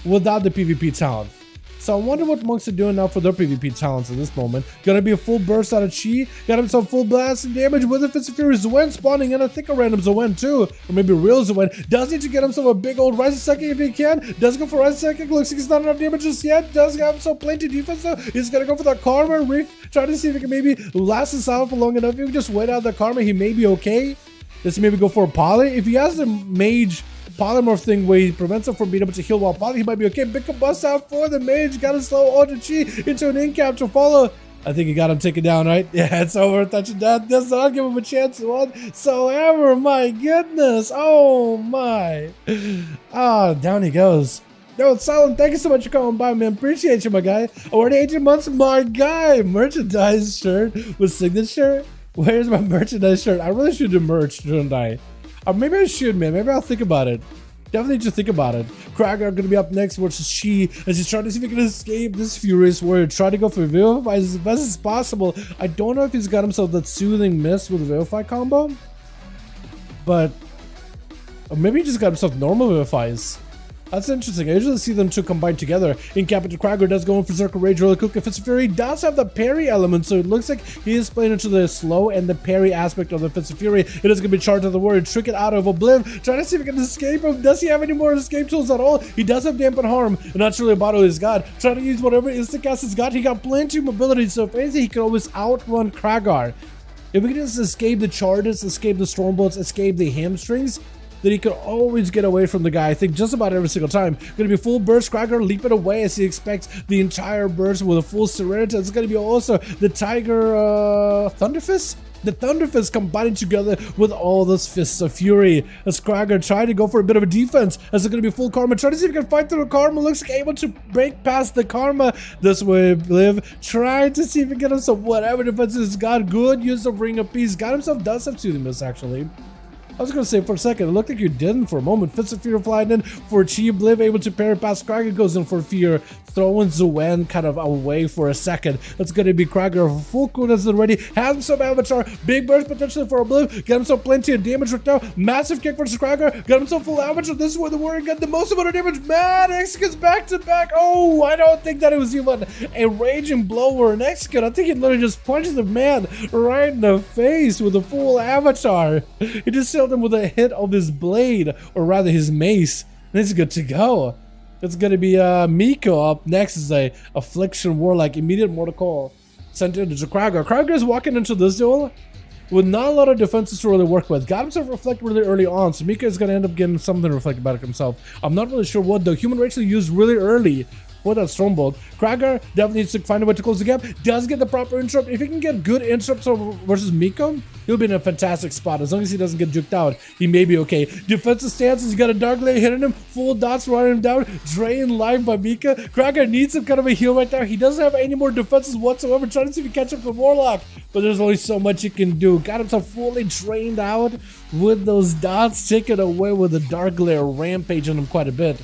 without the PvP talent. So I wonder what monks are doing now for their PvP talents at this moment. Gonna be a full burst out of chi. Got himself full blast and damage with the Fist of Fury. Zwen spawning in. I think a random Zwen too. Or maybe a real Zwen. Does need to get himself a big old Rising Second if he can. Does go for Rising Second. Looks like he's not enough damage just yet. Does have himself plenty defense though. He's gonna go for that Karma. Reef. Try to see if he can maybe last this out for long enough. If he can just wait out the Karma, he may be okay. Let's maybe go for a Poly. If he has the Mage polymorph thing where he prevents him from being able to heal while poly, he might be okay. Big bust out for the mage. Got to slow Ultra Chi into an in-cap to follow. I think he got him taken down, right? Yeah, it's over. Touching that does not give him a chance whatsoever. My goodness. Oh my. Ah, down he goes. Yo, Solomon, thank you so much for coming by, man. Appreciate you, my guy. Already 18 months, my guy. Merchandise shirt with signature. Where's my merchandise shirt? I really should do merch, shouldn't I? Or maybe I should, man. Maybe I'll think about it. Definitely just think about it. Kragar gonna be up next versus Shi as he's trying to see if he can escape this Furious Warrior. Try to go for Vivify as best as possible. I don't know if he's got himself that Soothing Mist with the Vivify combo. But or maybe he just got himself normal Vivifies. That's interesting. I usually see them two combined together. In Captain Kragar does go in for Berserker Rage really quick. If it's Fury, does have the parry element, so it looks like he is playing into the slow and the parry aspect of the Fist of Fury. It is going to be charged of the warrior, trick it out of Obliv, trying to see if he can escape him. Does he have any more escape tools at all? He does have Dampen Harm, and not sure about he's got. Trying to use whatever instant cast he's got. He got plenty of mobility, so if anything, he can always outrun Kragar. If we can just escape the charges, escape the storm bolts, escape the hamstrings, then he could always get away from the guy, I think, just about every single time. Gonna be full burst, Kragar leaping away as he expects the entire burst with a full Serenity. It's gonna be also the Tiger Thunderfist? The Thunderfist combining together with all those Fists of Fury. As Kragar tried to go for a bit of a defense, as it's gonna be full Karma. Try to see if he can fight through the Karma. Looks like able to break past the Karma. This way, Liv. Trying to see if he can get himself whatever defenses he's got. Good use of Ring of Peace. Got himself, does have Soothing Mist, actually. I was going to say for a second, it looked like you didn't for a moment. Fist of Fear flying in for Chi. Bliv able to parry past Kragar, goes in for Fear, throwing Zuen kind of away for a second. That's going to be Kragar full coolness already. Has himself Avatar, big burst potentially for Bliv. Got himself plenty of damage right now. Massive kick versus Kragar. Got himself full Avatar. This is where the warrior got the most amount of damage. Man, executes back to back. Oh, I don't think that it was even a raging blow or an execute. I think he literally just punched the man right in the face with a full Avatar. He just killed him with a hit of his blade, or rather his mace, and it's good to go. It's gonna be Miko up next as a Affliction Warlock, immediate mortal call sent into Kragar. Kragar is walking into this duel with not a lot of defenses to really work with. Got himself Reflect really early on, so Mika is gonna end up getting something to reflect about it himself. I'm not really sure what, though. Human Rage used really early for that Stormbolt. Kragar definitely needs to find a way to close the gap. Does get the proper interrupt. If he can get good interrupts versus Miko, he'll be in a fantastic spot. As long as he doesn't get juked out, he may be okay. Defensive stances, he's got a Dark Layer hitting him. Full dots running him down. Drain live by Mika. Kragar needs some kind of a heal right now. He doesn't have any more defenses whatsoever. Trying to see if he can catch up with Warlock, but there's only so much he can do. Got himself fully drained out with those dots, taken away with the Dark Layer, rampaging him quite a bit.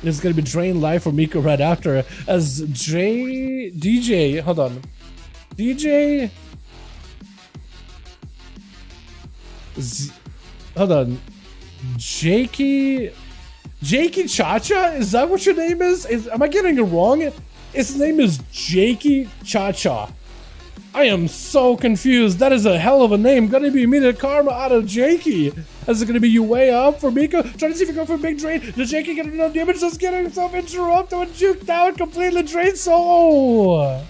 It's going to be drain life for Miko right after as DJ, hold on. Hold on. Jakey Chacha? Is that what your name is? Am I getting it wrong? His name is Jakey Chacha. I am so confused. That is a hell of a name. Gonna be immediate karma out of Jakey. Is it gonna be you way up for Miko? Trying to see if he can go for a big drain. Does Jakey get enough damage? Just getting himself interrupted and juked out, completely drained soul.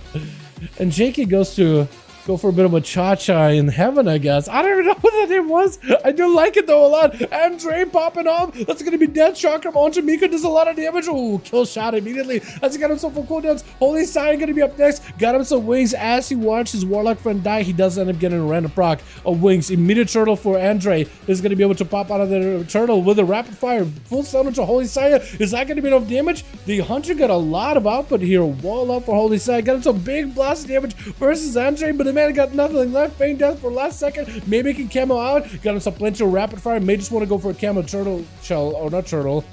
And Jakey goes to go for a bit of a cha-cha in heaven, I guess. I don't even know what that name was. I do like it though a lot. And Drain popping off. That's gonna be death chakra onto Miko. Does a lot of damage. Oh, kill shot immediately. As he got himself full cooldowns. Holy Sign gonna be up next. Got himself wings as he watched his warlock friend die. He does end up getting a random proc of wings. Immediate turtle for Andre is gonna be able to pop out of the turtle with a rapid fire. Full stun into Holy Saya. Is that gonna be enough damage? The Hunter got a lot of output here. Wall up for Holy Saya. Got himself big blast damage versus Andre, but the man got nothing left. Feign death for last second. Maybe he can camo out. Got himself plenty of rapid fire. May just want to go for a camo turtle shell, or not turtle.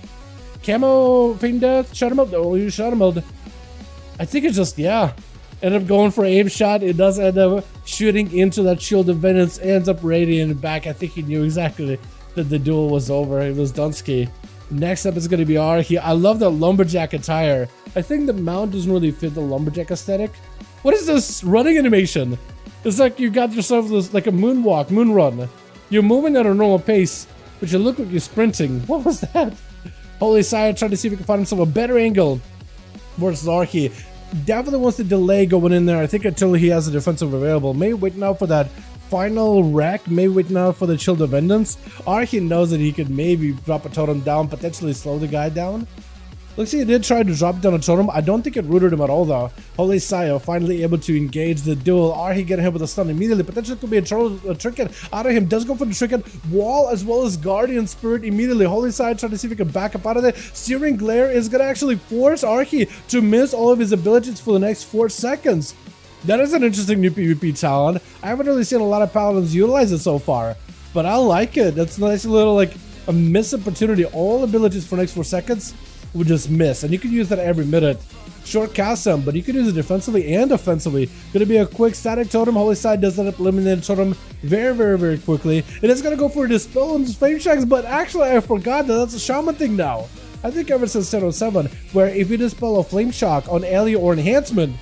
Camo, feign death, shut him up. Oh, you shut him up. I think it's just, yeah. End up going for aim shot. It does end up shooting into that shield of Vengeance. Ends up radiating back. I think he knew exactly that the duel was over. It was Dunsky. Next up is going to be Arhi. I love the lumberjack attire. I think the mount doesn't really fit the lumberjack aesthetic. What is this running animation? It's like you got yourself this like a moonwalk, moon run. You're moving at a normal pace, but you look like you're sprinting. What was that? Holy Sire trying to see if he can find himself a better angle versus Arhi. Definitely wants to delay going in there. I think until he has a defensive available. May wait now for that final wreck. May wait now for the Shield of Vengeance. Arhi knows that he could maybe drop a totem down, potentially slow the guy down. Looks like he did try to drop down a totem. I don't think it rooted him at all though. Holy Sire finally able to engage the duel. Arhi getting hit with a stun immediately. Potentially could be a trinket out of him. Does go for the trinket. Wall as well as Guardian Spirit immediately. Holy Sire trying to see if he can back up out of there. Searing Glare is going to actually force Arhi to miss all of his abilities for the next 4 seconds. That is an interesting new PvP talent. I haven't really seen a lot of paladins utilize it so far, but I like it. That's a nice little like a missed opportunity. All abilities for the next 4 seconds would just miss, and you can use that every minute. Short cast them, but you can use it defensively and offensively. Gonna be a quick static totem. Holy Side does end up eliminating totem very quickly. It is gonna go for a dispel on his flame shacks, but actually I forgot that that's a shaman thing now. I think ever since 1007, where if you dispel a flame shock on ally or enhancement,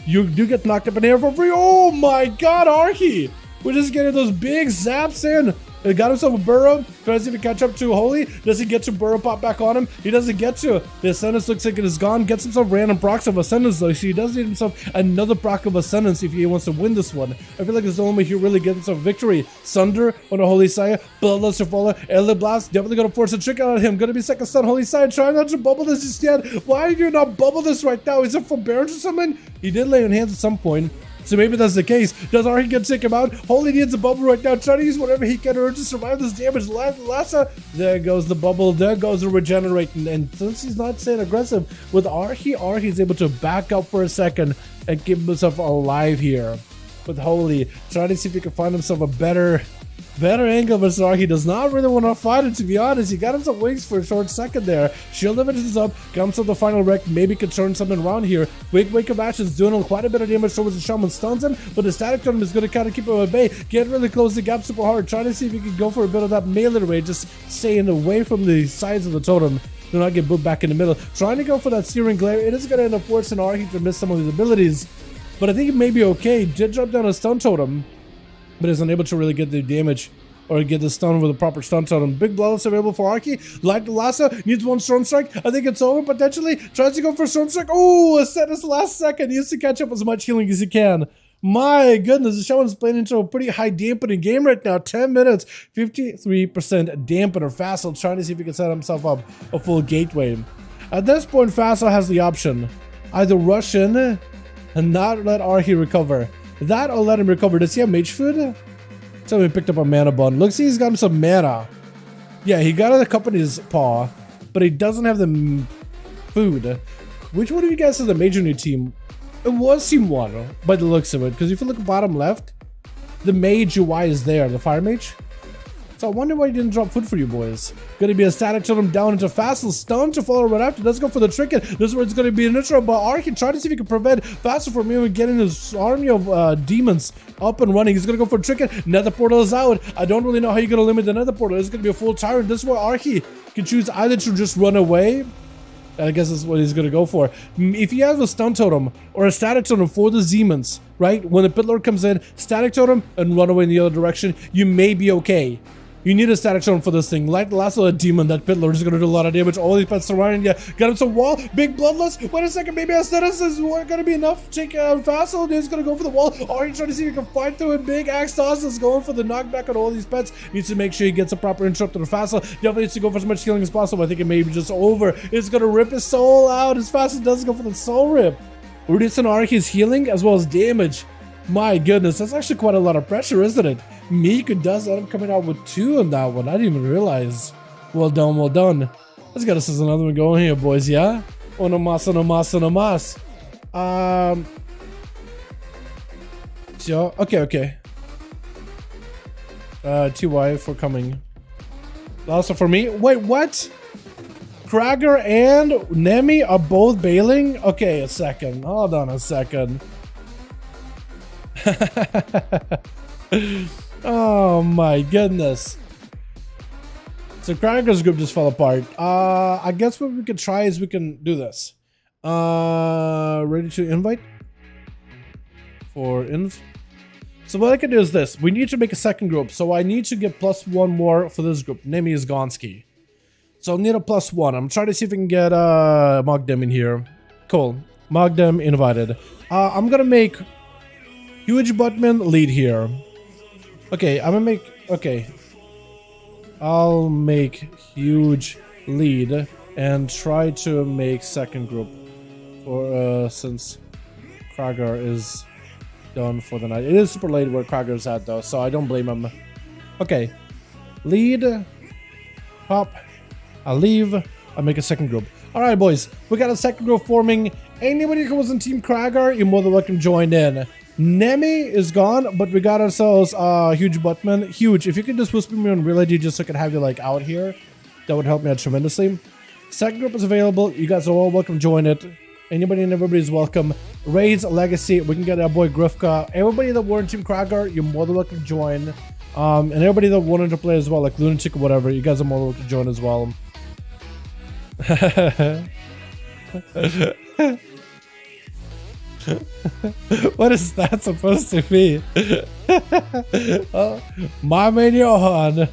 you do get knocked up in the air for free. Oh my god, Arhi! We're just getting those big zaps in. He got himself a burrow. Tries to catch up to Holy. Does he get to burrow pop back on him? He doesn't get to. The Ascendance looks like it is gone. Gets himself random procs of Ascendance though. So he does need himself another proc of Ascendance if he wants to win this one. I feel like it's the only way he really gets himself victory. Sunder on a Holy Sire. Bloodlust Faller. Elder Blast. Definitely gonna force a trick out of him. Gonna be second stun. Holy Sire trying not to bubble this just yet. Why do you not bubble this right now? Is it forbearance or something? He did lay on hands at some point. So maybe that's the case. Does Arhi get to take him out? Holy needs a bubble right now. Trying to use whatever he can in order to survive this damage. Lassa, there goes the bubble. There goes the regenerating. And since he's not staying aggressive with Arhi's able to back up for a second and keep himself alive here. With Holy, trying to see if he can find himself a better angle, but Arhi does not really want to fight it, to be honest. He got himself wings for a short second there. Shield of Vengeance is up, comes to the final wreck, maybe can turn something around here. Wake of Ashes doing quite a bit of damage towards the Shaman, stuns him, but the static totem is going to kind of keep him at bay. Get really close the gap super hard, trying to see if he can go for a bit of that melee range, just staying away from the sides of the totem. Do not get booped back in the middle. Trying to go for that Searing Glare. It is going to end up forcing Arhi to miss some of his abilities, but I think it may be okay. Did drop down a stun totem, but is unable to really get the damage or get the stun with a proper stun totem. Big bloodlust available for Arhi. Like the Lassa, needs one Storm Strike. I think it's over potentially. Tries to go for Storm Strike. Oh, set his last second. He needs to catch up as much healing as he can. My goodness, the Shaman's playing into a pretty high dampening game right now. 10 minutes, 53% dampener. Facile trying to see if he can set himself up a full gateway. At this point, Facile has the option. Either rush in and not let Arhi recover. That or let him recover. Does he have mage food? So he picked up a mana bun. Looks like he's got him some mana. Yeah, he got a cup in his paw, but he doesn't have the food. Which one of you guys is the mage on your team? It was team 1 by the looks of it, because if you look bottom left, the mage UI is there, the fire mage. So I wonder why he didn't drop food for you boys. Gonna be a static totem down into Facile, stun to follow right after. Let's go for the trinket. This is where it's gonna be an intro, but Arhi trying to see if he can prevent Facile from even getting his army of demons up and running. He's gonna go for a trinket. Nether portal is out. I don't really know how you're gonna limit the nether portal. It's gonna be a full tyrant. This is where Arhi can choose either to just run away. I guess that's what he's gonna go for. If he has a stun totem or a static totem for the demons, right? When the pit lord comes in, static totem and run away in the other direction, you may be okay. You need a static totem for this thing. Like the last little demon, that pit lord is going to do a lot of damage. All these pets surrounding you. Got him some wall. Big bloodlust. Wait a second. Maybe aesthetics is going to be enough to take out Facile. He's going to go for the wall. Arhi trying to see if he can fight through it. Big axe toss is going for the knockback on all these pets. Needs to make sure he gets a proper interrupt to the Facile. Definitely needs to go for as much healing as possible. I think it may be just over. It's going to rip his soul out. As Facile does go for the soul rip. Reducing Arhi's healing as well as damage. My goodness, that's actually quite a lot of pressure, isn't it? Miku does end up coming out with 2 on that one. I didn't even realize. Well done, well done. Let's get us another one going here, boys, yeah? Ono mas, ono mas, ono mas. So, okay. TY for coming. Also for me? Wait, what? Krager and Nemi are both bailing? Okay, a second. Hold on a second. Oh my goodness. So Krager's group just fell apart. I guess what we could try is we can do this. Ready to invite? For inv. So what I can do is this. We need to make a second group. So I need to get +1 more for this group. Nemi is Gonski. So I'll need a +1. I'm trying to see if I can get Mogdem in here. Cool. Mogdem invited. I'm gonna make Huge Buttman lead here. Okay, I'm gonna make... Okay. I'll make Huge lead and try to make second group. For since Krager is done for the night. It is super late where Krager's at though, so I don't blame him. Okay. Lead. Pop. I'll leave. I'll make a second group. Alright, boys. We got a second group forming. Anybody who was in Team Krager, you're more than welcome to join in. Nemi is gone, but we got ourselves Huge Buttman. Huge. If you could just whisper me on Real ID just so I can have you like out here, that would help me out tremendously. Second group is available. You guys are all welcome to join it. Anybody and everybody's welcome. Raids, Legacy. We can get our boy Grifka. Everybody that were in Team Krager, you're more than welcome to join. And everybody that wanted to play as well, like Lunatic or whatever, you guys are more than welcome to join as well. What is that supposed to be? My man Johan.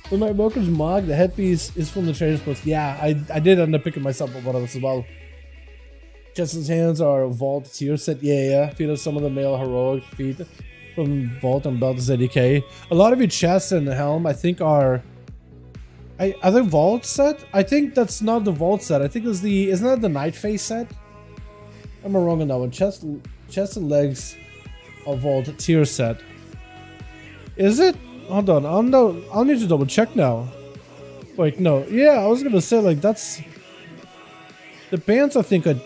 So my broker's Mog, the headpiece is from the Trader's Post. Yeah, I did end up picking myself up one of those as well. Justin's hands are Vault tier set. Yeah. Feet of some of the male heroic feet from Vault and Belt is ADK. A lot of your chests and helm, I think, are the Vault set? I think that's not the Vault set. I think it's the... Isn't that the Night Phase set? Am I wrong on that one? Chest and legs of Vault tier set. Is it? Hold on. I'll need to double check now. Wait, no. Yeah, I was gonna say like that's... The pants I think are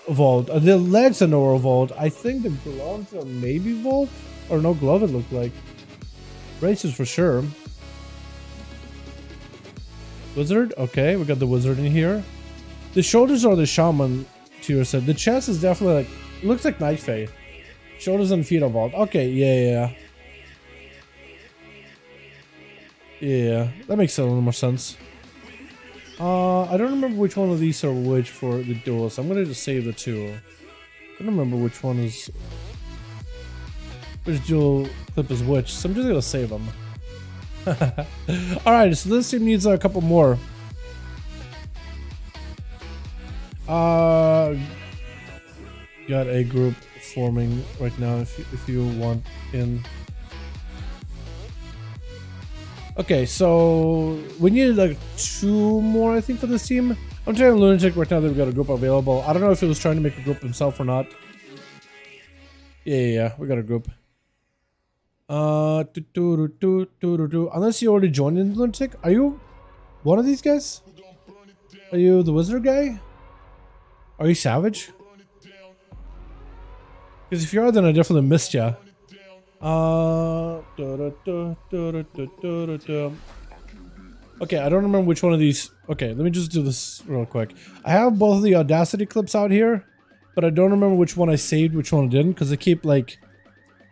Vault. The legs are no Vault. I think the gloves are maybe Vault? Or no glove it looked like. Braces for sure. Wizard, okay, we got the wizard in here. The shoulders are the shaman tier set. The chest is definitely like, looks like Night Fae. Shoulders and feet are Vault. Okay, yeah, that makes a little more sense. I don't remember which one of these are which for the duels. I'm gonna just save the two. I don't remember which one is which dual clip is which, so I'm just gonna save them. Alright, so this team needs a couple more. Got a group forming right now if you want in. Okay, so we need like 2 more I think for this team. I'm trying Lunatic right now that we got a group available. I don't know if he was trying to make a group himself or not. Yeah, we got a group. Unless you already joined in Lunatic. Are you one of these guys? Are you the wizard guy? Are you Savage? Because if you are, then I definitely missed ya. Okay, I don't remember which one of these. Okay, let me just do this real quick. I have both of the Audacity clips out here, but I don't remember which one I saved, which one I didn't, because they keep like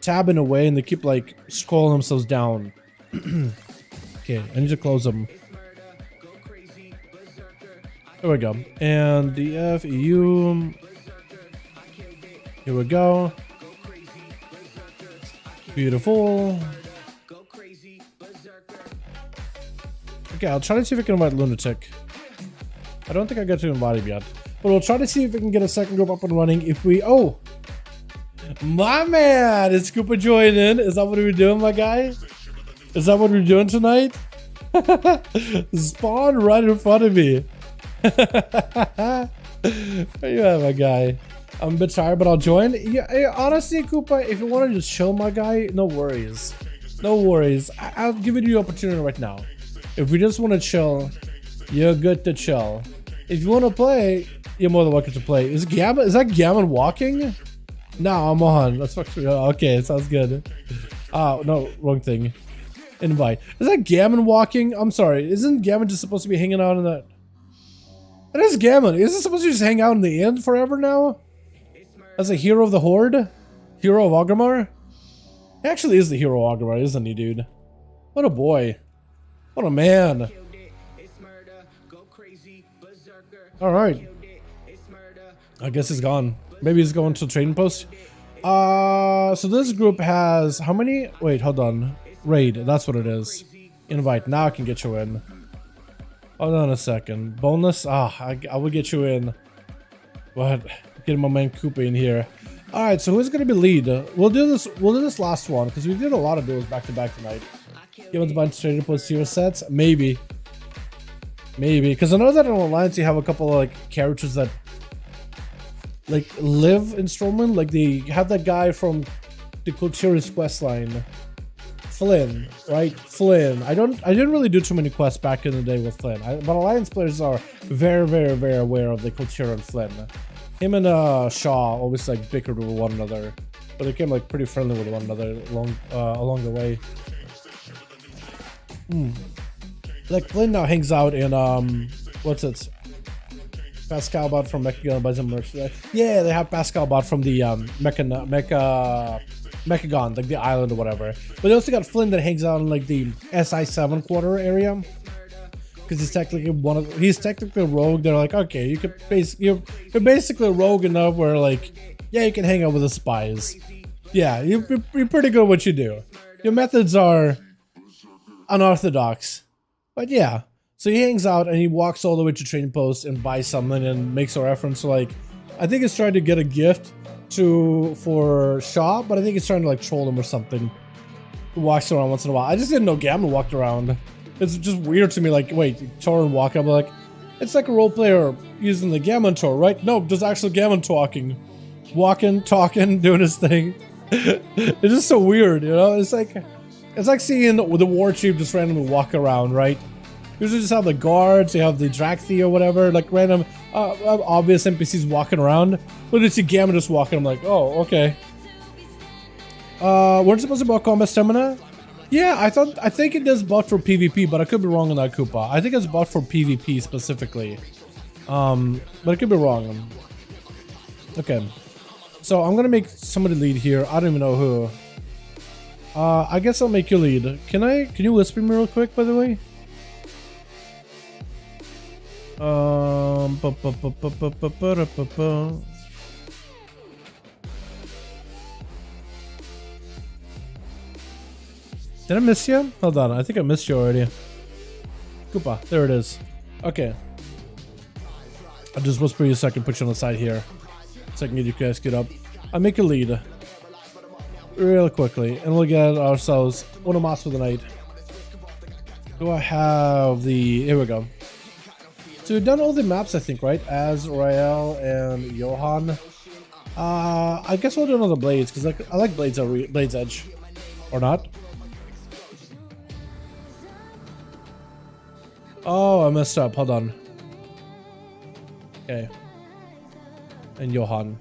tabbing away and they keep like scrolling themselves down. Okay, I need to close them. There we go. And the FEU. Here we go. Beautiful. Okay, I'll try to see if I can invite Lunatic. I don't think I got to invite him yet. But we'll try to see if we can get a second group up and running if we... Oh! My man! Is Cooper joining in? Is that what we're doing, my guy? Is that what we're doing tonight? Spawn right in front of me. There you have, my guy. I'm a bit tired, but I'll join. Yeah, honestly, Koopa, if you want to just chill, my guy, no worries. No worries. I'll give you the opportunity right now. If we just want to chill, you're good to chill. If you want to play, you're more than welcome to play. Is that Gammon walking? No, I'm on. Let's fuck. Okay, sounds good. Oh, no, wrong thing. Invite. Is that Gammon walking? I'm sorry. Isn't Gammon just supposed to be hanging out in that? That is Gammon. Isn't it supposed to just hang out in the inn forever now? As a hero of the Horde? Hero of Orgrimmar? He actually is the hero of Orgrimmar, isn't he, dude? What a boy. What a man. Alright. I guess he's gone. Maybe he's going to the trading post. So this group has how many? Wait, hold on. Raid, that's what it is. Invite, now I can get you in. Hold on a second. Bonus? I will get you in. But get my man Koopa in here. Alright, so who's gonna be lead? We'll do this last one, because we did a lot of duels back to back tonight. Give us a bunch of trading post tier sets? Maybe. Maybe. Because I know that in Alliance you have a couple of like characters that like live in Strowman. Like they have that guy from the QVO-Series questline. Flynn, right? Flynn. I didn't really do too many quests back in the day with Flynn. But Alliance players are very, very, very aware of the QVO-Series and Flynn. Him and Shaw always like bickered with one another, but they became like pretty friendly with one another along the way. Like Flynn now hangs out in what's it? Pascal Bot from Mechagon buys some merch. Yeah, they have Pascal Bot from the Mechagon, like the island or whatever. But they also got Flynn that hangs out in like the SI7 quarter area. Because he's technically a rogue. They're like, okay, you could you're basically a rogue enough where like, yeah, you can hang out with the spies. Yeah, you're pretty good at what you do. Your methods are unorthodox, but yeah. So he hangs out and he walks all the way to trading post and buys something and makes a reference to like, I think he's trying to get a gift for Shaw, but I think he's trying to like troll him or something. He walks around once in a while. I just didn't know Gammon walked around. It's just weird to me, like, wait, Tor and walk up, like, it's like a role player using the Gammon Tor, right? No, there's actually Gammon talking. Walking, talking, doing his thing. It's just so weird, you know? It's like seeing the war chief just randomly walk around, right? Usually just have the guards, you have the Drakthi or whatever, like random, obvious NPCs walking around. But you see Gammon just walking, I'm like, oh, okay. We're supposed to buff combat stamina? Yeah, I think it does buff for PvP, but I could be wrong on that, Koopa. I think it's buff for PvP specifically. But I could be wrong. Okay. So I'm gonna make somebody lead here. I don't even know who. I guess I'll make you lead. Can you whisper me real quick, by the way? Did I miss you? Hold on, I think I missed you already. Koopa, there it is. Okay. I'll just whisper you so I can put you on the side here. So I can get you guys get up. I'll make a lead. Real quickly. And we'll get ourselves one of Moss for the night. Do I have the... Here we go. So we've done all the maps, I think, right? Azrael and Johan. I guess we'll do another Blades, because I like Blades Edge. Or not? Oh, I messed up. Hold on. Okay. And Johan.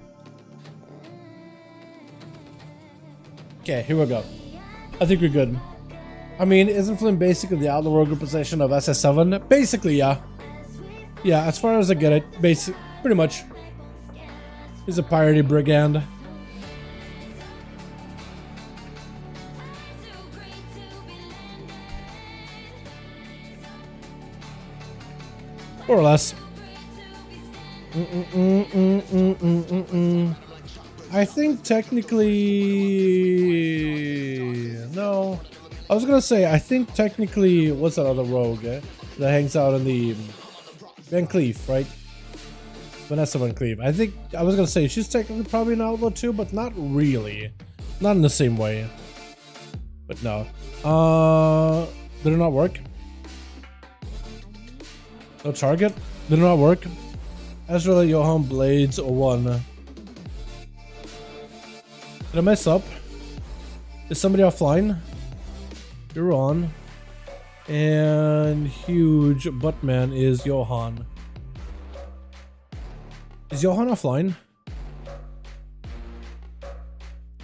Okay, here we go. I think we're good. I mean, isn't Flynn basically the Outlaw Rogue possession of SS7? Basically, yeah. Yeah, as far as I get it, pretty much. He's a piratey brigand. More or less. I think technically... No. I was gonna say, I think technically... What's that other rogue, that hangs out in the... Van Cleef, right? Vanessa Van Cleef. I think... I was gonna say, she's technically probably an outlaw too, but not really. Not in the same way. But no. Did it not work? No target? Did it not work? Ezra, Johan, Blades, 01. Did I mess up? Is somebody offline? You're on. And huge buttman is Johan. Is Johan offline?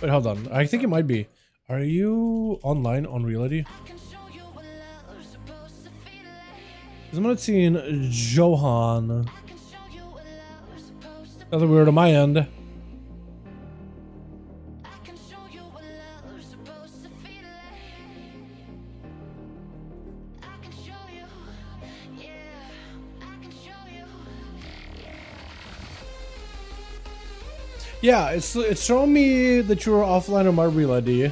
Wait, hold on. I think it might be. Are you online on Reality? I'm not seeing Johan. Nothing weird on my end. Yeah, it's showing me that you're offline on my real ID.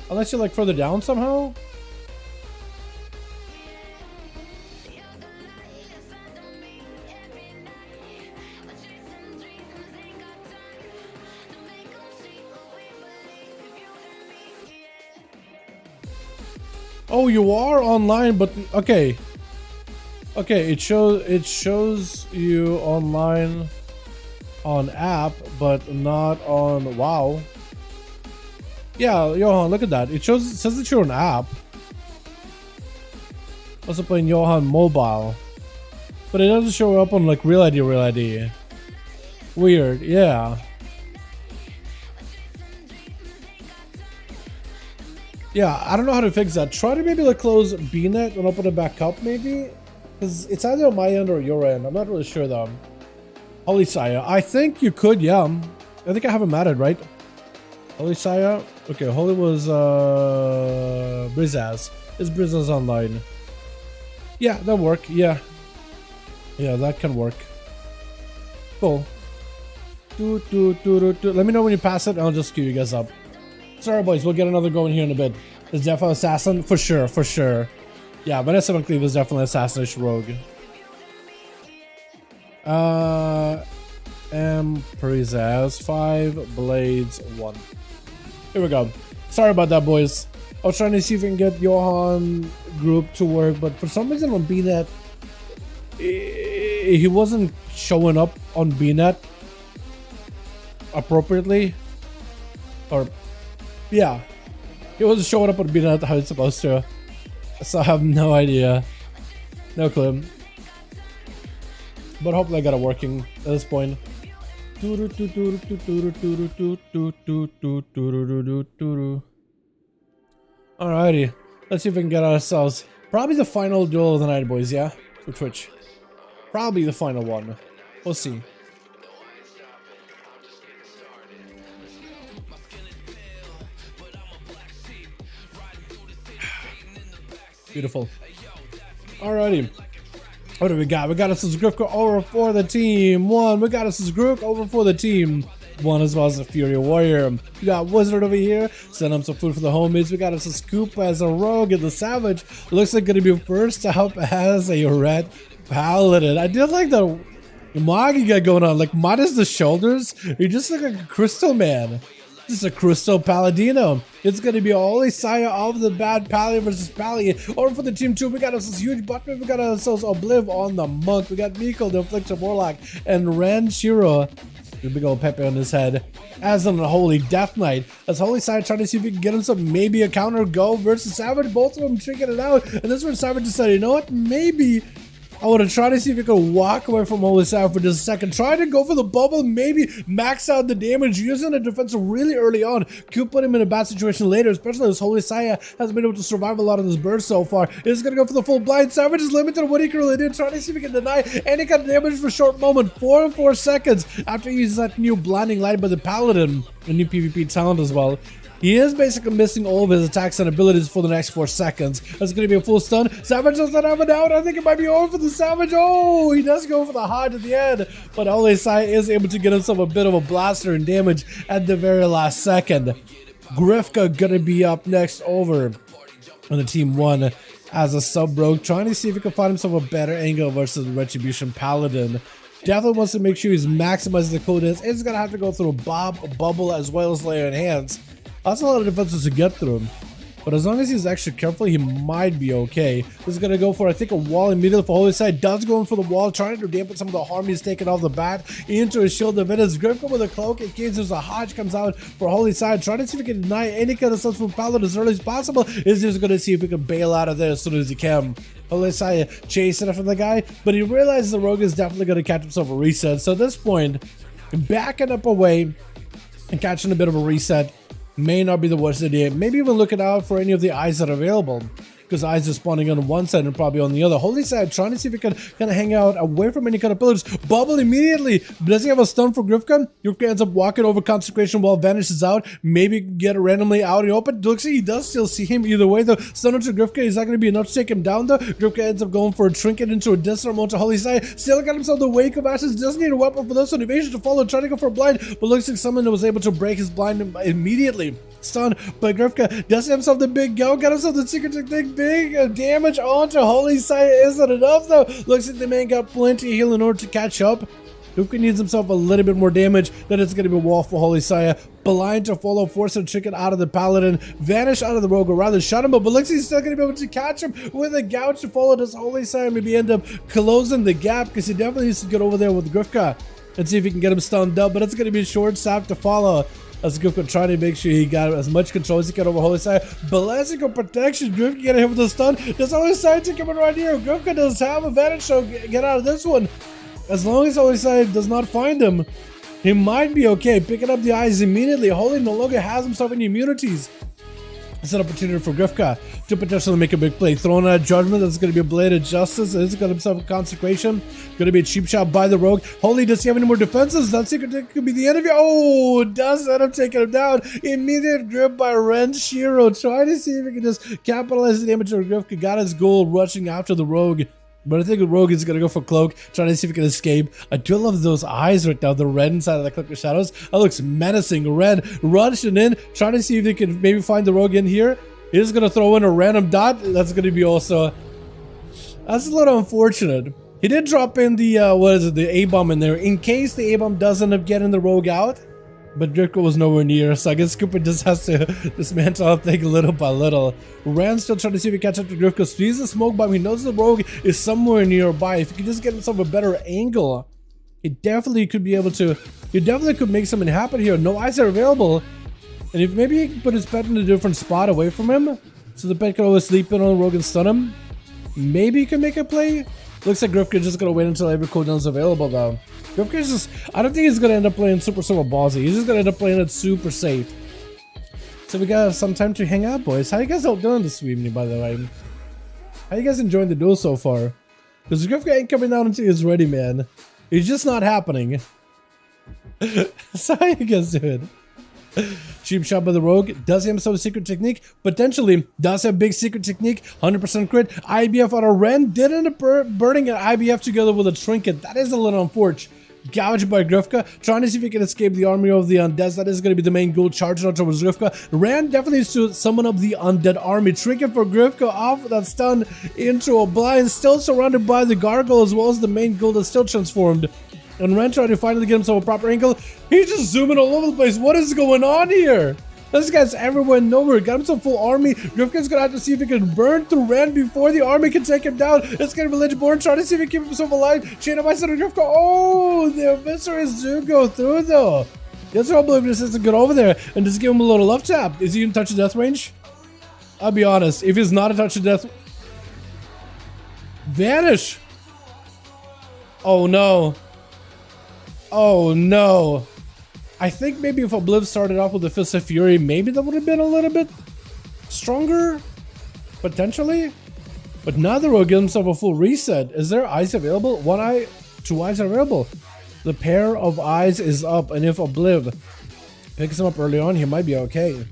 Unless you're like further down somehow. Oh, you are online, but okay. Okay, it shows you online on app, but not on WoW. Yeah, Johan, look at that. It says that you're on app. Also playing Johan mobile, but it doesn't show up on like real ID. Weird, yeah. Yeah, I don't know how to fix that. Try to maybe like close BNet and open it back up maybe, because it's either on my end or your end. I'm not really sure though. Holy Saya, I think you could, yeah. I think I have him added, right? Holy Saya. Okay, Holy was Brizaz. Is Brizaz online? Yeah, that'll work. Yeah. Yeah, that can work. Cool. Let me know when you pass it and I'll just queue you guys up. Sorry boys, we'll get another going here in a bit. Is definitely assassin? For sure, for sure. Yeah, Vanessa McCleve is definitely assassination rogue. Brizaz 5 Blades 1. Here we go. Sorry about that, boys. I was trying to see if we can get Johan group to work, but for some reason on BNet, he wasn't showing up on BNet appropriately. Or, yeah, he wasn't showing up on BNet how it's supposed to. So I have no idea. No clue. But hopefully I got it working at this point. Alrighty, let's see if we can get ourselves probably the final duel of the night, boys. Yeah, for Twitch, probably the final one. We'll see. Beautiful. Alrighty. What do we got? We got us a group over for the team 1. We got us a group over for the team 1 as well as a Fury Warrior. We got Wizard over here. Send him some food for the homies. We got us a Scoop as a Rogue and the Savage. Looks like gonna be first up as a Red Paladin. I did like the Magi got going on. Like minus the shoulders. You just look like a crystal man. This is a Crystal Paladino. It's going to be Holy Saya of the bad Pally versus Pally. Over for the team 2, we got us this huge button. We got ourselves Obliv on the Monk. We got Miko, the Affliction Warlock, and Ranshiro. The big old Pepe on his head. As on the Holy Death Knight. As Holy Saya trying to see if we can get him some maybe a counter go versus Savage. Both of them tricking it out. And this is where Savage decided, you know what? Maybe I want to try to see if we can walk away from Holy Saya for just a second. Try to go for the bubble, maybe max out the damage using the defense really early on. Could put him in a bad situation later, especially as Holy Saya has been able to survive a lot of this burst so far. He's going to go for the full blind. Savage is limited to what he can really do. Trying to see if he can deny any kind of damage for a short moment. 4 and 4 seconds after he uses that new blinding light by the Paladin. A new PvP talent as well. He is basically missing all of his attacks and abilities for the next 4 seconds. That's going to be a full stun. Savage does not have it out. I think it might be over for the Savage. Oh, he does go for the hide at the end. But Holy Saya is able to get himself a bit of a blaster and damage at the very last second. Grifka going to be up next over on the team 1 as a sub-rogue. Trying to see if he can find himself a better angle versus the Retribution Paladin. Definitely wants to make sure he's maximizing the coolness. It's going to have to go through a bubble as well as layer enhance. That's a lot of defenses to get through him. But as long as he's extra careful, he might be okay. This is going to go for, I think, a wall immediately for Holy Side. Does go in for the wall, trying to dampen some of the harm he's taken off the bat. Into his shield of it. As Grifka with a cloak, in case there's a Hodge comes out for Holy Side. Trying to see if he can deny any kind of stuff from Paladin as early as possible. Is just going to see if he can bail out of there as soon as he can. Holy Side chasing after the guy. But he realizes the rogue is definitely going to catch himself a reset. So at this point, backing up away and catching a bit of a reset may not be the worst idea. Maybe even looking out for any of the eyes that are available. because Eyes is spawning on one side and probably on the other. Holy side, trying to see if he can kind of hang out away from any kind of pillars. Bubble immediately. Does he have a stun for Grifka? Grifka ends up walking over Consecration while vanishes out. Maybe get randomly out in the open. Looks like he does still see him either way though. Stun onto Grifka is not going to be enough to take him down though. Grifka ends up going for a trinket into a disarm onto Holy side. Still got himself the Wake of Ashes. Doesn't need a weapon for this one. Evasion to follow. Trying to go for a blind, but looks like someone was able to break his blind immediately. Stunned by Grifka. Does himself the big go. Got himself the secret technique. Big damage onto Holy Side. Isn't enough though. Looks like the man got plenty of heal in order to catch up. Grifka needs himself a little bit more damage. Then it's going to be a wall for Holy Saya. Blind to follow, force a chicken out of the Paladin, vanish out of the Rogue, or rather shut him up, but looks like he's still going to be able to catch him with a gouge to follow. Does Holy Saya maybe end up closing the gap, because he definitely needs to get over there with Grifka and see if he can get him stunned up, but it's going to be a short sap to follow. As Grifka trying to make sure he got as much control as he can over Holy Side. Blessing of protection. Grifka get hit with a stun. Does Holy Side take him in right here? Grifka does have advantage, so get out of this one. As long as Holy Side does not find him, he might be okay. Picking up the Eyes immediately. Holy no longer has himself any immunities. It's an opportunity for Grifka to potentially make a big play. Throwing out Judgment, that's going to be a Blade of Justice. It's got himself a Consecration. Going to be a cheap shot by the Rogue. Holy, does he have any more defenses? That secret could be the end of it. Oh, does end up taking him down. Immediate grip by Ren Shiro. Trying to see if he can just capitalize the damage of Grifka. Got his goal rushing after the Rogue. But I think the Rogue is going to go for Cloak, trying to see if he can escape. I do love those eyes right now, the red inside of the Click of Shadows. That looks menacing. Red rushing in, trying to see if they can maybe find the Rogue in here. He's going to throw in a random dot. That's going to be also... That's a little unfortunate. He did drop in the, the A-bomb in there, in case the A-bomb does end up getting the Rogue out. But Grifka was nowhere near, so I guess Cooper just has to dismantle the thing little by little. Rand's still trying to see if he can catch up to Grifka. Sees the smoke bomb. He knows the Rogue is somewhere nearby. If he could just get himself a better angle, he definitely could be able to... He definitely could make something happen here. No eyes are available. And if maybe he can put his pet in a different spot away from him, so the pet can always sleep in on the Rogue and stun him, maybe he can make a play. Looks like Grifka just gonna wait until every cooldown is available though. Grifka is just... I don't think he's gonna end up playing super ballsy. He's just gonna end up playing it super safe. So we got some time to hang out, boys. How you guys all doing this evening, by the way? How you guys enjoying the duel so far? Because Grifka ain't coming down until he's ready, man. It's just not happening. So how you guys doing? Cheap shot by the Rogue. Does he have some secret technique? Potentially. Does have big secret technique. 100% crit. IBF out of Ren. Did end up burning an IBF together with a trinket. That is a little unfortunate. Gouged by Grifka. Trying to see if he can escape the army of the undeads. That is going to be the main goal. Charging out towards Grifka. Ren definitely needs to summon up the undead army. Trinket for Grifka off of that stun into a blind. Still surrounded by the gargoyle as well as the main goal that's still transformed. And Ren trying to finally get himself a proper angle. He's just zooming all over the place. What is going on here? This guy's everywhere and nowhere. Got himself full army. Grifka's gonna have to see if he can burn through Ren before the army can take him down. It's gonna be Lichborn trying to see if he can keep himself alive. Chain of Ice on Grifka. Oh, the eviscerates do go through though. That's how Oblivious has to get over there and just give him a little love tap. Is he in touch of death range? I'll be honest. If he's not in touch of death, vanish. Oh no. Oh no. I think maybe if Obliv started off with the Fist of Fury, maybe that would have been a little bit stronger. Potentially. But now the Rogue gives himself a full reset. Is there eyes available? One eye, two eyes are available. The pair of eyes is up, and if Obliv picks him up early on, he might be okay.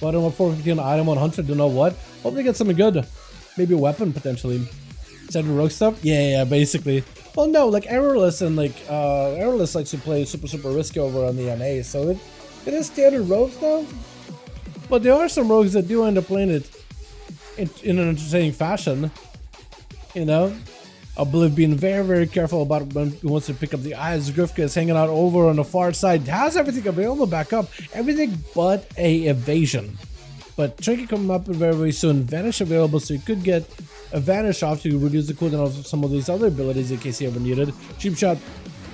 Bottom up 450 item 100, don't know what. Hopefully get something good. Maybe a weapon potentially. Instead of Rogue stuff? Yeah, basically. Well, no, like Errorless and like Errorless likes to play super risky over on the NA, so it is standard rogues though. But there are some rogues that do end up playing it in an entertaining fashion. You know, Obliv being very careful about when he wants to pick up the eyes. Grifka is hanging out over on the far side. Has everything available back up, everything but a evasion. But Trinket coming up very soon. Vanish available, so you could get a Vanish off to reduce the cooldown of some of these other abilities in case you ever needed. Cheap shot.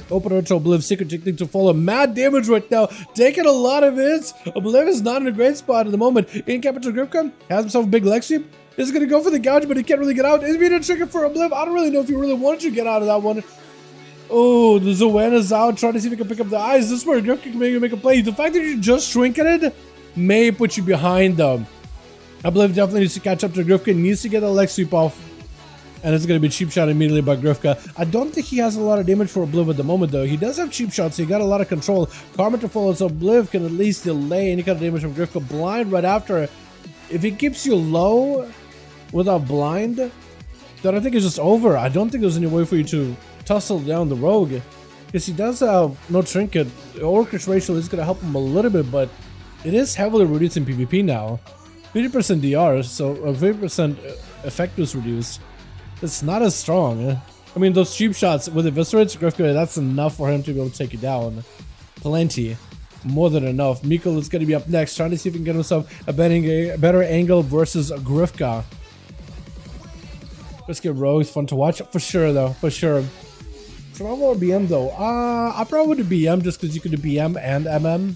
Open door to Obliv. Secret technique to follow. Mad damage right now. Taking a lot of hits. Obliv is not in a great spot at the moment. In capital Grifka. Has himself a big leg sweep. Is going to go for the gouge, but he can't really get out. Is being a trigger for Obliv. I don't really know if he really wanted to get out of that one. Oh, the Zoanna's out. Trying to see if he can pick up the eyes. This is where Grifka can maybe make a play. The fact that you just trinketed may put you behind them. I believe definitely needs to catch up to Grifka, needs to get the leg sweep off. And it's going to be cheap shot immediately by Grifka. I don't think he has a lot of damage for Obliv at the moment though. He does have cheap shots, so he got a lot of control. Karma to follow, so Obliv can at least delay any kind of damage from Grifka. Blind right after. If he keeps you low without blind, then I think it's just over. I don't think there's any way for you to tussle down the rogue. Because he does have no trinket. Orchestra ratio is going to help him a little bit, but it is heavily reduced in PvP now. 50% DR, so 50% effect is reduced. It's not as strong. I mean, those cheap shots with Eviscerates, Grifka, that's enough for him to be able to take you down. Plenty. More than enough. Mikkel is going to be up next, trying to see if he can get himself a better angle versus Grifka. Let's get Rogue. Fun to watch. For sure, though. For sure. Survival or BM, though? I probably would do BM just because you could do BM and MM.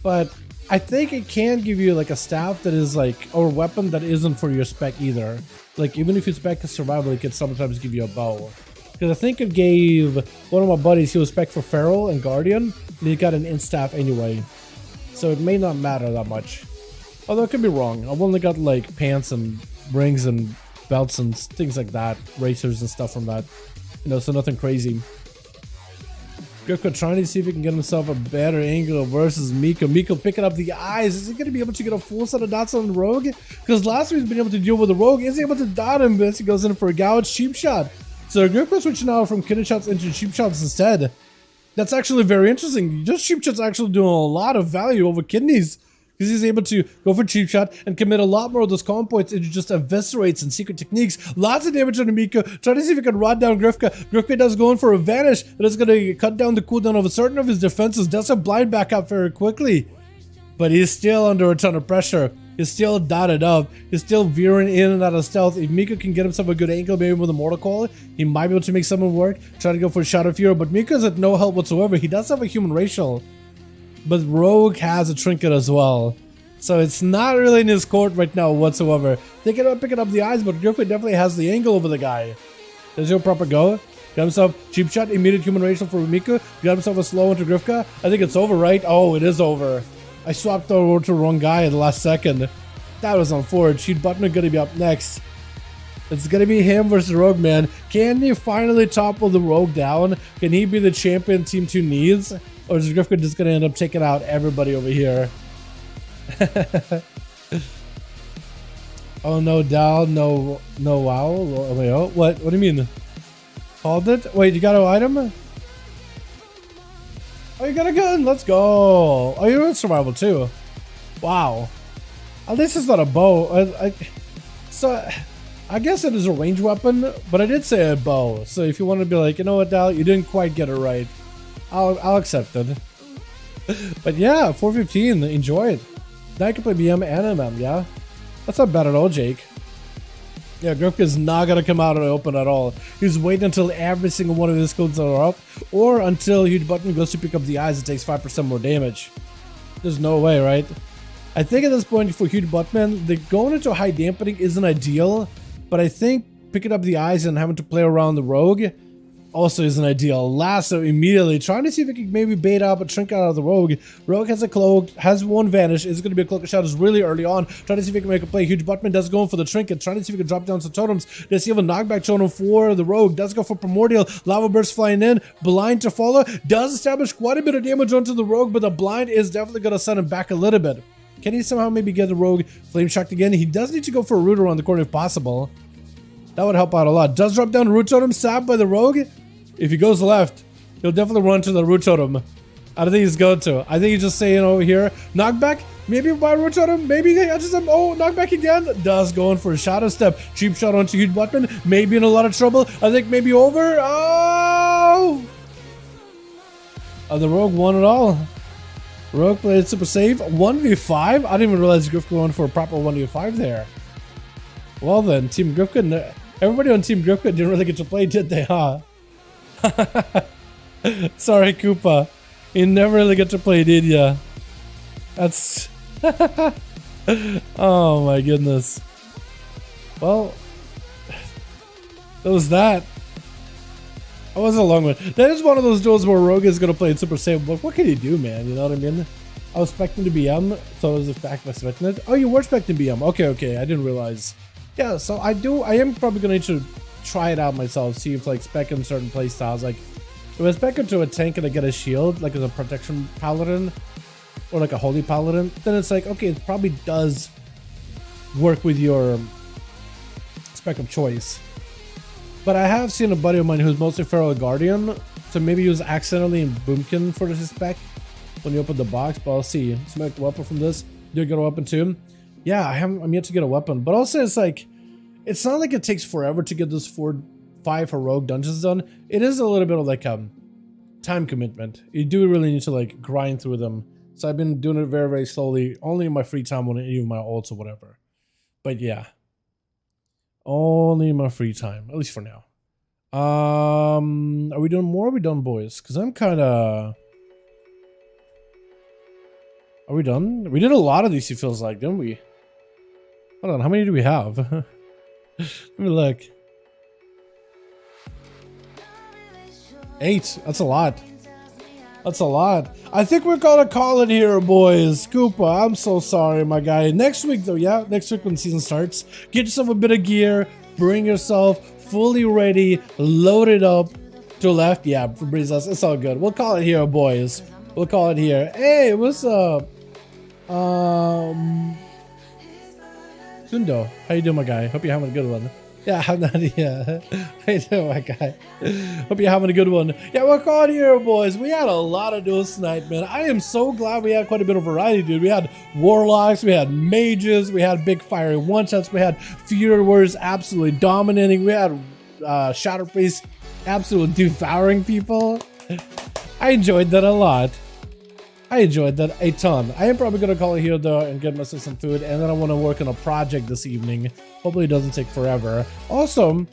But I think it can give you like a staff that is like, or a weapon that isn't for your spec either. Like even if you spec a survival, it can sometimes give you a bow. Because I think it gave one of my buddies, he was spec for Feral and Guardian, and he got an instaff anyway. So it may not matter that much. Although I could be wrong. I've only got like pants and rings and belts and things like that, racers and stuff from that. You know, so nothing crazy. Grifka trying to see if he can get himself a better angle versus Miko. Miko picking up the eyes. Is he going to be able to get a full set of dots on the Rogue? Because last week he's been able to deal with the Rogue. Is he able to dot him as he goes in for a gouge cheap shot? So Grifka switching now from kidney shots into cheap shots instead. That's actually very interesting. Just cheap shots actually doing a lot of value over kidneys. Because he's able to go for cheap shot and commit a lot more of those calm points into just eviscerates and secret techniques. Lots of damage on Miko. Trying to see if he can rod down Grifka. Grifka does go in for a vanish. That is going to cut down the cooldown of a certain of his defenses. Does have blind back up very quickly. But he's still under a ton of pressure. He's still dotted up. He's still veering in and out of stealth. If Miko can get himself a good angle, maybe with a Mortal Call, he might be able to make someone work. Try to go for a Shadow Fury. But Miko's at no help whatsoever. He does have a human racial. But Rogue has a trinket as well. So it's not really in his court right now whatsoever. They can pick it up the eyes, but Grifka definitely has the angle over the guy. There's your proper go. Got himself cheap shot, immediate human racial for Miko. Got himself a slow into Grifka. I think it's over, right? Oh, it is over. I swapped over to the wrong guy at the last second. That was unfortunate. Sheet Button gonna be up next. It's gonna be him versus Rogue, man. Can he finally topple the Rogue down? Can he be the champion Team 2 needs? Or is Grifka just gonna end up taking out everybody over here? Oh no, Dal, no wow. Wait, oh, what do you mean? Called it? Wait, you got an item? Oh, you got a gun. Let's go. Oh, you're in survival too. Wow. At least it's not a bow. So I guess it is a range weapon, but I did say a bow. So if you want to be like, you know what, Dal, you didn't quite get it right, I'll accept it. But yeah, 415. Enjoy it. Now I can play BM and MM, yeah? That's not bad at all, Jake. Yeah, Grifka's not going to come out in the open at all. He's waiting until every single one of his codes are up, or until Huge Button goes to pick up the eyes and takes 5% more damage. There's no way, right? I think at this point for Huge Button, the going into high dampening isn't ideal, but I think picking up the eyes and having to play around the Rogue also isn't ideal. Lasso immediately, trying to see if it can maybe bait up a trinket out of the Rogue. Rogue has a cloak, has one vanish. It's going to be a cloak of shadows really early on. Trying to see if he can make a play. Huge Buttman does go in for the trinket, trying to see if he can drop down some totems. Does he have a knockback totem for the Rogue? Does go for Primordial. Lava Burst flying in. Blind to follow. Does establish quite a bit of damage onto the Rogue, but the blind is definitely going to send him back a little bit. Can he somehow maybe get the Rogue flame shocked again? He does need to go for a root around the corner if possible. That would help out a lot. Does drop down root totem, stabbed by the Rogue. If he goes left, he'll definitely run to the root totem. I don't think he's going to. I think he's just saying over here, knockback, maybe by root totem, maybe he catches him. Oh, knockback again. Does go in for a shadow step. Cheap shot onto Huge Button. Maybe in a lot of trouble. I think maybe over. Oh! The Rogue won it all. Rogue played super safe. 1v5? I didn't even realize Grifka going for a proper 1v5 there. Well then, Team Grifka, everybody on Team Grifka didn't really get to play, did they, huh? Sorry, Koopa. You never really get to play, did ya? That's... Oh my goodness. Well, that was that. That was a long one. That is one of those duels where Rogue is going to play in super safe, but what can he do, man? You know what I mean? I was expecting to BM, so I was expecting it. Oh, you were expecting BM. Okay, okay, I didn't realize. Yeah, so I am probably gonna need to try it out myself, see if like specking certain playstyles. Like if I spec into a tank and I get a shield, like as a protection paladin or like a holy paladin, then it's like, okay, it probably does work with your spec of choice. But I have seen a buddy of mine who's mostly Feral Guardian, so maybe he was accidentally in Boomkin for his spec when you open the box, but I'll see. Select weapon from this. Do you get a weapon too? Yeah, I'm yet to get a weapon, but also it's like, it's not like it takes forever to get those 4-5 heroic dungeons done. It is a little bit of like time commitment. You do really need to like grind through them. So I've been doing it very, very slowly, only in my free time when I use my ults or whatever. But yeah, only in my free time, at least for now. Are we doing more? Or are we done, boys? Because I'm kind of... Are we done? We did a lot of these, it feels like, didn't we? Hold on, how many do we have? Let me look. 8. That's a lot. That's a lot. I think we're gonna call it here, boys. Koopa, I'm so sorry, my guy. Next week, though, yeah? Next week when the season starts, get yourself a bit of gear, bring yourself fully ready, loaded up to left. Yeah, for Brizos, it's all good. We'll call it here, boys. We'll call it here. Hey, what's up? Sundo, how you doing, my guy? Hope you're having a good one. Yeah, I'm not. Yeah, how you doing, my guy? Hope you're having a good one. Yeah, we're calling here, boys. We had a lot of duels tonight, man. I am so glad we had quite a bit of variety, dude. We had warlocks, we had mages, we had big fiery one-shots, we had fear warriors absolutely dominating, we had shadow priests absolutely devouring people. I enjoyed that a lot. I enjoyed that a ton. I am probably gonna call it here though and get myself some food, and then I want to work on a project this evening. Hopefully it doesn't take forever. Also,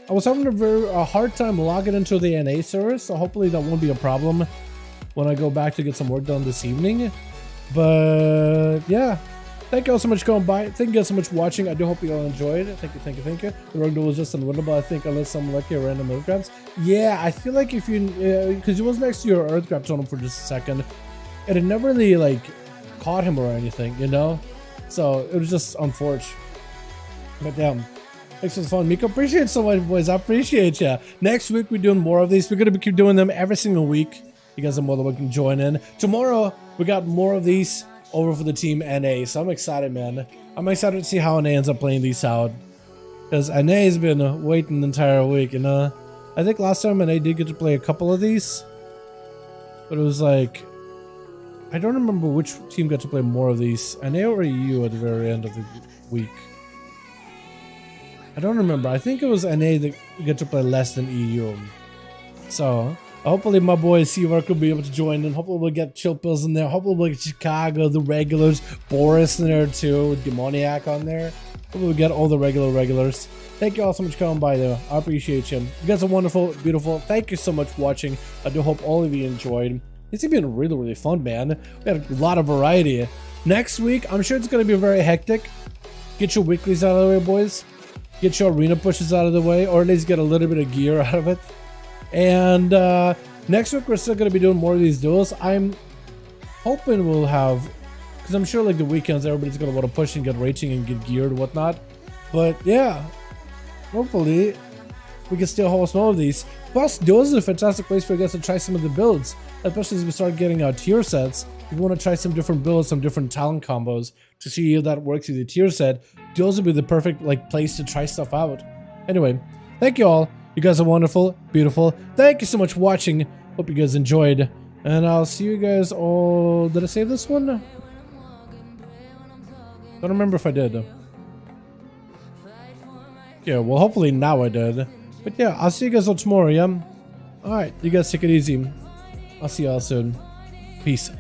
I was having a hard time logging into the NA server, so hopefully that won't be a problem when I go back to get some work done this evening. But yeah, thank you all so much for going by. Thank you all so much for watching. I do hope you all enjoyed it. Thank you, thank you, thank you. The rogue duel was just unwinnable, I think, unless some lucky or random earth grabs. Yeah, I feel like if you, because you was next to your earth grab totem for just a second, and it never really like caught him or anything, you know? So it was just unfortunate. But damn, thanks for the fun, Miko. Appreciate it so much, boys. I appreciate ya. Next week we're doing more of these. We're gonna keep doing them every single week. You guys are more than welcome to join in. Tomorrow we got more of these over for the team NA, so I'm excited, man. I'm excited to see how NA ends up playing these out, because NA has been waiting the entire week, you know? I think last time NA did get to play a couple of these, but it was like, I don't remember which team got to play more of these, NA or EU at the very end of the week. I don't remember. I think it was NA that got to play less than EU. So hopefully my boy Seawork will be able to join in. Hopefully we'll get Chill Pills in there. Hopefully we'll get Chicago, the regulars, Boris in there too, Demoniac on there. Hopefully we'll get all the regulars. Thank you all so much for coming by though. I appreciate you. You guys are wonderful, beautiful. Thank you so much for watching. I do hope all of you enjoyed. It's been really, really fun, man. We had a lot of variety. Next week, I'm sure it's going to be very hectic. Get your weeklies out of the way, boys. Get your arena pushes out of the way, or at least get a little bit of gear out of it. And next week, we're still going to be doing more of these duels. I'm hoping we'll have, because I'm sure like the weekends, everybody's going to want to push and get rating and get geared and whatnot. But yeah, hopefully we can still host more of these. Plus, duels is a fantastic place for you guys to try some of the builds, especially as we start getting our tier sets. If you want to try some different builds, some different talent combos to see if that works with your tier set, duels would be the perfect like place to try stuff out. Anyway, thank you all. You guys are wonderful, beautiful. Thank you so much for watching. Hope you guys enjoyed, and I'll see you guys all. Did I save this one? Don't remember if I did. Yeah, well, hopefully now I did. But yeah, I'll see you guys all tomorrow, yeah? Alright, you guys take it easy. I'll see y'all soon. Peace.